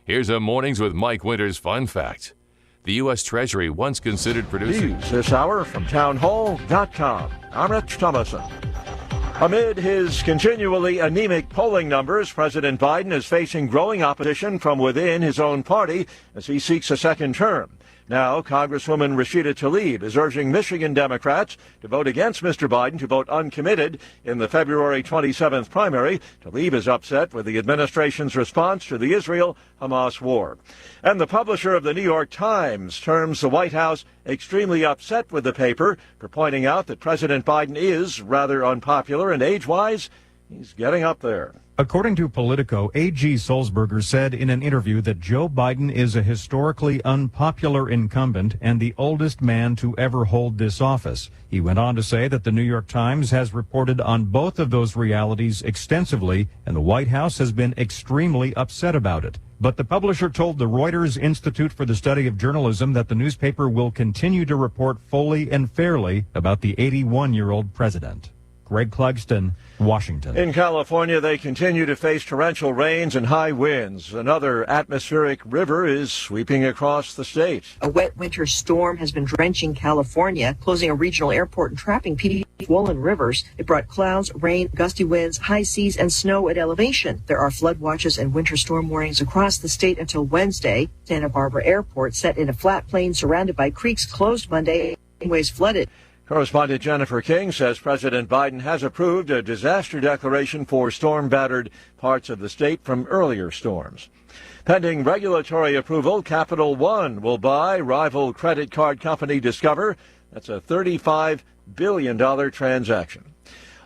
Here's a Mornings with Mike Winters fun fact. The U.S. Treasury once considered producing... News this hour from townhall.com. I'm Rich Thomason. Amid his continually anemic polling numbers, President Biden is facing growing opposition from within his own party as he seeks a second term. Now, Congresswoman Rashida Tlaib is urging Michigan Democrats to vote against Mr. Biden to vote uncommitted in the February 27th primary. Tlaib is upset with the administration's response to the Israel-Hamas war. And the publisher of the New York Times terms the White House extremely upset with the paper for pointing out that President Biden is rather unpopular and age-wise, he's getting up there. According to Politico, A.G. Sulzberger said in an interview that Joe Biden is a historically unpopular incumbent and the oldest man to ever hold this office. He went on to say that the New York Times has reported on both of those realities extensively, and the White House has been extremely upset about it. But the publisher told the Reuters Institute for the Study of Journalism that the newspaper will continue to report fully and fairly about the 81-year-old president. Greg Clugston, Washington. In California, they continue to face torrential rains and high winds. Another atmospheric river is sweeping across the state. A wet winter storm has been drenching California, closing a regional airport and trapping swollen rivers. It brought clouds, rain, gusty winds, high seas, and snow at elevation. There are flood watches and winter storm warnings across the state until Wednesday. Santa Barbara Airport, set in a flat plain surrounded by creeks, closed Monday. Ways flooded. Correspondent Jennifer King says President Biden has approved a disaster declaration for storm-battered parts of the state from earlier storms. Pending regulatory approval, Capital One will buy rival credit card company Discover. That's a $35 billion transaction.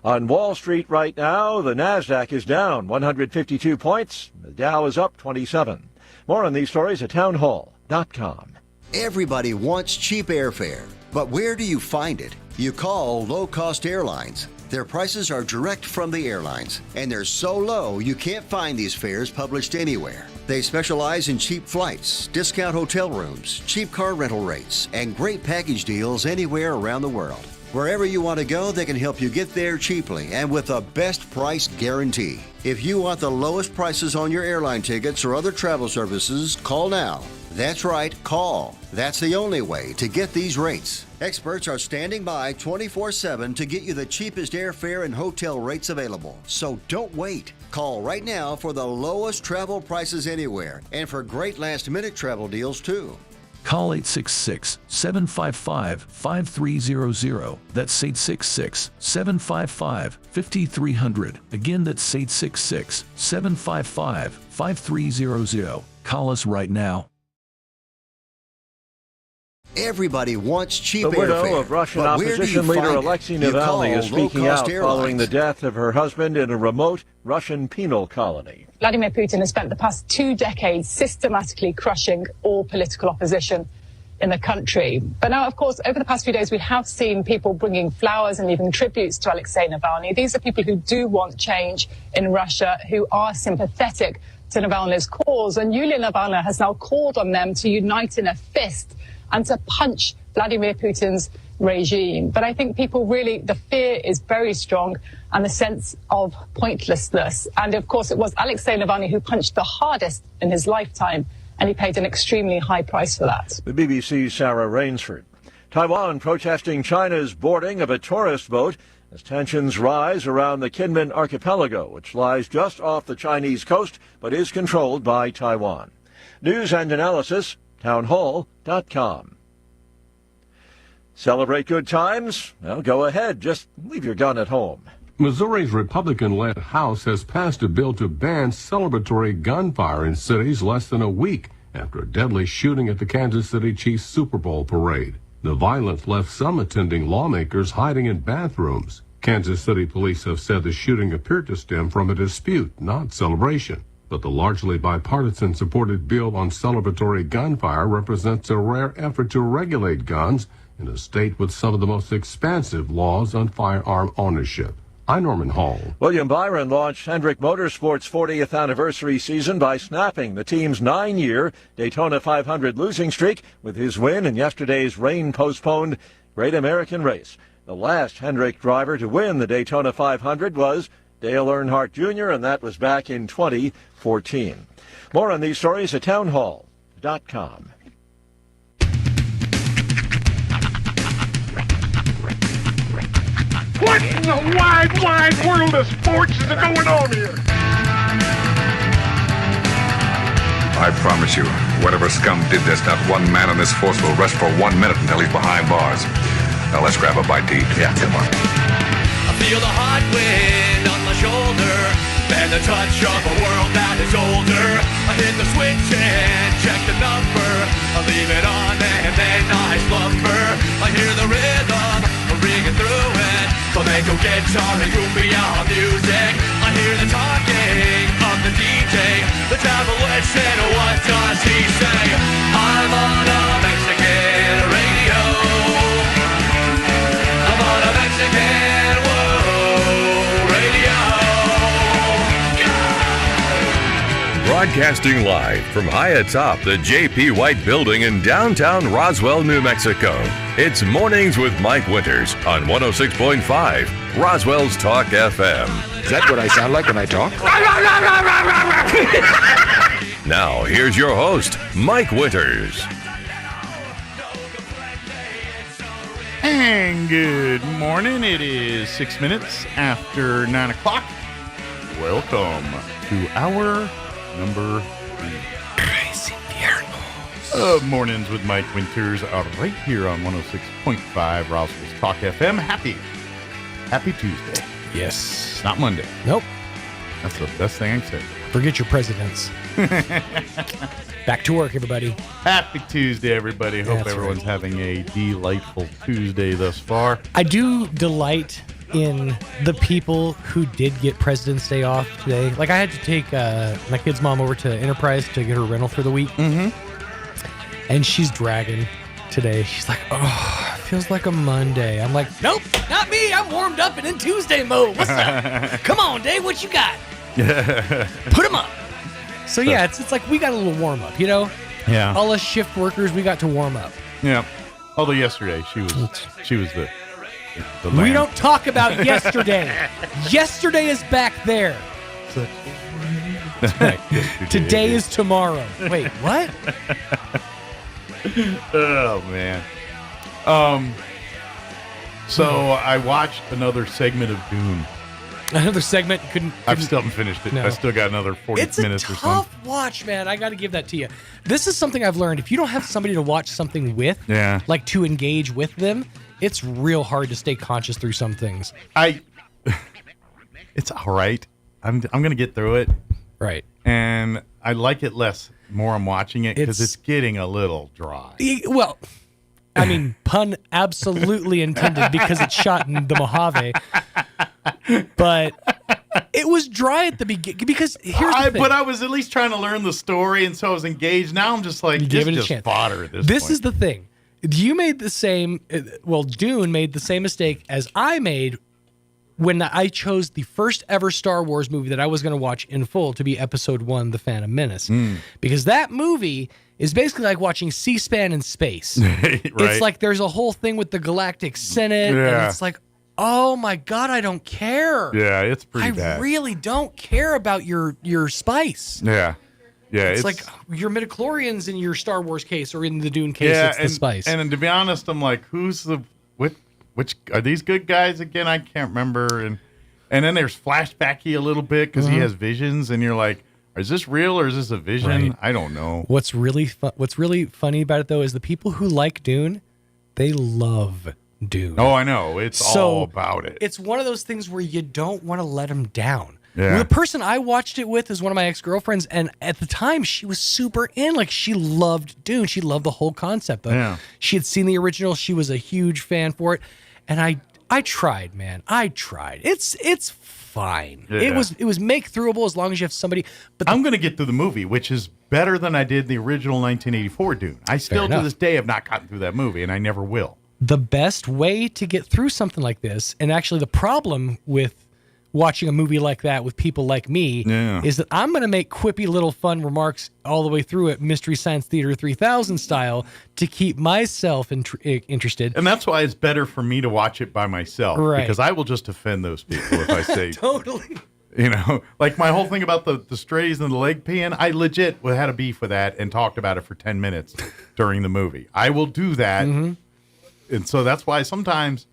On Wall Street right now, the Nasdaq is down 152 points. The Dow is up 27. More on these stories at townhall.com. Everybody wants cheap airfare. But where do you find it? You call low-cost airlines. Their prices are direct from the airlines, and they're so low you can't find these fares published anywhere. They specialize in cheap flights, discount hotel rooms, cheap car rental rates, and great package deals anywhere around the world. Wherever you want to go, they can help you get there cheaply and with a best price guarantee. If you want the lowest prices on your airline tickets or other travel services, call now. That's right, call. That's the only way to get these rates. Experts are standing by 24/7 to get you the cheapest airfare and hotel rates available. So don't wait. Call right now for the lowest travel prices anywhere and for great last-minute travel deals too. Call 866-755-5300. That's 866-755-5300. Again, that's 866-755-5300. Call us right now. Everybody wants cheap airfare. The widow airfare, of Russian opposition leader Alexei Navalny is speaking out following the death of her husband in a remote Russian penal colony. Vladimir Putin has spent the past 2 decades systematically crushing all political opposition in the country. But now, of course, over the past few days, we have seen people bringing flowers and leaving tributes to Alexei Navalny. These are people who do want change in Russia, who are sympathetic to Navalny's cause. And Yulia Navalny has now called on them to unite in a fist and to punch Vladimir Putin's regime. But I think people really, the fear is very strong and the sense of pointlessness. And of course, it was Alexei Navalny who punched the hardest in his lifetime, and he paid an extremely high price for that. The BBC's Sarah Rainsford. Taiwan protesting China's boarding of a tourist boat as tensions rise around the Kinmen Archipelago, which lies just off the Chinese coast but is controlled by Taiwan. News and analysis, townhall.com. Celebrate good times? Well, go ahead. Just leave your gun at home. Missouri's Republican-led House has passed a bill to ban celebratory gunfire in cities less than a week after a deadly shooting at the Kansas City Chiefs Super Bowl parade. The violence left some attending lawmakers hiding in bathrooms. Kansas City police have said the shooting appeared to stem from a dispute, not celebration. But the largely bipartisan-supported bill on celebratory gunfire represents a rare effort to regulate guns in a state with some of the most expansive laws on firearm ownership. I'm Norman Hall. William Byron launched Hendrick Motorsports' 40th anniversary season by snapping the team's 9-year Daytona 500 losing streak with his win in yesterday's rain-postponed Great American Race. The last Hendrick driver to win the Daytona 500 was Dale Earnhardt Jr., and that was back in 2014. More on these stories at townhall.com. What in the wide, wide world of sports is going on here? I promise you, whatever scum did this, not one man in this force will rest for 1 minute until he's behind bars. Now let's grab a bite to eat. Yeah, come on. I feel the hot wind on my shoulder and the touch of a world that is older. I hit the switch and check the number. I leave it on and then I slumber. I hear the rhythm ringing through it. Flamenco guitar and cumbia music. I hear the talking of the DJ. The devil listen, what does he say? I'm on a Mexican radio. I'm on a Mexican radio. Broadcasting live from high atop the J.P. White Building in downtown Roswell, New Mexico. It's Mornings with Mike Winters on 106.5 Roswell's Talk FM. Is that what I sound like when I talk? Now, here's your host, Mike Winters. And good morning. It is 6 minutes after 9 o'clock. Welcome to our number 3. Crazy Mornings with Mike Winters right here on 106.5 Roswell's Talk FM. Happy Tuesday. Yes. It's not Monday. Nope. That's the best thing I can say. Forget your presidents. Back to work, everybody. Happy Tuesday, everybody. Hope everyone's having a delightful Tuesday thus far. I do delight in the people who did get President's Day off today. Like, I had to take my kid's mom over to Enterprise to get her rental for the week. Mm-hmm. And she's dragging today. She's like, oh, it feels like a Monday. I'm like, nope, not me. I'm warmed up and in Tuesday mode. What's up? Come on, Dave, what you got? Put them up. So yeah, it's like we got a little warm up, you know? Yeah. All us shift workers, we got to warm up. Yeah. Although yesterday she was the lamb. We don't talk about yesterday. Yesterday is back there. Today is tomorrow. Wait, what? Oh man. So I watched another segment of Dune. Another segment I still haven't finished it. No. I still got another 40 minutes or something. It's a tough watch, man. I got to give that to you. This is something I've learned. If you don't have somebody to watch something with, like to engage with them, it's real hard to stay conscious through some things. It's all right. I'm gonna get through it. Right. And I like it less the more I'm watching it because it's getting a little dry. Well, I mean, pun absolutely intended because it's shot in the Mojave. But it was dry at the beginning because here's the thing. But I was at least trying to learn the story, and so I was engaged. Now I'm just like, you gave it a just chance. Fodder at this point. This is the thing. You made the same. Well, Dune made the same mistake as I made when I chose the first ever Star Wars movie that I was going to watch in full to be Episode 1, The Phantom Menace. Because that movie is basically like watching C-SPAN in space. Right. It's like there's a whole thing with the Galactic Senate, and it's like, oh my God, I don't care. Yeah, it's pretty bad. I really don't care about your spice. Yeah. Yeah, it's like your midichlorians in your Star Wars case or in the Dune case, it's the spice. And to be honest, I'm like, which are these good guys again? I can't remember. And then there's flashbacky a little bit because he has visions, and you're like, is this real or is this a vision? Right. I don't know. What's really funny about it though is the people who like Dune, they love Dune. Oh, I know. It's all about it. It's one of those things where you don't want to let them down. Yeah. The person I watched it with is one of my ex-girlfriends, and at the time she was super in. Like, she loved Dune. She loved the whole concept. Yeah. She had seen the original. She was a huge fan for it. And I tried, man. I tried. It's fine. Yeah. It was make throughable as long as you have somebody. But I'm going to get through the movie, which is better than I did the original 1984 Dune. I still to this day have not gotten through that movie, and I never will. The best way to get through something like this, and actually the problem with watching a movie like that with people like me, is that I'm going to make quippy little fun remarks all the way through it, Mystery Science Theater 3000 style, to keep myself interested. And that's why it's better for me to watch it by myself, because I will just offend those people if I say... Totally. You know, like my whole thing about the strays and the leg peeing, I legit had a beef with that and talked about it for 10 minutes during the movie. I will do that. And so that's why sometimes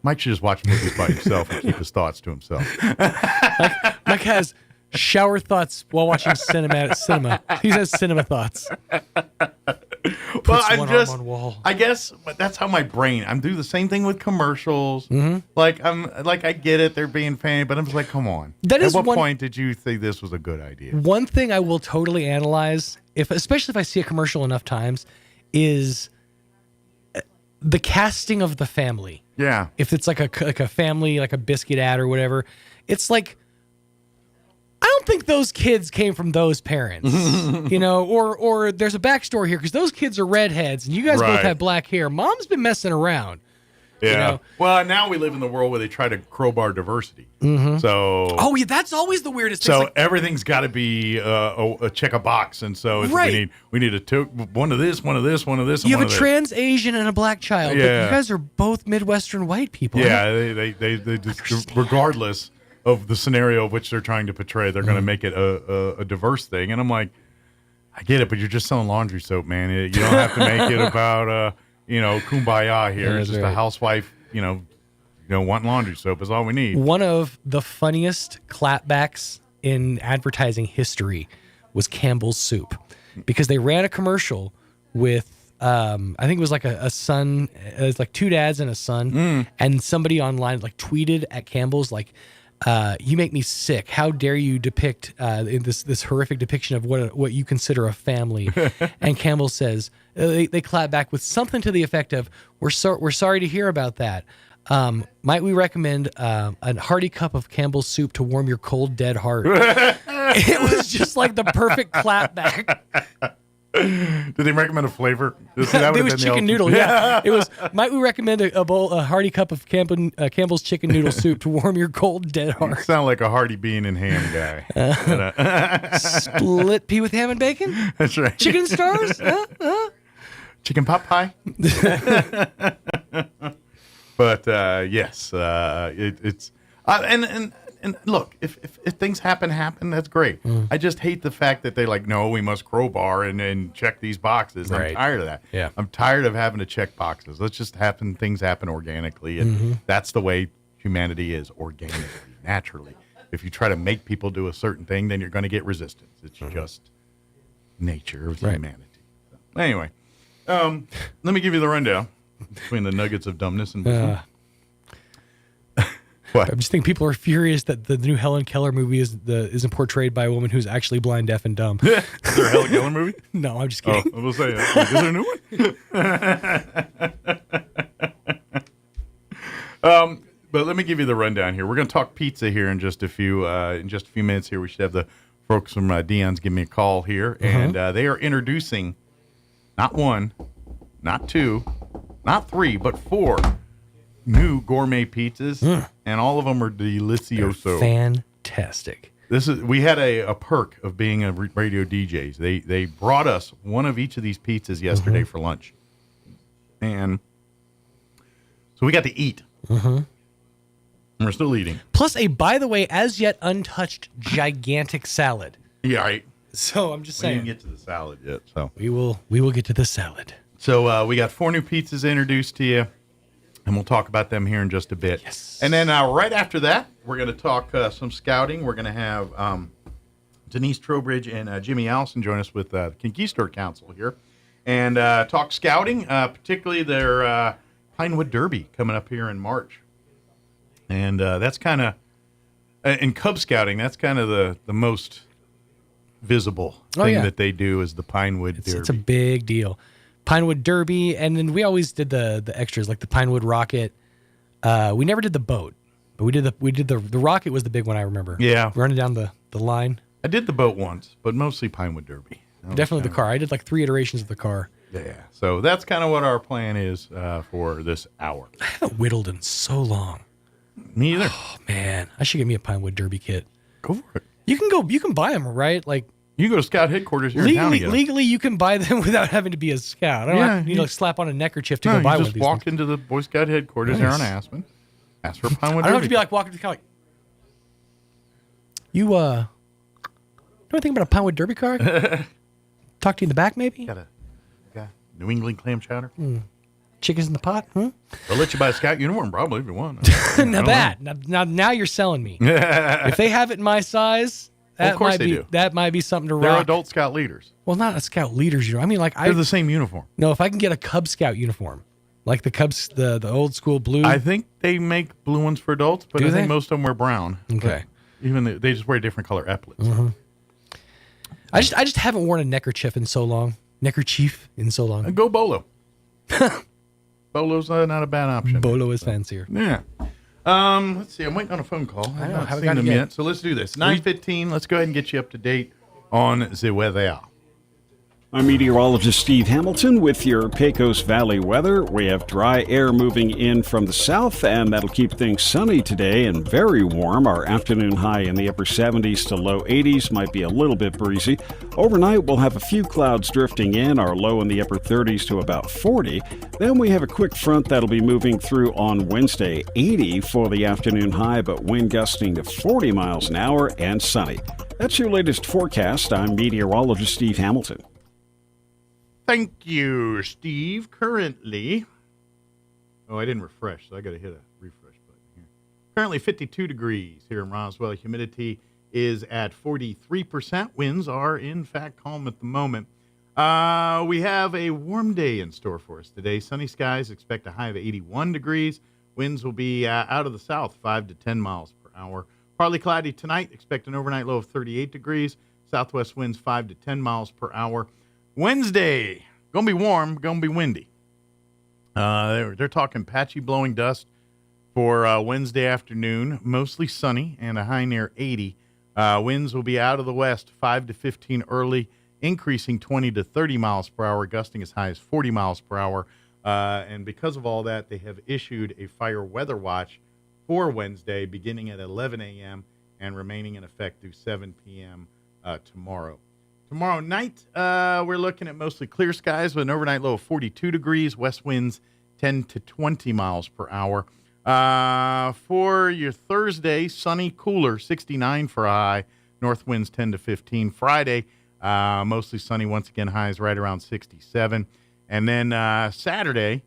Mike should just watch movies by himself and keep his thoughts to himself. Mike has shower thoughts while watching cinema. He has cinema thoughts. Well, I guess that's how my brain. I'm do the same thing with commercials. Like I get it, they're being funny, but I'm just like, come on. At what point did you think this was a good idea? One thing I will totally analyze, especially if I see a commercial enough times, is the casting of the family. Yeah. If it's like a family, like a biscuit ad or whatever, it's like, I don't think those kids came from those parents, you know, or there's a backstory here because those kids are redheads and you guys both have black hair. Mom's been messing around. Yeah. You know? Well, now we live in the world where they try to crowbar diversity. So. Oh, yeah, that's always the weirdest thing. So like, everything's got to be a check a box, and so it's, we need one of this, one of this, one of this. You have a trans Asian and a black child. Yeah. But you guys are both Midwestern white people. Yeah, they just, regardless of the scenario of which they're trying to portray, they're going to make it a diverse thing. And I'm like, I get it, but you're just selling laundry soap, man. You don't have to make it about kumbaya here. It's just a housewife, wanting laundry soap is all we need. One of the funniest clapbacks in advertising history was Campbell's Soup, because they ran a commercial with I think it was like a son, it was like two dads and a son, and somebody online like tweeted at Campbell's like, you make me sick. How dare you depict this horrific depiction of what you consider a family? And Campbell says, they clap back with something to the effect of, we're sorry to hear about that. Might we recommend a hearty cup of Campbell's soup to warm your cold, dead heart? It was just like the perfect clap back. Did they recommend a flavor? It was chicken noodle. Yeah, it was. Might we recommend a hearty cup of Campbell's chicken noodle soup to warm your cold, dead heart? You sound like a hearty bean and ham guy. Split pea with ham and bacon. That's right. Chicken stars. Chicken pot pie. But yes, it's and look, if things happen, that's great. I just hate the fact that they like, no, we must crowbar and check these boxes. I'm tired of that. Yeah. I'm tired of having to check boxes. Let's just things happen organically, and that's the way humanity is, organically, naturally. If you try to make people do a certain thing, then you're going to get resistance. It's just nature of humanity. So, anyway, let me give you the rundown between the nuggets of dumbness and what? I just think people are furious that the new Helen Keller movie isn't portrayed by a woman who's actually blind, deaf, and dumb. Is there a Helen Keller movie? No, I'm just kidding. Oh, I was saying, is there a new one? But let me give you the rundown here. We're going to talk pizza here in just a few minutes. Here, we should have the folks from Dion's give me a call here, and they are introducing not one, not two, not three, but four new gourmet pizzas, and all of them are delicioso. Fantastic. We had a perk of being a radio DJs. They brought us one of each of these pizzas yesterday for lunch, and so we got to eat. And we're still eating. Plus a, by the way, as yet untouched gigantic salad. Yeah, right. So I'm just saying. We didn't get to the salad yet. So we will get to the salad. So we got 4 new pizzas introduced to you, and we'll talk about them here in just a bit. Yes. And then right after that, we're going to talk some scouting. We're going to have Denise Trowbridge and Jimmy Allison join us with the Conquistador Council here and talk scouting, particularly their Pinewood Derby coming up here in March. And that's kind of, in Cub Scouting, that's kind of the most visible thing that they do is the Pinewood Derby. It's a big deal. Pinewood Derby, and then we always did the extras like the Pinewood Rocket. We never did the boat, but we did the rocket was the big one I remember. Yeah, running down the line. I did the boat once, but mostly Pinewood Derby. Definitely the car. I did like 3 iterations of the car. Yeah, so that's kind of what our plan is for this hour. I haven't whittled in so long. Me either. Oh man, I should get me a Pinewood Derby kit. Go for it. You can buy them, right? Like you can go to Scout headquarters here in town. Legally, you can buy them without having to be a scout. I don't have to slap on a neckerchief to go buy one of these. Just walk into the Boy Scout headquarters here on Aspen. Ask for a Pinewood Derby. I don't have to be like walking to the car. Like, you know anything about a Pinewood Derby car? Talk to you in the back, maybe. Got a New England clam chowder. Chickens in the pot. They'll let you buy a Scout uniform probably if you want. Now you're selling me. If they have it in my size, of course they do. That might be something to rock. They're adult Scout leaders. Well, not a Scout leaders uniform. I mean, like they're the same uniform. No, if I can get a Cub Scout uniform, like the Cubs, the old school blue. I think they make blue ones for adults, but I think most of them wear brown. Okay. Even they just wear different color epaulets. I just haven't worn a neckerchief in so long. Neckerchief in so long. Go bolo. Bolo's not a bad option. Bolo is fancier. Yeah. Let's see. I'm waiting on a phone call. I know. Not seen them yet. So let's do this. 9:15. Let's go ahead and get you up to date on the weather. I'm meteorologist Steve Hamilton with your Pecos Valley weather. We have dry air moving in from the south, and that'll keep things sunny today and very warm. Our afternoon high in the upper 70s to low 80s, might be a little bit breezy. Overnight, we'll have a few clouds drifting in, our low in the upper 30s to about 40. Then we have a quick front that'll be moving through on Wednesday, 80 for the afternoon high, but wind gusting to 40 miles an hour and sunny. That's your latest forecast. I'm meteorologist Steve Hamilton. Thank you, Steve. Currently, I didn't refresh, so I got to hit a refresh button here. Currently 52 degrees here in Roswell. Humidity is at 43%. Winds are, in fact, calm at the moment. We have a warm day in store for us today. Sunny skies, expect a high of 81 degrees. Winds will be out of the south, 5 to 10 miles per hour. Partly cloudy tonight, expect an overnight low of 38 degrees. Southwest winds 5 to 10 miles per hour. Wednesday, going to be warm, going to be windy. They're talking patchy blowing dust for Wednesday afternoon, mostly sunny and a high near 80. Winds will be out of the west, 5 to 15 early, increasing 20 to 30 miles per hour, gusting as high as 40 miles per hour. And because of all that, they have issued a fire weather watch for Wednesday, beginning at 11 a.m. and remaining in effect through 7 p.m. Tomorrow. Tomorrow night, we're looking at mostly clear skies with an overnight low of 42 degrees, west winds 10 to 20 miles per hour. For your Thursday, sunny, cooler, 69 for a high, north winds 10 to 15. Friday, mostly sunny, once again, highs right around 67. And then Saturday,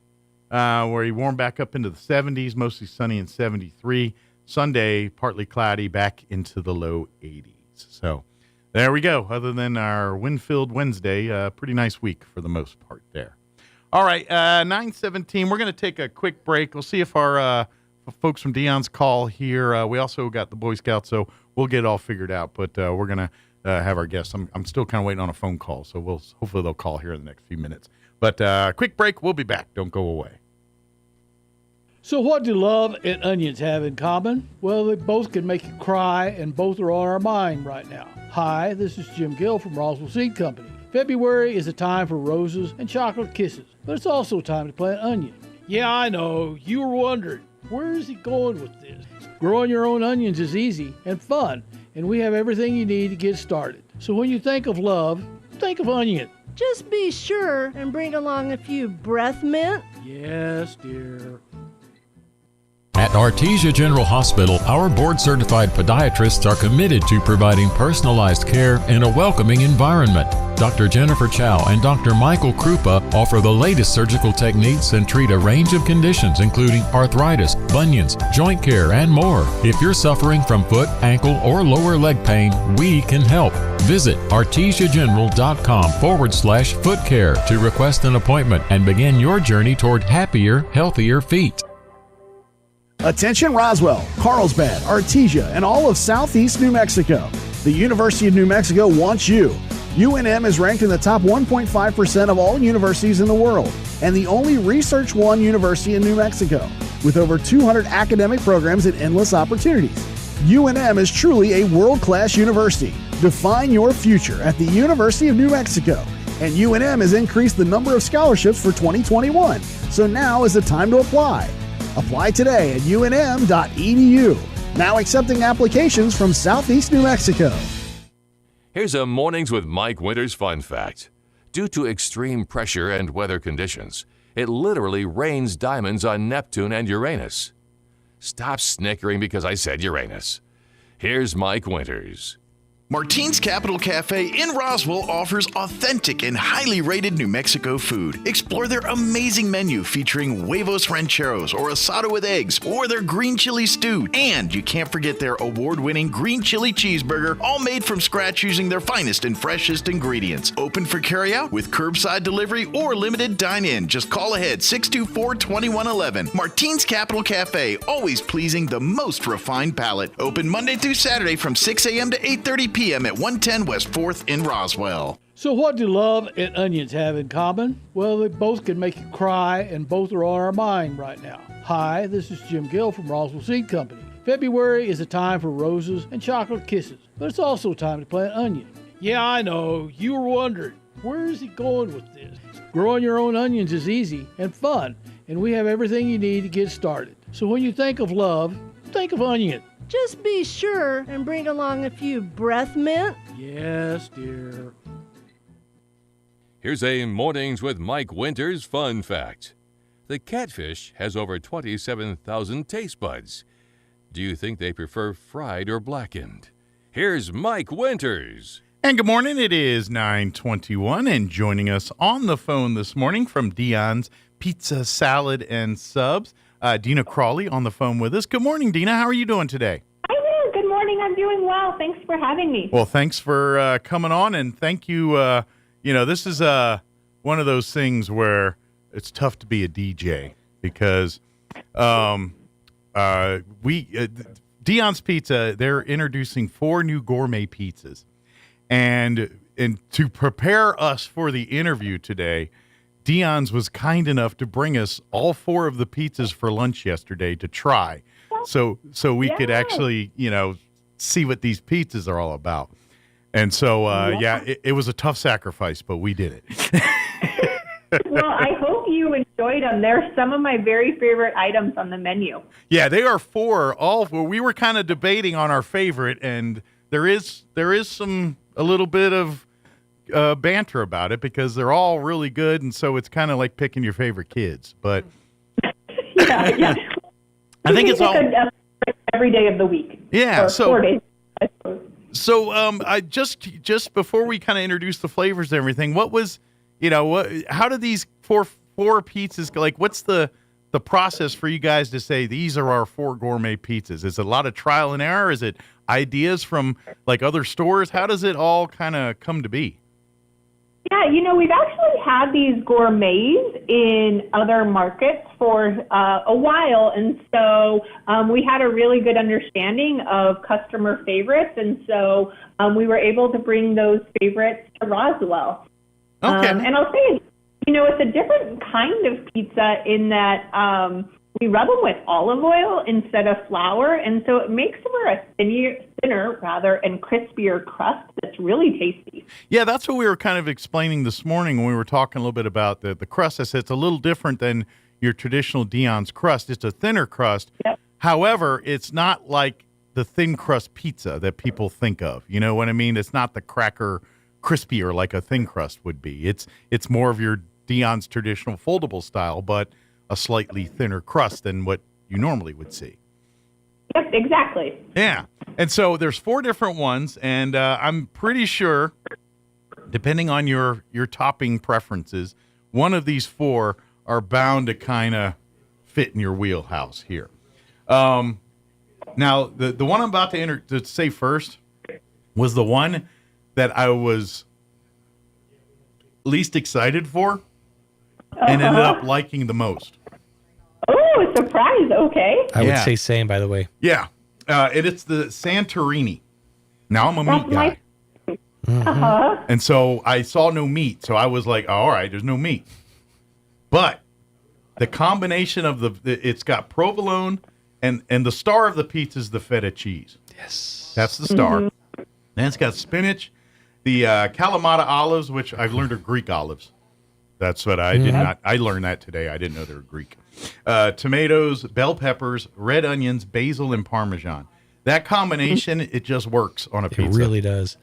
where you warm back up into the 70s, mostly sunny and 73. Sunday, partly cloudy, back into the low 80s. So there we go. Other than our wind-filled Wednesday, pretty nice week for the most part there. All right, 9:17. We're going to take a quick break. We'll see if our folks from Dion's call here. We also got the Boy Scouts, so we'll get it all figured out. But we're going to have our guests. I'm still kind of waiting on a phone call, so hopefully they'll call here in the next few minutes. But quick break. We'll be back. Don't go away. So what do love and onions have in common? Well, they both can make you cry, and both are on our mind right now. Hi, this is Jim Gill from Roswell Seed Company. February is a time for roses and chocolate kisses, but it's also time to plant onion. Yeah, I know. You were wondering, where is he going with this? Growing your own onions is easy and fun, and we have everything you need to get started. So when you think of love, think of onion. Just be sure and bring along a few breath mint. Yes, dear. At Artesia General Hospital, our board-certified podiatrists are committed to providing personalized care in a welcoming environment. Dr. Jennifer Chow and Dr. Michael Krupa offer the latest surgical techniques and treat a range of conditions including arthritis, bunions, joint care, and more. If you're suffering from foot, ankle, or lower leg pain, we can help. Visit artesiageneral.com/foot care to request an appointment and begin your journey toward happier, healthier feet. Attention Roswell, Carlsbad, Artesia, and all of southeast New Mexico. The University of New Mexico wants you. UNM is ranked in the top 1.5% of all universities in the world, and the only Research One university in New Mexico, with over 200 academic programs and endless opportunities. UNM is truly a world-class university. Define your future at the University of New Mexico, and UNM has increased the number of scholarships for 2021, so now is the time to apply. Apply today at unm.edu. Now accepting applications from Southeast New Mexico. Here's a Mornings with Mike Winters fun fact. Due to extreme pressure and weather conditions, it literally rains diamonds on Neptune and Uranus. Stop snickering because I said Uranus. Here's Mike Winters. Martine's Capital Cafe in Roswell offers authentic and highly rated New Mexico food. Explore their amazing menu featuring huevos rancheros or asado with eggs or their green chili stew. And you can't forget their award-winning green chili cheeseburger, all made from scratch using their finest and freshest ingredients. Open for carryout with curbside delivery or limited dine-in. Just call ahead 624-2111. Martine's Capital Cafe, always pleasing the most refined palate. Open Monday through Saturday from 6 a.m. to 8:30 p.m. at 110 West 4th in Roswell. So what do love and onions have in common? Well, they both can make you cry, and both are on our mind right now. Hi, this is Jim Gill from Roswell Seed Company. February is a time for roses and chocolate kisses, but it's also time to plant onion. Yeah, I know. You were wondering, where is he going with this? Growing your own onions is easy and fun, and we have everything you need to get started. So when you think of love, think of onion. Just be sure and bring along a few breath mint. Yes, dear. Here's a Mornings with Mike Winters fun fact. The catfish has over 27,000 taste buds. Do you think they prefer fried or blackened? Here's Mike Winters. And good morning. It is 9:21, and joining us on the phone this morning from Dion's Pizza, Salad, and Subs, Dina Crawley on the phone with us. Good morning, Dina. How are you doing today? Hi there. Good morning. I'm doing well. Thanks for having me. Well, thanks for coming on, and thank you. This is one of those things where it's tough to be a DJ because Dion's Pizza, they're introducing 4 new gourmet pizzas. And to prepare us for the interview today, Dion's was kind enough to bring us all 4 of the pizzas for lunch yesterday to try. So we could actually, see what these pizzas are all about. And so, it was a tough sacrifice, but we did it. Well, I hope you enjoyed them. They're some of my very favorite items on the menu. Yeah, they are 4. We were kind of debating on our favorite, and there is a little bit of banter about it because they're all really good, and so it's kind of like picking your favorite kids. But yeah. I think it's all every day of the week. Yeah, so 4 days, I suppose. So I just before we kind of introduce the flavors and everything, what was how do these four pizzas go? Like, what's the process for you guys to say these are our 4 gourmet pizzas? Is it a lot of trial and error? Is it ideas from like other stores? How does it all kind of come to be? Yeah, we've actually had these gourmets in other markets for a while, and so we had a really good understanding of customer favorites, and so we were able to bring those favorites to Roswell. Okay. And I'll say, it's a different kind of pizza in that we rub them with olive oil instead of flour, and so it makes for a thinner and crispier crust that's really tasty. Yeah, that's what we were kind of explaining this morning when we were talking a little bit about the crust. I said it's a little different than, your traditional Dion's crust. It's a thinner crust. Yep. However, it's not like the thin crust pizza that people think of. You know what I mean? It's not the cracker crispier like a thin crust would be. It's more of your Dion's traditional foldable style, but a slightly thinner crust than what you normally would see. Yep, exactly. Yeah. And so there's 4 different ones, and I'm pretty sure, depending on your topping preferences, one of these 4 are bound to kind of fit in your wheelhouse here. Now, the one I'm about to say first was the one that I was least excited for and ended up liking the most. Oh, a surprise. Okay. I would say same, by the way. Yeah. It's the Santorini. Now, I'm a meat guy. And so I saw no meat. So I was like, all right, there's no meat. But the combination of it's got provolone and the star of the pizza is the feta cheese. Yes. That's the star. Then it's got spinach, the Kalamata olives, which I've learned are Greek olives. That's what I did not. I learned that today. I didn't know they were Greek. Tomatoes, bell peppers, red onions, basil, and Parmesan. That combination, it just works on a pizza. It really does.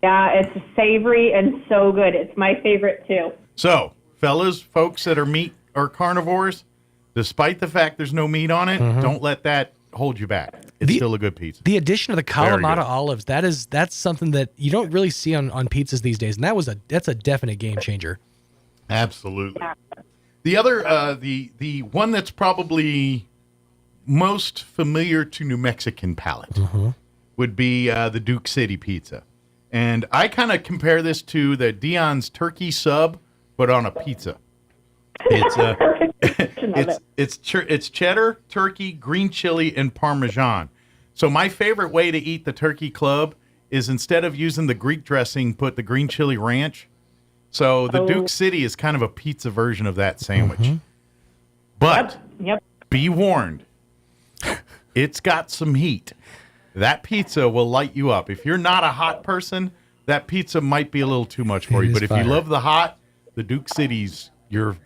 Yeah, it's savory and so good. It's my favorite too. So, fellas, folks that are meat or carnivores, despite the fact there's no meat on it, don't let that hold you back. It's still a good pizza. The addition of the Kalamata olives, that's something that you don't really see on pizzas these days, and that's a definite game changer. Absolutely. The other, the one that's probably most familiar to New Mexican palate would be the Duke City pizza. And I kind of compare this to the Dion's turkey sub, but on a pizza. It's cheddar, turkey, green chili, and Parmesan. So my favorite way to eat the turkey club is instead of using the Greek dressing, put the green chili ranch. So the Duke City is kind of a pizza version of that sandwich. But be warned, it's got some heat. That pizza will light you up. If you're not a hot person, that pizza might be a little too much for you. But if you love the hot, the Duke City's your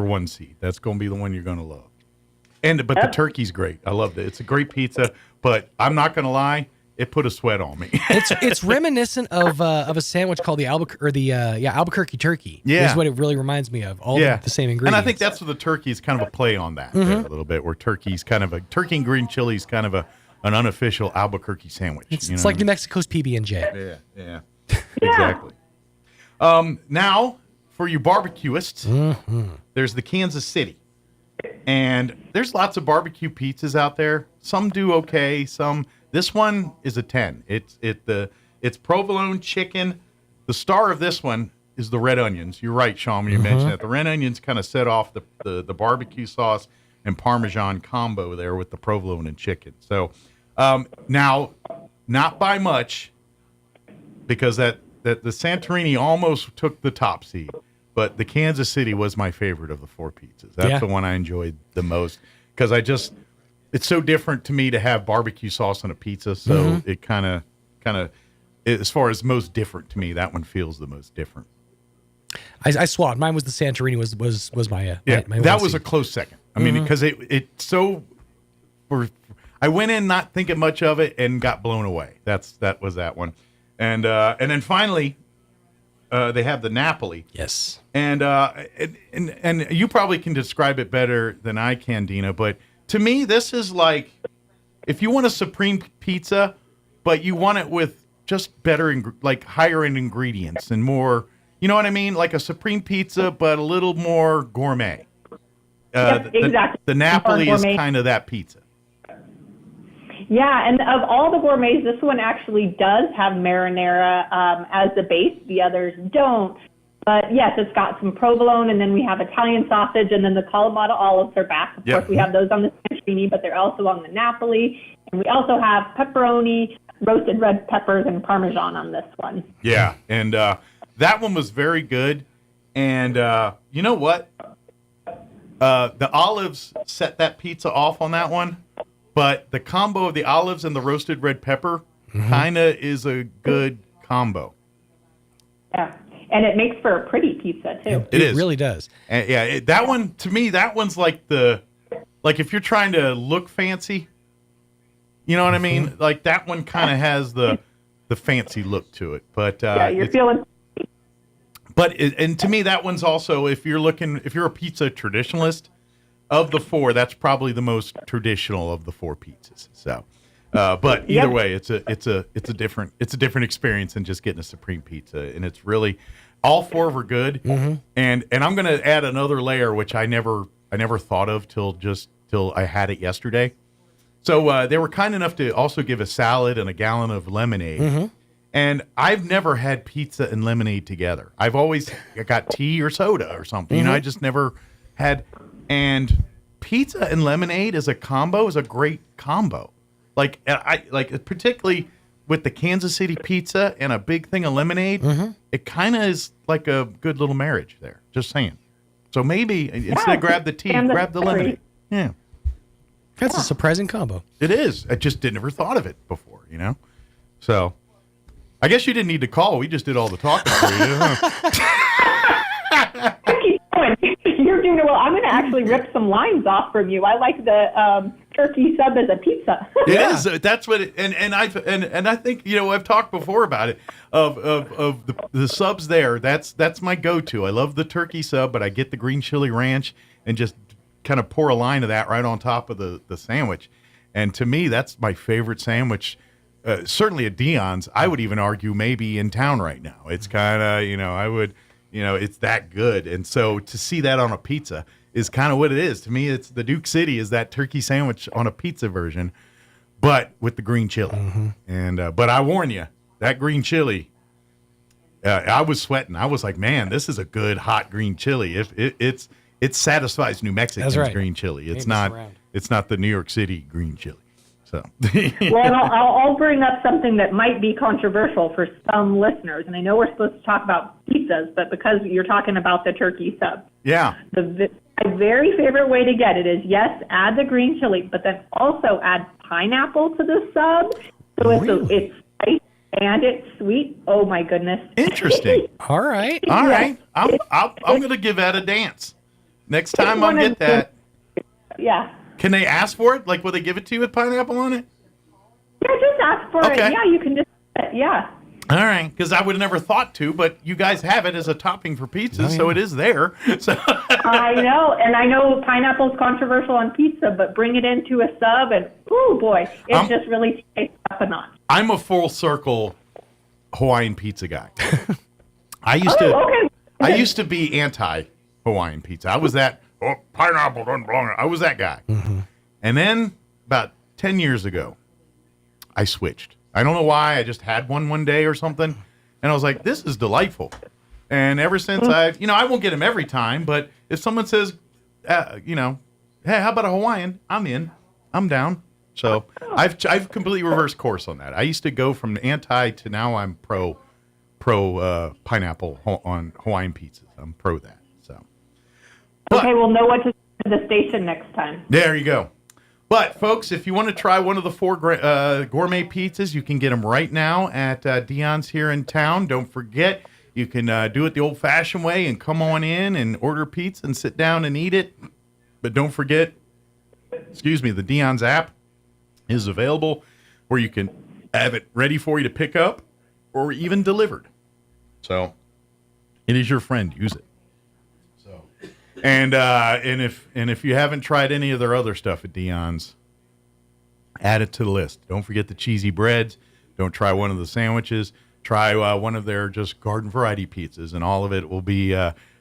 one seed. That's going to be the one you're going to love. But the turkey's great. I loved it. It's a great pizza, but I'm not going to lie, it put a sweat on me. It's reminiscent of a sandwich called the Albuquerque turkey. Yeah, is what it really reminds me of. All the same ingredients. And I think that's what the turkey is kind of a play on that there a little bit. Where turkey and green chili is kind of an unofficial Albuquerque sandwich. It's like New Mexico's PB&J. Yeah. Exactly. Now, for you barbecuists, there's the Kansas City. And there's lots of barbecue pizzas out there. Some do okay. This one is a 10. It's provolone chicken. The star of this one is the red onions. You're right, Sean, when you mentioned that. The red onions kind of set off the barbecue sauce and Parmesan combo there with the provolone and chicken. So now, not by much, because that the Santorini almost took the top seed, but the Kansas City was my favorite of the 4 pizzas. That's the one I enjoyed the most, because it's so different to me to have barbecue sauce on a pizza. So it kind of, as far as most different to me, that one feels the most different. I swapped. Mine was the Santorini. Was my my that was a close second. I mean, because I went in not thinking much of it and got blown away. That was that one, and then finally, they have the Napoli. Yes, and you probably can describe it better than I can, Dina. But to me, this is like if you want a supreme pizza, but you want it with just better, like higher end ingredients and more. You know what I mean? Like a supreme pizza, but a little more gourmet. Exactly. The Napoli is kind of that pizza. Yeah, and of all the gourmets, this one actually does have marinara as the base. The others don't. But yes, it's got some provolone, and then we have Italian sausage, and then the Kalamata olives are back. Of course, we have those on the Santorini, but they're also on the Napoli. And we also have pepperoni, roasted red peppers, and Parmesan on this one. Yeah, and that one was very good. And you know what? The olives set that pizza off on that one. But the combo of the olives and the roasted red pepper kind of is a good combo. Yeah. And it makes for a pretty pizza, too. It really does. And yeah, that one, to me, that one's like if you're trying to look fancy, you know what I mean? Like that one kind of has the fancy look to it. But you're feeling. But and to me, that one's also, if you're a pizza traditionalist, of the four, that's probably the most traditional of the four pizzas. So, but either way, it's a different experience than just getting a supreme pizza, and it's really all four were good. And I'm going to add another layer, which I never thought of till I had it yesterday. So they were kind enough to also give a salad and a gallon of lemonade. And I've never had pizza and lemonade together. I've always got tea or soda or something. You know, I just never had. And pizza and lemonade as a combo is a great combo. Like particularly with the Kansas City pizza and a big thing of lemonade, it kind of is like a good little marriage there. Just saying. So maybe instead of grab the tea, grab the lemonade. Yeah. That's a surprising combo. It is. I just never thought of it before, you know? So I guess you didn't need to call. We just did all the talking for you. You're doing it well. I'm going to actually rip some lines off from you. I like the turkey sub as a pizza. It is. That's what it, and I think, you know, I've talked before about it of the subs there. That's my go-to. I love the turkey sub, but I get the green chili ranch and just kind of pour a line of that right on top of the sandwich. And to me, that's my favorite sandwich. Certainly at Dion's, I would even argue maybe in town right now. It's kind of, it's that good. And so to see that on a pizza is kind of what it is. To me, it's the Duke City is that turkey sandwich on a pizza version, but with the green chili. And but I warn you, that green chili, I was sweating. I was like, man, this is a good hot green chili. It satisfies New Mexico's green chili. It's not the New York City green chili. So. Well, I'll bring up something that might be controversial for some listeners, and I know we're supposed to talk about pizzas, but because you're talking about the turkey sub, my very favorite way to get it is add the green chili, but then also add pineapple to the sub, so it's spicy and it's sweet. Oh my goodness! Interesting. All right. I'm going to give that a dance next time I get that. Yeah. Can they ask for it? Like, will they give it to you with pineapple on it? Yeah, just ask for it. Yeah, you can just, All right, because I would have never thought to, but you guys have it as a topping for pizzas, so it is there. So I know, and I know pineapple's controversial on pizza, but bring it into a sub, and oh boy, it just really takes up a notch. I'm a full circle Hawaiian pizza guy. I used to be anti Hawaiian pizza. I was that. Oh, pineapple doesn't belong. I was that guy. And then about 10 years ago, I switched. I don't know why. I just had one day or something. And I was like, this is delightful. And ever since I won't get them every time, but if someone says, hey, how about a Hawaiian? I'm in. I'm down. So I've completely reversed course on that. I used to go from anti to now I'm pro pineapple on Hawaiian pizzas. I'm pro that. Okay, we'll know what to say to the station next time. There you go. But, folks, if you want to try one of the four gourmet pizzas, you can get them right now at Dion's here in town. Don't forget, you can do it the old-fashioned way and come on in and order pizza and sit down and eat it. But don't forget, the Dion's app is available where you can have it ready for you to pick up or even delivered. So, it is your friend. Use it. And if you haven't tried any of their other stuff at Dion's, add it to the list. Don't forget the cheesy breads. Don't try one of the sandwiches. Try one of their just garden variety pizzas, and all of it will be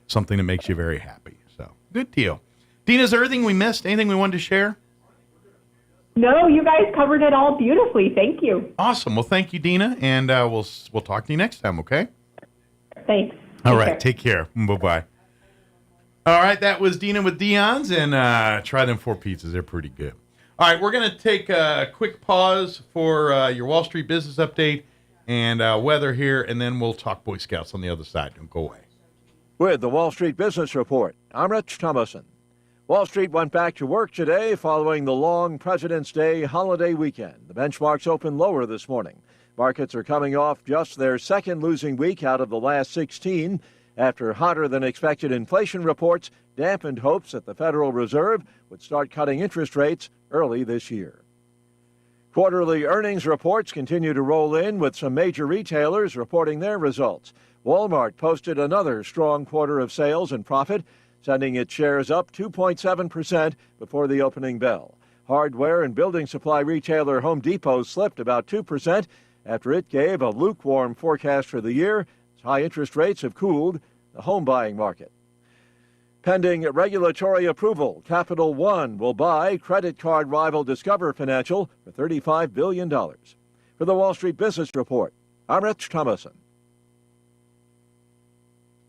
something that makes you very happy. So, good deal. Dina, is there anything we missed? Anything we wanted to share? No, you guys covered it all beautifully. Thank you. Awesome. Well, thank you, Dina, and we'll talk to you next time, okay? Thanks. All right. Take care. Bye-bye. All right, that was Dina with Dion's, and try them 4 pizzas. They're pretty good. All right, we're going to take a quick pause for your Wall Street business update and weather here, and then we'll talk Boy Scouts on the other side. Don't go away. With the Wall Street Business Report, I'm Rich Thomason. Wall Street went back to work today following the long President's Day holiday weekend. The benchmarks opened lower this morning. Markets are coming off just their second losing week out of the last 16 after hotter than expected inflation reports dampened hopes that the Federal Reserve would start cutting interest rates early this year. Quarterly earnings reports continue to roll in with some major retailers reporting their results. Walmart posted another strong quarter of sales and profit, sending its shares up 2.7% before the opening bell. Hardware and building supply retailer Home Depot slipped about 2% after it gave a lukewarm forecast for the year as high interest rates have cooled the home buying market. Pending regulatory approval, Capital One will buy credit card rival Discover Financial for $35 billion. For the Wall Street Business Report, I'm Rich Thomason.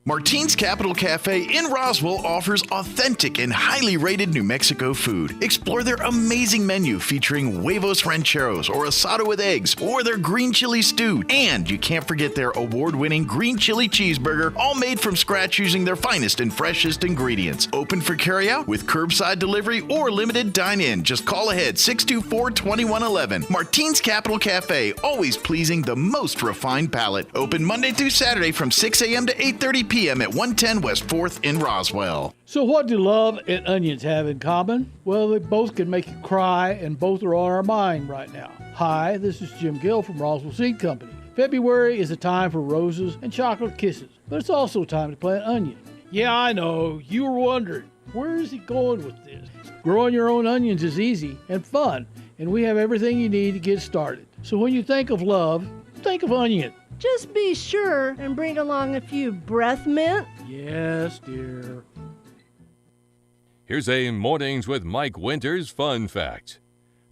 Martine's Capital Cafe in Roswell offers authentic and highly rated New Mexico food. Explore their amazing menu featuring huevos rancheros or asado with eggs or their green chili stew. And you can't forget their award-winning green chili cheeseburger, all made from scratch using their finest and freshest ingredients. Open for carryout with curbside delivery or limited dine-in. Just call ahead 624-2111. Martine's Capital Cafe, always pleasing the most refined palate. Open Monday through Saturday from 6 a.m. to 8:30 p.m. at 110 West 4th in Roswell. So what do love and onions have in common? Well, they both can make you cry, and both are on our mind right now. Hi, this is Jim Gill from Roswell Seed Company. February is a time for roses and chocolate kisses, but it's also time to plant onions. Yeah, I know, you were wondering, where is he going with this? Growing your own onions is easy and fun, and we have everything you need to get started. So when you think of love, think of onion. Just be sure and bring along a few breath mint. Yes, dear. Here's a Mornings with Mike Winters fun fact.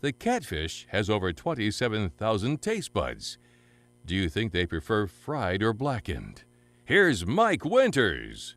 The catfish has over 27,000 taste buds. Do you think they prefer fried or blackened? Here's Mike Winters.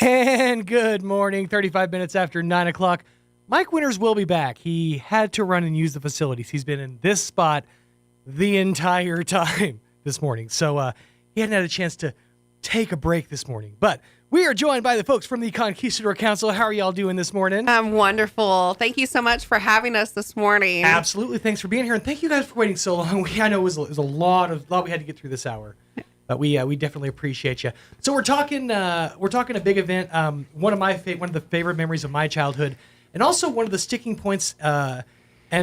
And good morning, 35 minutes after 9 o'clock. Mike Winters will be back. He had to run and use the facilities. He's been in this spot the entire time this morning. So he hadn't had a chance to take a break this morning. But we are joined by the folks from the Conquistador Council. How are y'all doing this morning? I'm wonderful. Thank you so much for having us this morning. Absolutely. Thanks for being here. And thank you guys for waiting so long. I know it was a lot we had to get through this hour. But we definitely appreciate you. So we're talking a big event. One of the favorite memories of my childhood, and also one of the sticking points and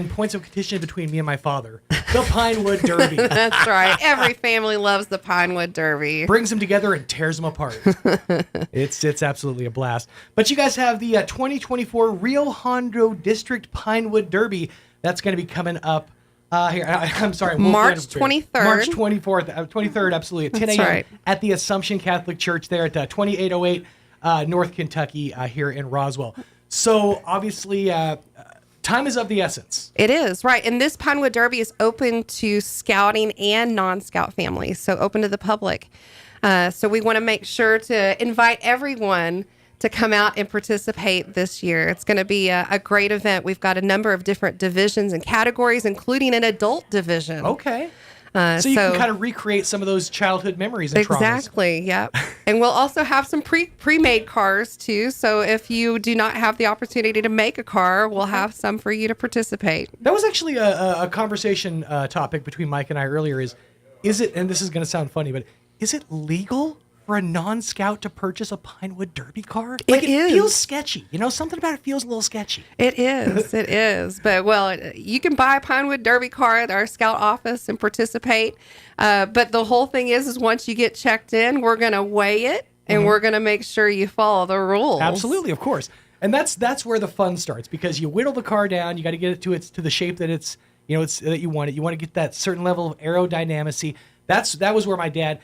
points of contention between me and my father, the Pinewood Derby. That's right. Every family loves the Pinewood Derby. Brings them together and tears them apart. It's absolutely a blast. But you guys have the 2024 Rio Hondo District Pinewood Derby. That's going to be coming up. I'm sorry. March 23rd. March 23rd, absolutely, at 10 a.m. Right. At the Assumption Catholic Church there at 2808 North Kentucky here in Roswell. So, obviously, time is of the essence. It is, right. And this Pinewood Derby is open to scouting and non-scout families, so open to the public. So we want to make sure to invite everyone to come out and participate this year. It's going to be a great event. We've got a number of different divisions and categories, including an adult division. Okay. So you can kind of recreate some of those childhood memories and traumas. Exactly, yep. And we'll also have some pre-made cars, too. So if you do not have the opportunity to make a car, we'll have some for you to participate. That was actually a conversation topic between Mike and I earlier is it, and this is going to sound funny, but is it legal for a non-scout to purchase a Pinewood Derby car? Like, it is. Feels sketchy. Something about it feels a little sketchy. It is. It is. But, well, you can buy a Pinewood Derby car at our scout office and participate. But the whole thing is once you get checked in, we're going to weigh it, and we're going to make sure you follow the rules. Absolutely, of course. And that's where the fun starts, because you whittle the car down. You got to get it to the shape that it's that you want it. You want to get that certain level of aerodynamicy. That was where my dad.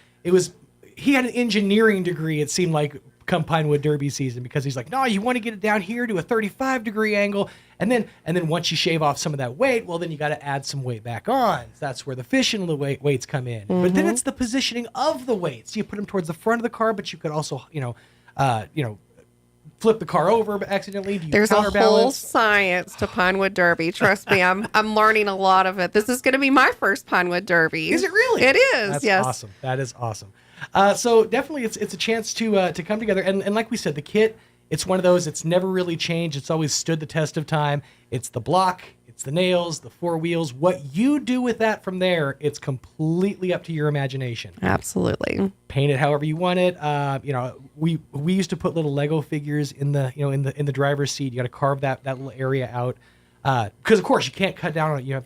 He had an engineering degree, it seemed like, come Pinewood Derby season, because he's like, no, you want to get it down here to a 35-degree angle, and then once you shave off some of that weight, well, then you got to add some weight back on. That's where the fishing weights come in. But then it's the positioning of the weights. You put them towards the front of the car, but you could also, flip the car over accidentally? Do you There's a whole counterbalance? science to Pinewood Derby. Trust me, I'm learning a lot of it. This is going to be my first Pinewood Derby. Is it really? It is. That's yes. awesome. That is awesome. So definitely, it's a chance to come together. And like we said, the kit, it's one of those. It's never really changed. It's always stood the test of time. It's the block. It's the nails, the 4 wheels. What you do with that from there, it's completely up to your imagination. Absolutely. Paint it however you want it. We used to put little Lego figures in the in the driver's seat. You got to carve that little area out because of course you can't cut down on it.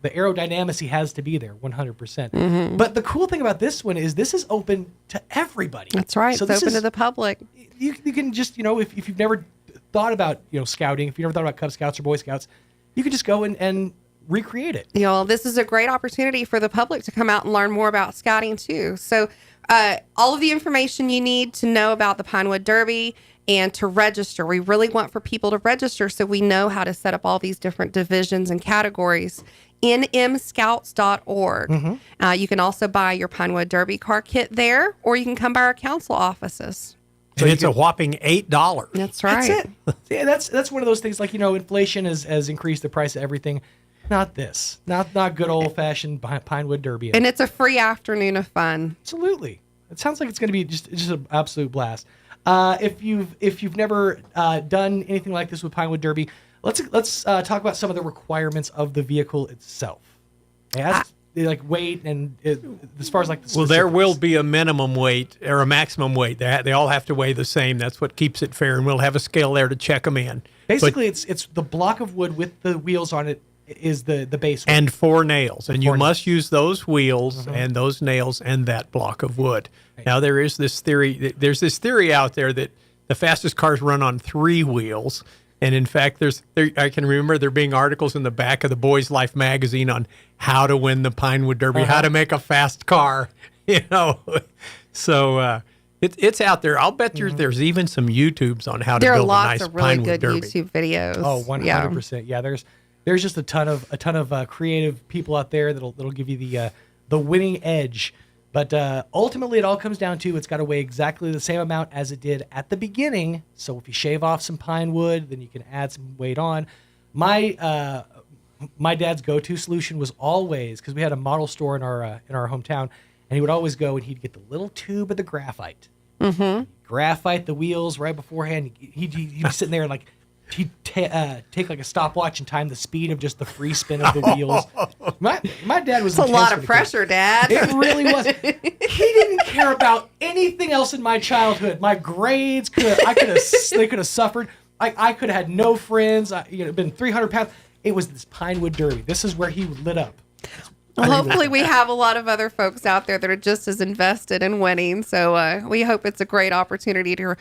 The aerodynamics has to be there 100%. Mm-hmm. But the cool thing about this one is this is open to everybody. That's right. So it's open to the public. You can just if you've never thought about scouting, if you've never thought about Cub Scouts or Boy Scouts, you can just go and recreate it. This is a great opportunity for the public to come out and learn more about scouting too. So all of the information you need to know about the Pinewood Derby and to register. We really want for people to register so we know how to set up all these different divisions and categories. nmscouts.org. Mm-hmm. You can also buy your Pinewood Derby car kit there, or you can come by our council offices. So it's a whopping $8. That's right. That's it. Yeah, that's one of those things like, inflation has increased the price of everything. Not this. Not good old-fashioned Pinewood Derby. And it's a free afternoon of fun. Absolutely. It sounds like it's going to be just an absolute blast. If you've never done anything like this with Pinewood Derby, let's talk about some of the requirements of the vehicle itself. Like weight and as far as like the specifics. Well, there will be a minimum weight or a maximum weight. They all have to weigh the same. That's what keeps it fair, and we'll have a scale there to check them in. Basically, it's the block of wood with the wheels on it is the base weight. And 4 nails, and you must use those wheels Mhm. and those nails and that block of wood. Right. Now there is this theory. There's this theory out there that the fastest cars run on 3 wheels. And in fact, I can remember there being articles in the back of the Boys Life magazine on how to win the Pinewood Derby, how to make a fast car, So it's out there. I'll bet there's even some YouTubes on how to build a nice Pinewood Derby. There are lots of really good YouTube videos. Oh, 100%. Yeah, there's just a ton of creative people out there that'll give you the winning edge. But ultimately, it all comes down to it's got to weigh exactly the same amount as it did at the beginning. So if you shave off some pine wood, then you can add some weight on. My dad's go-to solution was always, because we had a model store in our hometown, and he would always go and he'd get the little tube of the graphite. Mm-hmm. Graphite the wheels right beforehand. He'd be sitting there and like he'd take like a stopwatch and time the speed of just the free spin of the wheels. My dad was a lot of pressure, Dad. It really was. He didn't care about anything else in my childhood. My grades they could have suffered. I could have had no friends. Been 300 pounds. It was this Pinewood Derby. This is where he lit up. Well, hopefully we have a lot of other folks out there that are just as invested in winning. So we hope it's a great opportunity to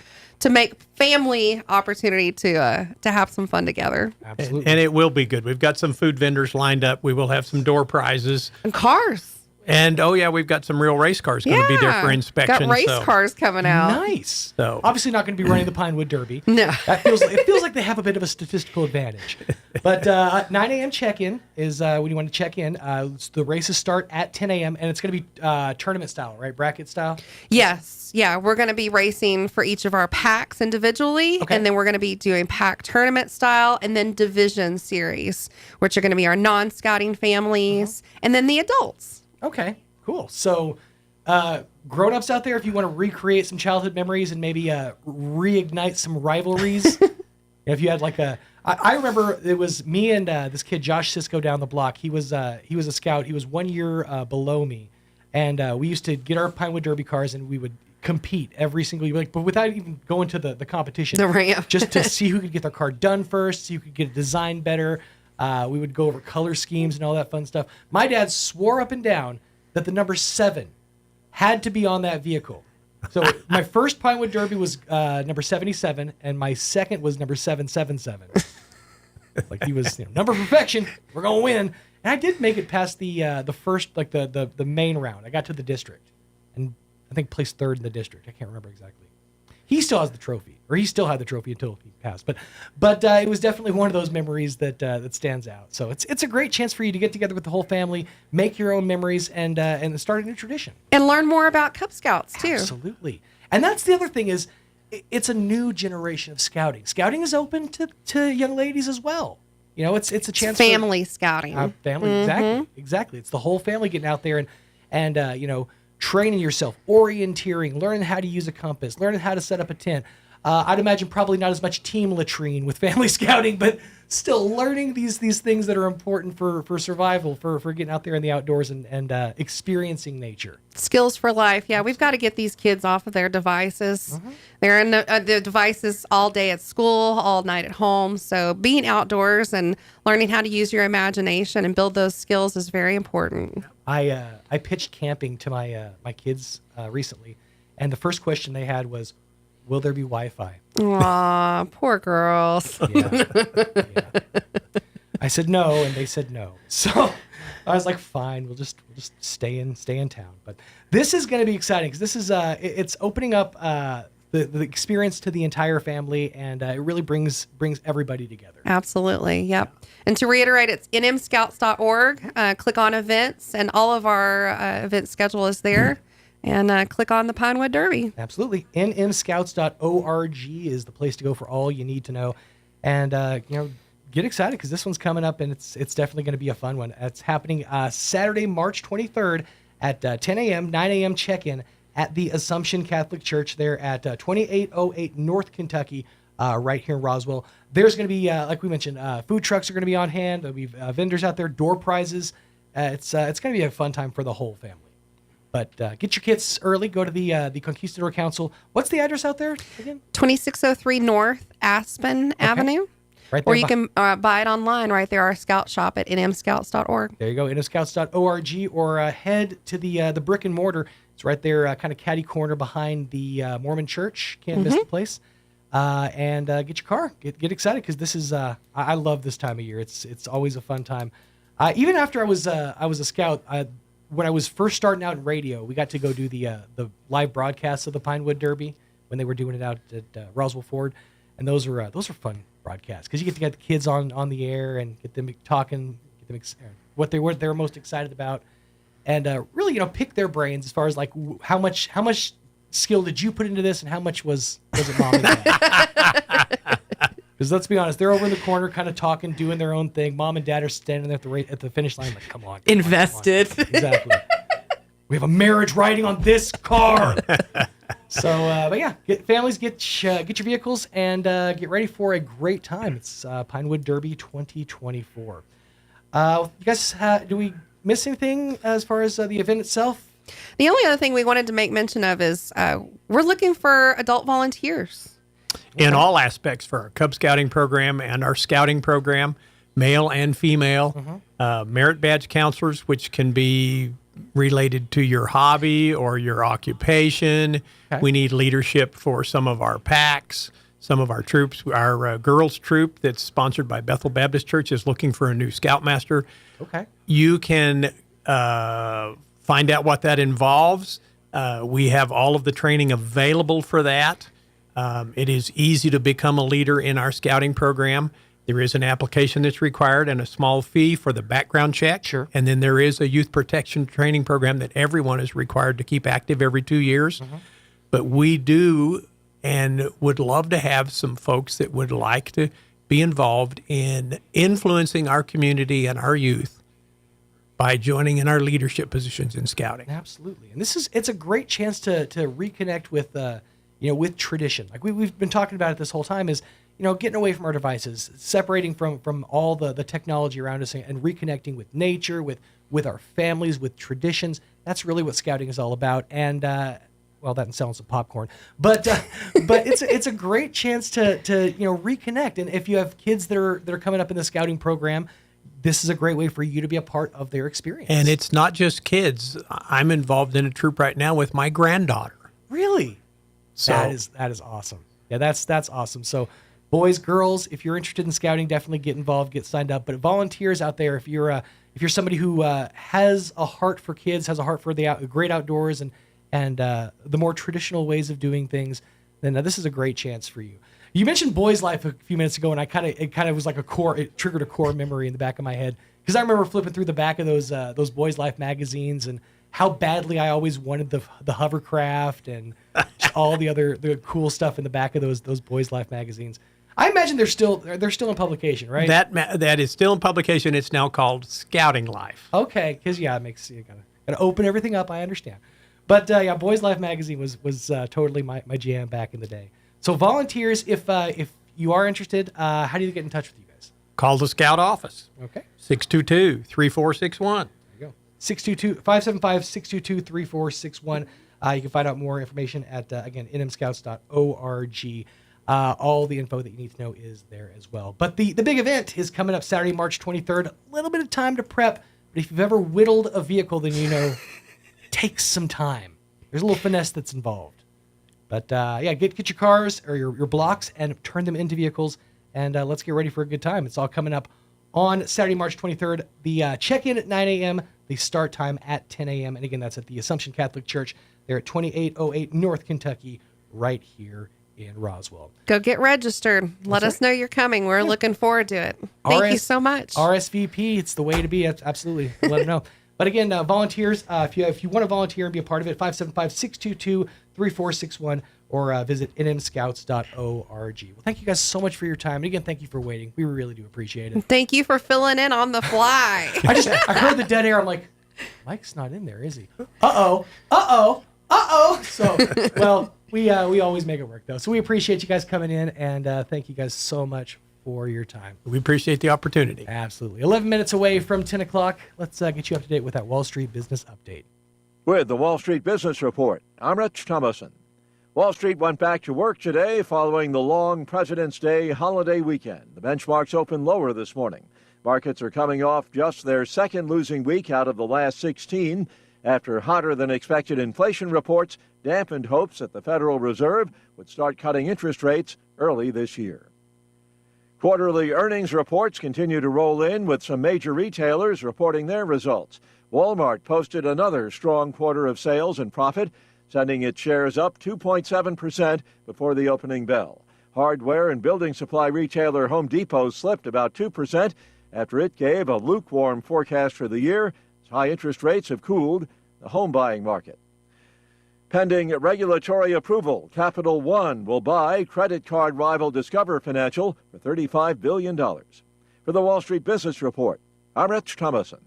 make family opportunity to have some fun together. Absolutely. And it will be good. We've got some food vendors lined up. We will have some door prizes. And cars. And, we've got some real race cars going to be there for inspection. Got race cars coming out. Nice. So obviously not going to be running the Pinewood Derby. No. It feels like they have a bit of a statistical advantage. But 9 a.m. check-in is when you want to check in. The races start at 10 a.m. and it's going to be tournament style, right? Bracket style? Yes. Yeah. We're going to be racing for each of our packs individually. Okay. And then we're going to be doing pack tournament style and then division series, which are going to be our non-scouting families and then the adults. Okay, cool. So, grown-ups out there, if you want to recreate some childhood memories and maybe reignite some rivalries, if you had like I remember it was me and this kid Josh Cisco down the block. He was a scout. He was 1 year below me, and we used to get our Pinewood Derby cars and we would compete every single year, but without even going to the competition, the ramp, just to see who could get their car done first, see who could get it designed better. We would go over color schemes and all that fun stuff. My dad swore up and down that the number 7 had to be on that vehicle. So my first Pinewood Derby was number 77, and my second was number 777. Like he was number perfection. We're gonna win. And I did make it past the first the main round. I got to the district, and I think placed 3rd in the district. I can't remember exactly. He still has the trophy, or he still had the trophy until he passed. But it was definitely one of those memories that stands out. So it's a great chance for you to get together with the whole family, make your own memories, and start a new tradition. And learn more about Cub Scouts, too. Absolutely. And that's the other thing is, it's a new generation of scouting. Scouting is open to young ladies as well. You know, it's a chance family scouting. Family, exactly. It's the whole family getting out there and you know, training yourself, orienteering, learning how to use a compass, learning how to set up a tent. I'd imagine probably not as much team latrine with family scouting, but still learning these things that are important for survival, for getting out there in the outdoors and experiencing nature. Skills for life. Yeah, we've got to get these kids off of their devices. They're in the devices all day at school, all night at home. So being outdoors and learning how to use your imagination and build those skills is very important. I pitched camping to my kids recently, and the first question they had was, will there be Wi-Fi? Aw, poor girls. Yeah. I said no, and they said no. So I was like, fine, we'll just stay in town. But this is going to be exciting because this is it's opening up the experience to the entire family, and it really brings everybody together. Absolutely, yep. And to reiterate, it's nmscouts.org. Click on events, and all of our event schedule is there. And click on the Pinewood Derby. Absolutely. nmscouts.org is the place to go for all you need to know. And, you know, get excited because this one's coming up, and it's definitely going to be a fun one. It's happening Saturday, March 23rd at 10 a.m., 9 a.m. check-in at the Assumption Catholic Church there at 2808 North Kentucky, right here in Roswell. There's going to be, like we mentioned, food trucks are going to be on hand. There'll be vendors out there, door prizes. It's going to be a fun time for the whole family. But get your kits early. Go to the Conquistador Council. What's the address out there again? 2603 North Aspen Avenue. Right there. Or you can buy it online right there, our scout shop at nmscouts.org. There you go, nmscouts.org, or head to the brick and mortar. It's right there, kind of catty corner behind the Mormon church. Can't miss the place. And get your car. Get excited because this is I love this time of year. It's always a fun time. Even after I was a scout. When I was first starting out in radio, we got to go do the live broadcasts of the Pinewood Derby when they were doing it out at Roswell Ford, and those are fun broadcasts because you get to get the kids on the air and get them talking, get them what they were most excited about, and really pick their brains as far as like how much skill did you put into this and how much was it mom and dad. Because let's be honest, they're over in the corner kind of talking, doing their own thing. Mom and dad are standing there at the finish line like, come on. Invested. Come on. Exactly. We have a marriage riding on this car. So, but yeah, families, get your vehicles and get ready for a great time. It's Pinewood Derby 2024. You guys, do we miss anything as far as the event itself? The only other thing we wanted to make mention of is we're looking for adult volunteers. In all aspects for our Cub Scouting program and our scouting program, male and female, merit badge counselors, which can be related to your hobby or your occupation. Okay. We need leadership for some of our packs, some of our troops. Our girls troop that's sponsored by Bethel Baptist Church is looking for a new scoutmaster. Okay. You can find out what that involves. We have all of the training available for that. It is easy to become a leader in our scouting program. There is an application that's required and a small fee for the background check. Sure. And then there is a youth protection training program that everyone is required to keep active every 2 years. But we do and would love to have some folks that would like to be involved in influencing our community and our youth by joining in our leadership positions in scouting. Absolutely. And it's a great chance to reconnect with with tradition. Like we've been talking about it this whole time is, getting away from our devices, separating from all the technology around us and reconnecting with nature, with our families, with traditions. That's really what scouting is all about. And, well, that and selling some popcorn, but it's a great chance to reconnect. And if you have kids that are coming up in the scouting program, this is a great way for you to be a part of their experience. And it's not just kids. I'm involved in a troop right now with my granddaughter. Really? So that is awesome. Yeah, that's awesome. So boys, girls, if you're interested in scouting, definitely get involved, get signed up. But volunteers out there, if you're somebody who has a heart for kids, has a heart for the great outdoors and the more traditional ways of doing things, then this is a great chance for you. You mentioned Boys Life a few minutes ago, and it kind of was like it triggered a core memory in the back of my head because I remember flipping through the back of those Boys Life magazines and how badly I always wanted the hovercraft and all the cool stuff in the back of those Boys Life magazines. I imagine they're still in publication, right? That is still in publication. It's now called Scouting Life. Okay, because it makes you gotta open everything up. I understand, but Boys Life magazine was totally my jam back in the day. So volunteers, if you are interested, how do you get in touch with you guys? Call the Scout office. Okay. 622-3461. 622-575-622-3461. You can find out more information at, again, nmscouts.org. All the info that you need to know is there as well. But the big event is coming up Saturday, March 23rd. A little bit of time to prep, but if you've ever whittled a vehicle, then you know it takes some time. There's a little finesse that's involved. But, get your cars or your blocks and turn them into vehicles, and let's get ready for a good time. It's all coming up on Saturday, March 23rd. The check-in at 9 a.m., the start time at 10 a.m. And again, that's at the Assumption Catholic Church. They're at 2808 North Kentucky, right here in Roswell. Go get registered. Let us know you're coming. We're looking forward to it. Thank you so much. RSVP, it's the way to be. Absolutely. Let them know. But again, volunteers, if you want to volunteer and be a part of it, 575-622-3461 or visit nmscouts.org. Well, thank you guys so much for your time. And again, thank you for waiting. We really do appreciate it. Thank you for filling in on the fly. I heard the dead air. I'm like, Mike's not in there, is he? Uh-oh. So, well, we always make it work, though. So we appreciate you guys coming in, and thank you guys so much for your time. We appreciate the opportunity. Absolutely. 11 minutes away from 10 o'clock. Let's get you up to date with that Wall Street Business Update. With the Wall Street Business Report, I'm Rich Thomason. Wall Street went back to work today following the long President's Day holiday weekend. The benchmarks opened lower this morning. Markets are coming off just their second losing week out of the last 16 after hotter-than-expected inflation reports dampened hopes that the Federal Reserve would start cutting interest rates early this year. Quarterly earnings reports continue to roll in with some major retailers reporting their results. Walmart posted another strong quarter of sales and profit, sending its shares up 2.7% before the opening bell. Hardware and building supply retailer Home Depot slipped about 2% after it gave a lukewarm forecast for the year as high interest rates have cooled the home buying market. Pending regulatory approval, Capital One will buy credit card rival Discover Financial for $35 billion. For the Wall Street Business Report, I'm Rich Thomason.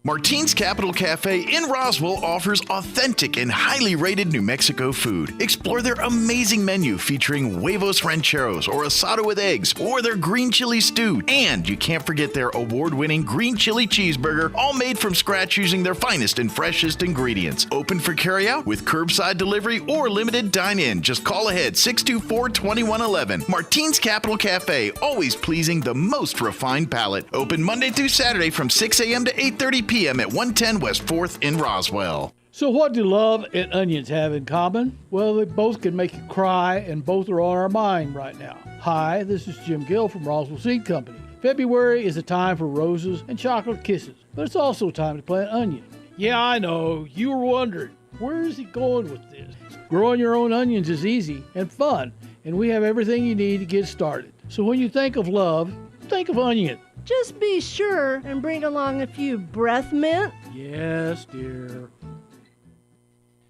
Martine's Capital Cafe in Roswell offers authentic and highly rated New Mexico food. Explore their amazing menu featuring huevos rancheros or asado with eggs or their green chili stew. And you can't forget their award-winning green chili cheeseburger, all made from scratch using their finest and freshest ingredients. Open for carryout with curbside delivery or limited dine-in. Just call ahead 624-2111. Martine's Capital Cafe, always pleasing the most refined palate. Open Monday through Saturday from 6 a.m. to 8:30 p.m. at 110 West 4th in Roswell. So what do love and onions have in common? Well, they both can make you cry, and both are on our mind right now. Hi, this is Jim Gill from Roswell Seed Company. February is a time for roses and chocolate kisses, but it's also time to plant onions. Yeah, I know, you were wondering, where is he going with this? Growing your own onions is easy and fun, and we have everything you need to get started. So when you think of love, think of onion. Just be sure and bring along a few breath mint. Yes, dear.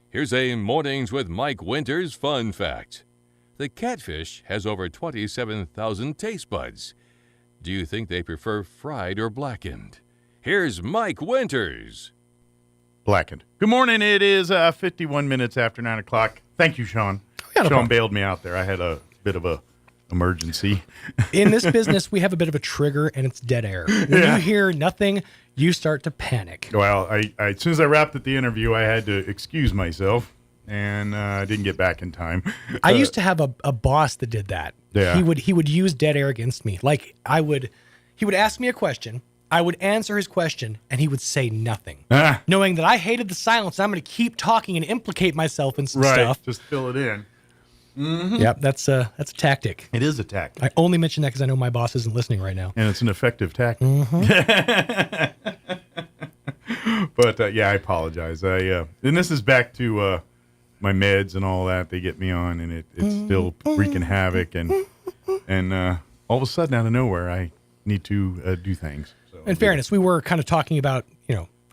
Here's a Mornings with Mike Winters fun fact. The catfish has over 27,000 taste buds. Do you think they prefer fried or blackened? Here's Mike Winters. Blackened. Good morning. It is 51 minutes after 9 o'clock. Thank you, Sean. Sean bailed me out there. I had a bit of a emergency. In this business, we have a bit of a trigger, and it's dead air. When you hear nothing, you start to panic. Well, I as soon as I wrapped at the interview, I had to excuse myself, and I didn't get back in time. I used to have a boss that did that. Yeah. He would use dead air against me. Like he would ask me a question, I would answer his question, and he would say nothing, knowing that I hated the silence. I'm going to keep talking and implicate myself in some stuff. Just fill it in. Mm-hmm. Yep, that's a tactic. It is a tactic. I only mention that because I know my boss isn't listening right now. And it's an effective tactic. Mm-hmm. But I apologize. And this is back to my meds and all that. They get me on, and it's still wreaking havoc. And all of a sudden, out of nowhere, I need to do things. So in fairness, we were kind of talking about,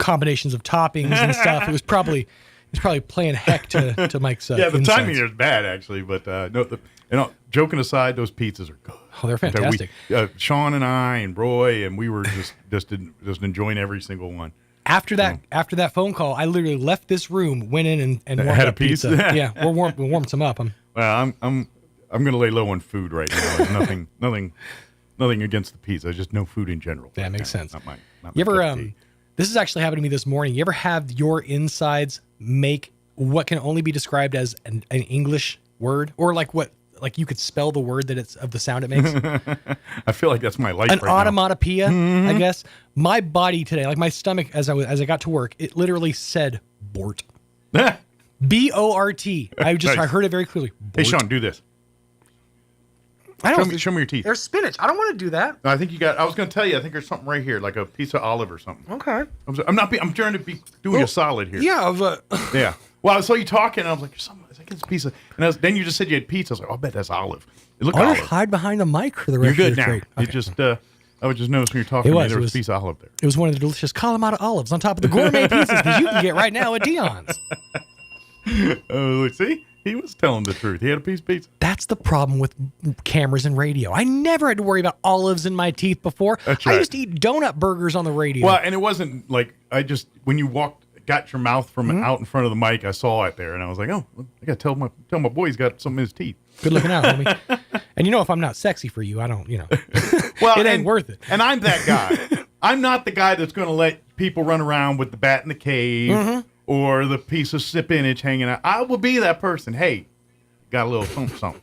combinations of toppings and stuff. It was probably playing heck to Mike's. The insides. timing is bad actually, but no. Joking aside, those pizzas are good. Oh, they're fantastic. Sean and I and Roy and we were just enjoying every single one. After that phone call, I literally left this room, went in and warmed had up a piece? pizza. Yeah, we warmed some up. Well, I'm going to lay low on food right now. There's nothing against the pizza. Just no food in general. That makes sense. Not my You ever? cup of tea. This is actually happened to me this morning. You ever have your insides make what can only be described as an English word, or like you could spell the word that it's of the sound it makes? I feel like that's my life. An right now. onomatopoeia, I guess. My body today, like my stomach, as I got to work, it literally said "bort." B-O-R-T. I heard it very clearly. Hey, Bort. Sean, do this. Show me your teeth. There's spinach. I don't want to do that. No, I think you got. I was going to tell you. I think there's something right here, like a piece of olive or something. Okay. I'm trying to be doing a solid here. Yeah. Yeah. Well, I saw you talking, and I was like, I think it's a piece of. And then you just said you had pizza. I was like, I'll bet that's olive. It looked I'll olive. just hide behind the mic for the rest You're of good this now. break. You Okay. just. I was just noticing when you're talking. There was a piece of olive there. It was one of the delicious Kalamata olives on top of the gourmet pizzas that you can get right now at Dion's. See, he was telling the truth. He had a piece of pizza. That's the problem with cameras and radio. I never had to worry about olives in my teeth before. That's I right. used to eat donut burgers on the radio. Well, and it wasn't like when you got your mouth from out in front of the mic, I saw it there, and I was like, oh, I got to tell my boy he's got something in his teeth. Good looking out, homie. And if I'm not sexy for you, I don't, Well, it ain't worth it. And I'm that guy. I'm not the guy that's going to let people run around with the bat in the cave or the piece of spinach hanging out. I will be that person. Hey, got a little something.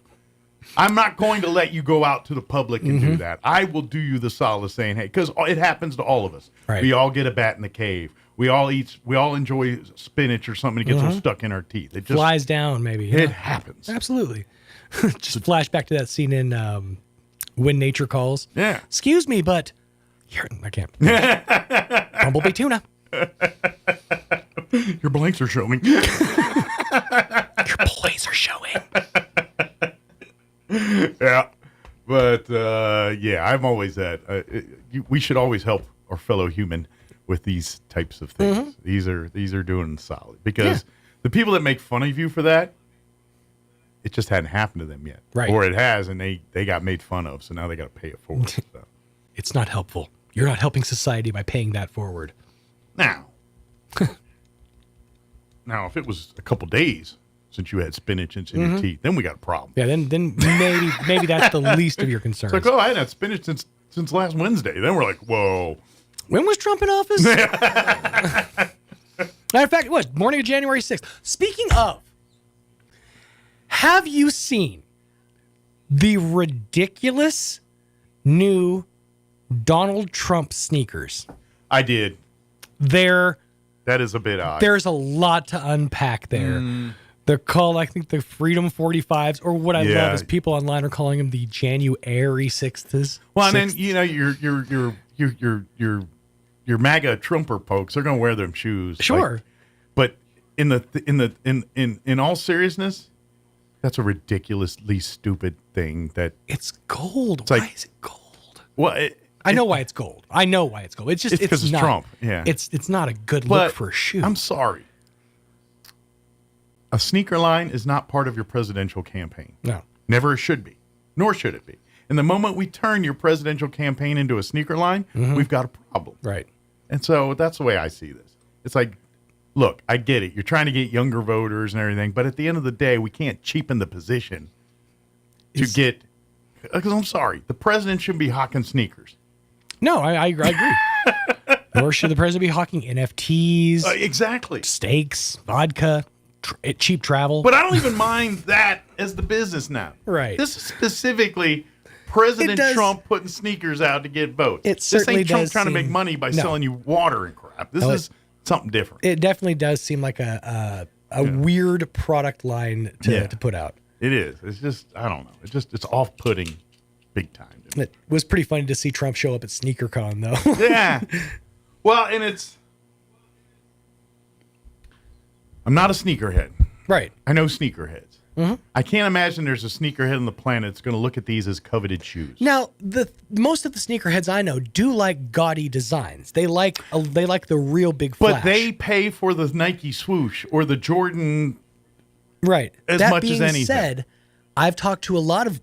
I'm not going to let you go out to the public and do that. I will do you the solace saying, hey, because it happens to all of us. Right. We all get a bat in the cave. We all enjoy spinach or something that gets all stuck in our teeth. It just Flies down, maybe. It happens. Absolutely. Just flash back to that scene in When Nature Calls. Yeah. Excuse me, but I can't. Bumblebee tuna. Your blanks are showing. Your boys are showing. Yeah. But, I'm always that. We should always help our fellow human with these types of things. These are doing solid. Because the people that make fun of you for that, it just hadn't happened to them yet. Right. Or it has, and they got made fun of, so now they got to pay it forward. So. It's not helpful. You're not helping society by paying that forward. Now, if it was a couple days since you had spinach in your teeth, then we got a problem. Yeah, then maybe that's the least of your concerns. It's like, I hadn't had spinach since last Wednesday. Then we're like, whoa. When was Trump in office? Matter of fact, it was morning of January 6th. Speaking of, have you seen the ridiculous new Donald Trump sneakers? I did. That is a bit odd. There's a lot to unpack there. They're called, I think, the Freedom 45s, or what I love is people online are calling them the January 6ths. Well, and then your MAGA Trumper folks, they're going to wear them shoes. Sure. But in all seriousness, that's a ridiculously stupid thing. That it's gold. Why is it gold? Well, I know why it's gold. It's just because it's not, Trump. Yeah, it's not a good look for a shoe. I'm sorry. A sneaker line is not part of your presidential campaign. No, never should be, nor should it be. And the moment we turn your presidential campaign into a sneaker line, we've got a problem. Right. And so that's the way I see this. It's like, look, I get it. You're trying to get younger voters and everything, but at the end of the day, we can't cheapen the position to get. Because I'm sorry, the president shouldn't be hawking sneakers. No, I agree. Nor should the president be hawking NFTs. Exactly. Steaks, vodka, cheap travel. But I don't even mind that as the business now. Right. This is specifically President Trump putting sneakers out to get votes. This ain't Trump trying to make money by selling you water and crap. This is something different. It definitely does seem like a weird product line to put out. It is. It's just, I don't know. It's off-putting big time. It was pretty funny to see Trump show up at SneakerCon, though. Yeah. Well, and I'm not a sneakerhead. Right. I know sneakerheads. I can't imagine there's a sneakerhead on the planet that's going to look at these as coveted shoes. Now, most of the sneakerheads I know do like gaudy designs. They like the real big flash. But they pay for the Nike swoosh or the Jordan, right? As that much being as anything. Said, I've talked to a lot of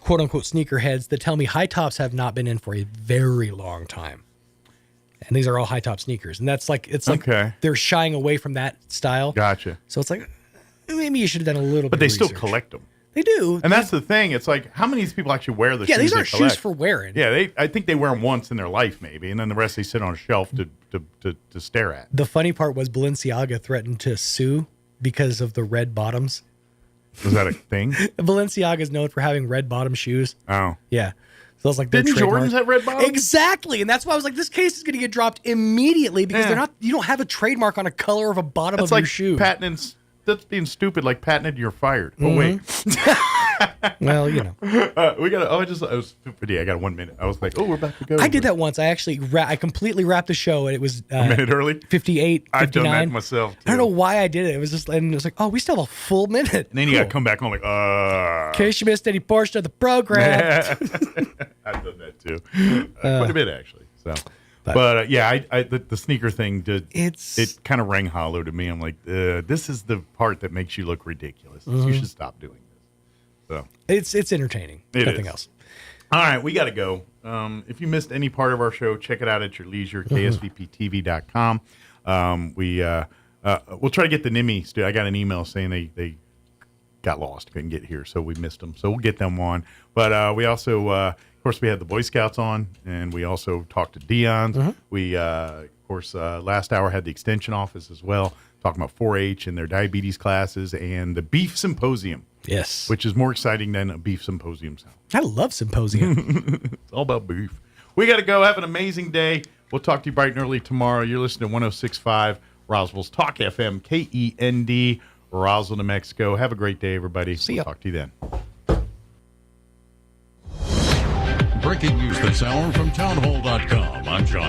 quote unquote sneakerheads that tell me high tops have not been in for a very long time, and these are all high top sneakers, and that's like they're shying away from that style. Gotcha. So it's like maybe you should have done a little. But bit they of research. still collect them. They do, and that's the thing. It's like how many of these people actually wear the shoes? Yeah, these they aren't collect? shoes for wearing. Yeah, I think they wear them once in their life, maybe, and then the rest they sit on a shelf to stare at. The funny part was Balenciaga threatened to sue because of the red bottoms. Was that a thing? Balenciaga is known for having red bottom shoes. Oh, yeah. So I was like, didn't Jordans have red bottoms? Exactly, and that's why I was like, this case is going to get dropped immediately because they're not. You don't have a trademark on a color of a bottom of like your shoe. Patenting. That's being stupid. Like patented, you're fired. Oh wait. Well, you know, we got. I was. Yeah, I got 1 minute. I was like, oh, we're about to go. I did that once. I actually, I completely wrapped the show, and it was a minute early. 58, 59. I've done that myself. Too. I don't know why I did it. It was just, and it was like, oh, we still have a full minute. And then you got to come back on like, in case you missed any portion of the program. I've done that too. Quite a bit actually. So. But yeah, the sneaker thing it kind of rang hollow to me. I'm like, this is the part that makes you look ridiculous. You should stop doing this. So it's entertaining. Nothing else. All right, we got to go. If you missed any part of our show, check it out at your leisure, ksvptv.com. We'll try to get the NIMI. I got an email saying they got lost, couldn't get here, so we missed them. So we'll get them on. But we also, of course, we had the Boy Scouts on, and we also talked to Dion's. We, of course, last hour had the Extension office as well, talking about 4-H and their diabetes classes and the Beef Symposium. Yes. Which is more exciting than a beef symposium sound. I love symposium. It's all about beef. We got to go. Have an amazing day. We'll talk to you bright and early tomorrow. You're listening to 106.5 Roswell's Talk FM, KEND, Roswell, New Mexico. Have a great day, everybody. See ya. We'll talk to you then. Breaking news this hour from townhall.com. I'm John.